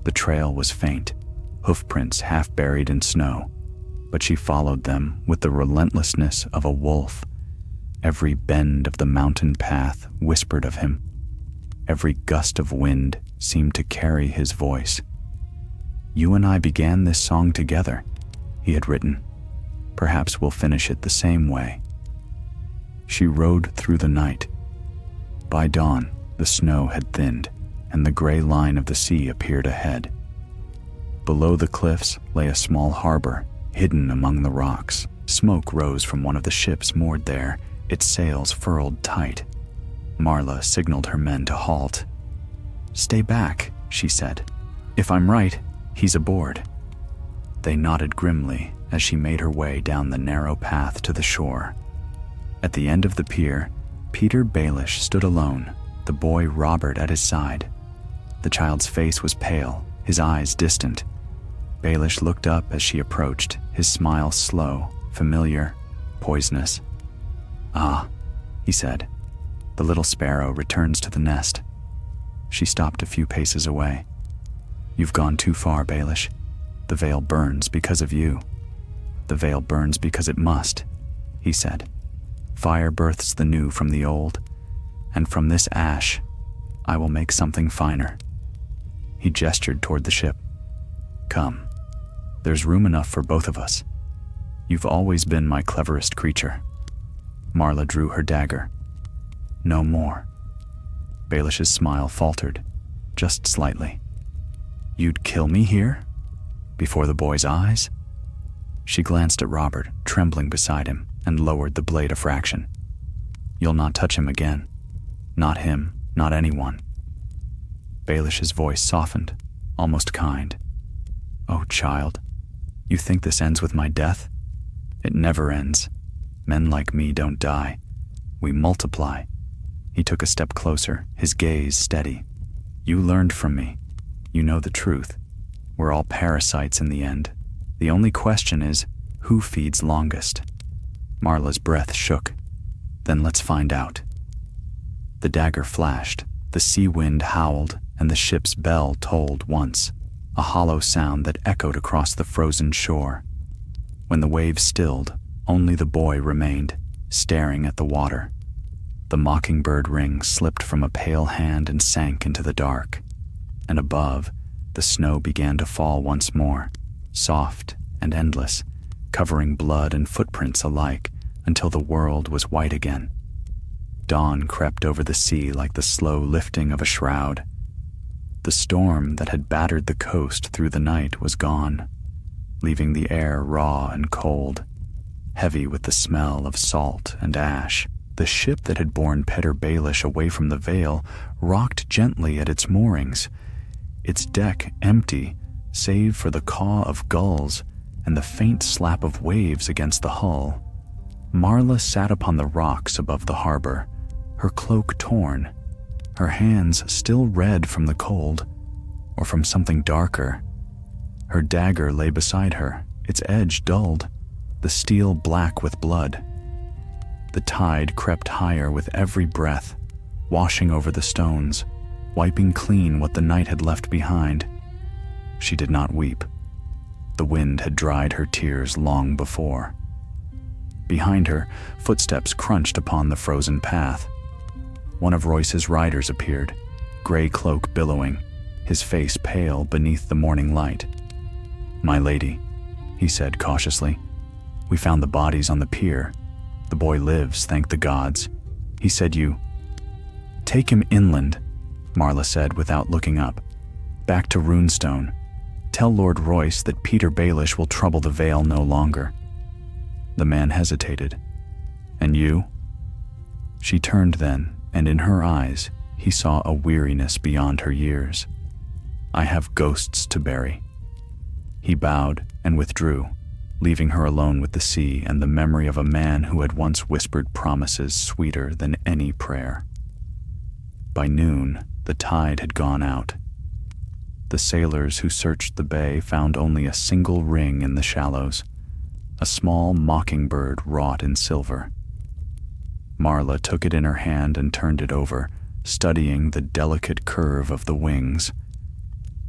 The trail was faint, hoofprints half buried in snow, but she followed them with the relentlessness of a wolf. Every bend of the mountain path whispered of him. Every gust of wind seemed to carry his voice. "You and I began this song together," he had written. "Perhaps we'll finish it the same way." She rode through the night. By dawn, the snow had thinned, and the gray line of the sea appeared ahead. Below the cliffs lay a small harbor, hidden among the rocks. Smoke rose from one of the ships moored there, its sails furled tight. Marla signaled her men to halt. "Stay back," she said. "If I'm right, he's aboard." They nodded grimly as she made her way down the narrow path to the shore. At the end of the pier, Petyr Baelish stood alone, the boy Robert at his side. The child's face was pale, his eyes distant. Baelish looked up as she approached, his smile slow, familiar, poisonous. "Ah," he said, "the little sparrow returns to the nest." She stopped a few paces away. "You've gone too far, Baelish. The Vale burns because of you." "The Vale burns because it must," he said. "Fire births the new from the old, and from this ash, I will make something finer." He gestured toward the ship. "Come, there's room enough for both of us. You've always been my cleverest creature." Marla drew her dagger. "No more." Baelish's smile faltered, just slightly. "You'd kill me here? Before the boy's eyes?" She glanced at Robert, trembling beside him, and lowered the blade a fraction. "You'll not touch him again. Not him, not anyone." Baelish's voice softened, almost kind. "Oh, child, you think this ends with my death? It never ends. Men like me don't die. We multiply." He took a step closer, his gaze steady. "You learned from me. You know the truth. We're all parasites in the end. The only question is, who feeds longest?" Marla's breath shook. "Then let's find out." The dagger flashed, the sea wind howled, and the ship's bell tolled once, a hollow sound that echoed across the frozen shore. When the waves stilled, only the boy remained, staring at the water. The mockingbird ring slipped from a pale hand and sank into the dark. And above, the snow began to fall once more, soft and endless, covering blood and footprints alike until the world was white again. Dawn crept over the sea like the slow lifting of a shroud. The storm that had battered the coast through the night was gone, leaving the air raw and cold, heavy with the smell of salt and ash. The ship that had borne Petyr Baelish away from the Vale rocked gently at its moorings, its deck empty save for the caw of gulls and the faint slap of waves against the hull. Marla sat upon the rocks above the harbor, her cloak torn, her hands still red from the cold, or from something darker. Her dagger lay beside her, its edge dulled, the steel black with blood. The tide crept higher with every breath, washing over the stones, wiping clean what the night had left behind. She did not weep. The wind had dried her tears long before. Behind her, footsteps crunched upon the frozen path. One of Royce's riders appeared, gray cloak billowing, his face pale beneath the morning light. "My lady," he said cautiously, "we found the bodies on the pier. The boy lives, thank the gods. He said you—" "Take him inland," Marla said without looking up. "Back to Runestone. Tell Lord Royce that Petyr Baelish will trouble the Vale no longer." The man hesitated. "And you?" She turned then, and in her eyes he saw a weariness beyond her years. "I have ghosts to bury." He bowed and withdrew, leaving her alone with the sea and the memory of a man who had once whispered promises sweeter than any prayer. By noon, the tide had gone out. The sailors who searched the bay found only a single ring in the shallows, a small mockingbird wrought in silver. Marla took it in her hand and turned it over, studying the delicate curve of the wings.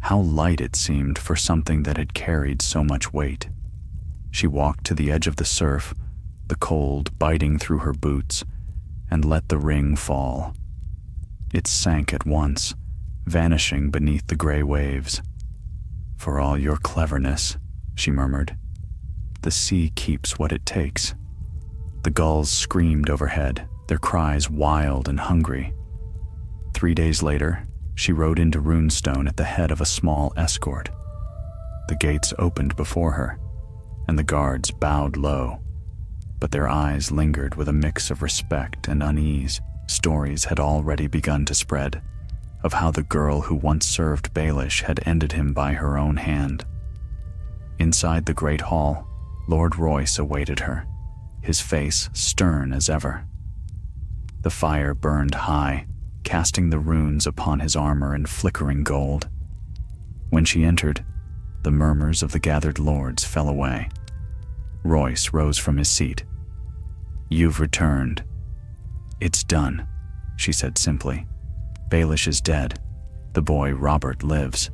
How light it seemed for something that had carried so much weight. She walked to the edge of the surf, the cold biting through her boots, and let the ring fall. It sank at once, vanishing beneath the gray waves. "For all your cleverness," she murmured, "the sea keeps what it takes." The gulls screamed overhead, their cries wild and hungry. 3 days later, she rode into Runestone at the head of a small escort. The gates opened before her, and the guards bowed low, but their eyes lingered with a mix of respect and unease. Stories had already begun to spread, of how the girl who once served Baelish had ended him by her own hand. Inside the great hall, Lord Royce awaited her, his face stern as ever. The fire burned high, casting the runes upon his armor in flickering gold. When she entered, the murmurs of the gathered lords fell away. Royce rose from his seat. "You've returned." "It's done," she said simply. "Baelish is dead. The boy Robert lives."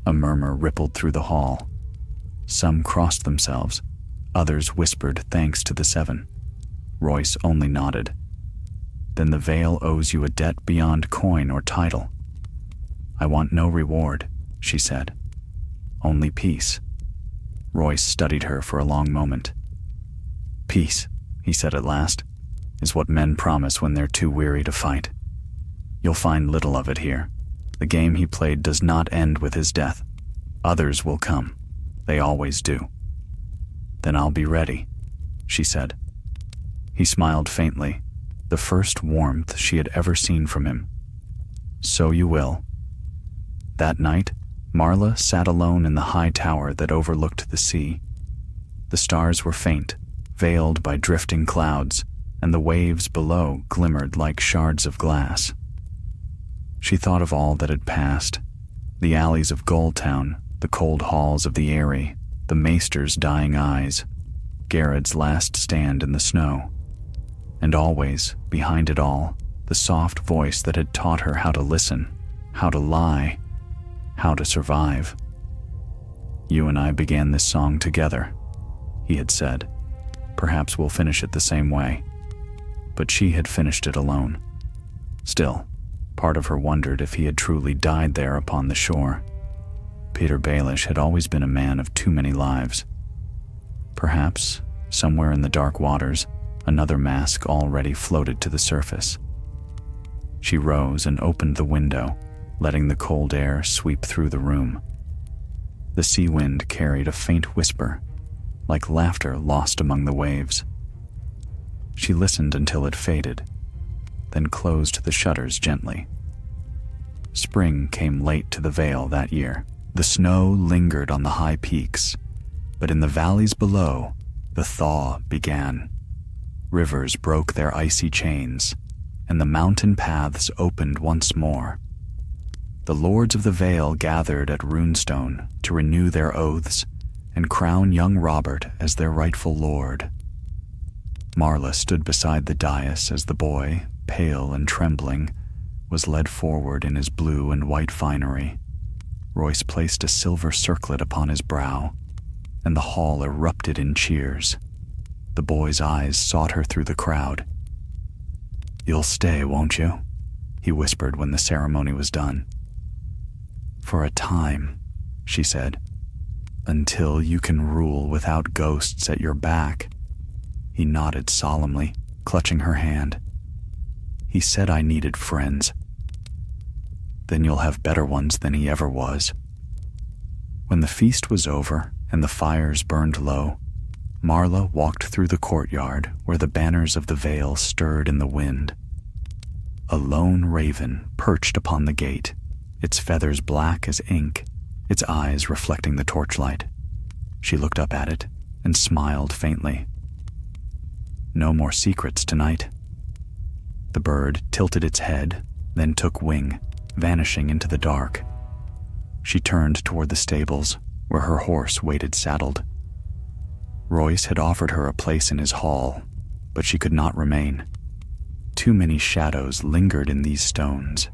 A murmur rippled through the hall. Some crossed themselves, others whispered thanks to the Seven. Royce only nodded. "Then the Vale owes you a debt beyond coin or title." "I want no reward," she said. "Only peace." Royce studied her for a long moment. "Peace," he said at last, "is what men promise when they're too weary to fight. You'll find little of it here. The game he played does not end with his death. Others will come. They always do." "Then I'll be ready," she said. He smiled faintly, the first warmth she had ever seen from him. "So you will." That night, Marla sat alone in the high tower that overlooked the sea. The stars were faint, veiled by drifting clouds, and the waves below glimmered like shards of glass. She thought of all that had passed, the alleys of Goldtown, the cold halls of the Eyrie, the maester's dying eyes, Garrett's last stand in the snow. And always, behind it all, the soft voice that had taught her how to listen, how to lie, how to survive. "You and I began this song together," he had said. "Perhaps we'll finish it the same way." But she had finished it alone. Still, part of her wondered if he had truly died there upon the shore. Petyr Baelish had always been a man of too many lives. Perhaps, somewhere in the dark waters, another mask already floated to the surface. She rose and opened the window, letting the cold air sweep through the room. The sea wind carried a faint whisper, like laughter lost among the waves. She listened until it faded, then closed the shutters gently. Spring came late to the Vale that year. The snow lingered on the high peaks, but in the valleys below, the thaw began. Rivers broke their icy chains. and the mountain paths opened once more. The lords of the Vale gathered at Runestone to renew their oaths and crown young Robert as their rightful lord. Marla stood beside the dais as the boy, pale and trembling, was led forward in his blue and white finery. Royce placed a silver circlet upon his brow, and the hall erupted in cheers. The boy's eyes sought her through the crowd. "You'll stay, won't you?" he whispered when the ceremony was done. "For a time," she said, "until you can rule without ghosts at your back." He nodded solemnly, clutching her hand. "He said I needed friends." "Then you'll have better ones than he ever was." When the feast was over and the fires burned low, Marla walked through the courtyard where the banners of the Vale stirred in the wind. A lone raven perched upon the gate, its feathers black as ink, its eyes reflecting the torchlight. She looked up at it and smiled faintly. "No more secrets tonight." The bird tilted its head, then took wing, vanishing into the dark. She turned toward the stables, where her horse waited saddled. Royce had offered her a place in his hall, but she could not remain. Too many shadows lingered in these stones.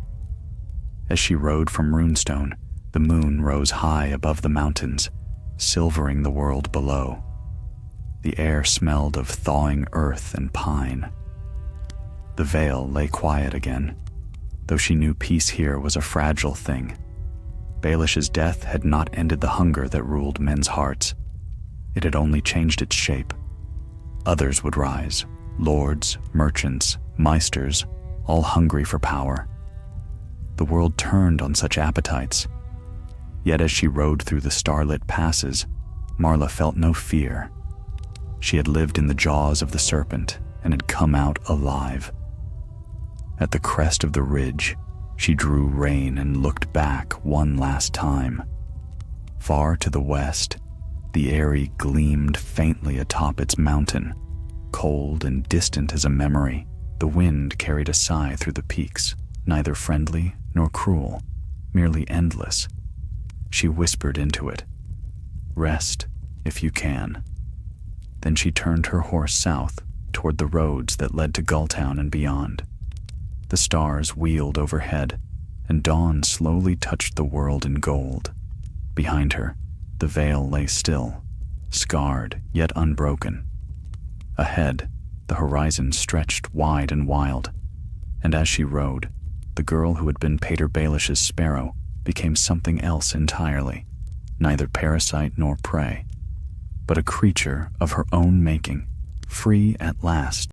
As she rode from Runestone, the moon rose high above the mountains, silvering the world below. The air smelled of thawing earth and pine. The Vale lay quiet again, though she knew peace here was a fragile thing. Baelish's death had not ended the hunger that ruled men's hearts. It had only changed its shape. Others would rise, lords, merchants, maesters, all hungry for power. The world turned on such appetites. Yet as she rode through the starlit passes, Marla felt no fear. She had lived in the jaws of the serpent and had come out alive. At the crest of the ridge, she drew rein and looked back one last time. Far to the west, the Eyrie gleamed faintly atop its mountain, cold and distant as a memory. The wind carried a sigh through the peaks, neither friendly nor cruel, merely endless. She whispered into it, "Rest, if you can." Then she turned her horse south, toward the roads that led to Gulltown and beyond. The stars wheeled overhead, and dawn slowly touched the world in gold. Behind her, the Vale lay still, scarred yet unbroken. Ahead, the horizon stretched wide and wild, and as she rode, the girl who had been Petyr Baelish's sparrow became something else entirely, neither parasite nor prey, but a creature of her own making, free at last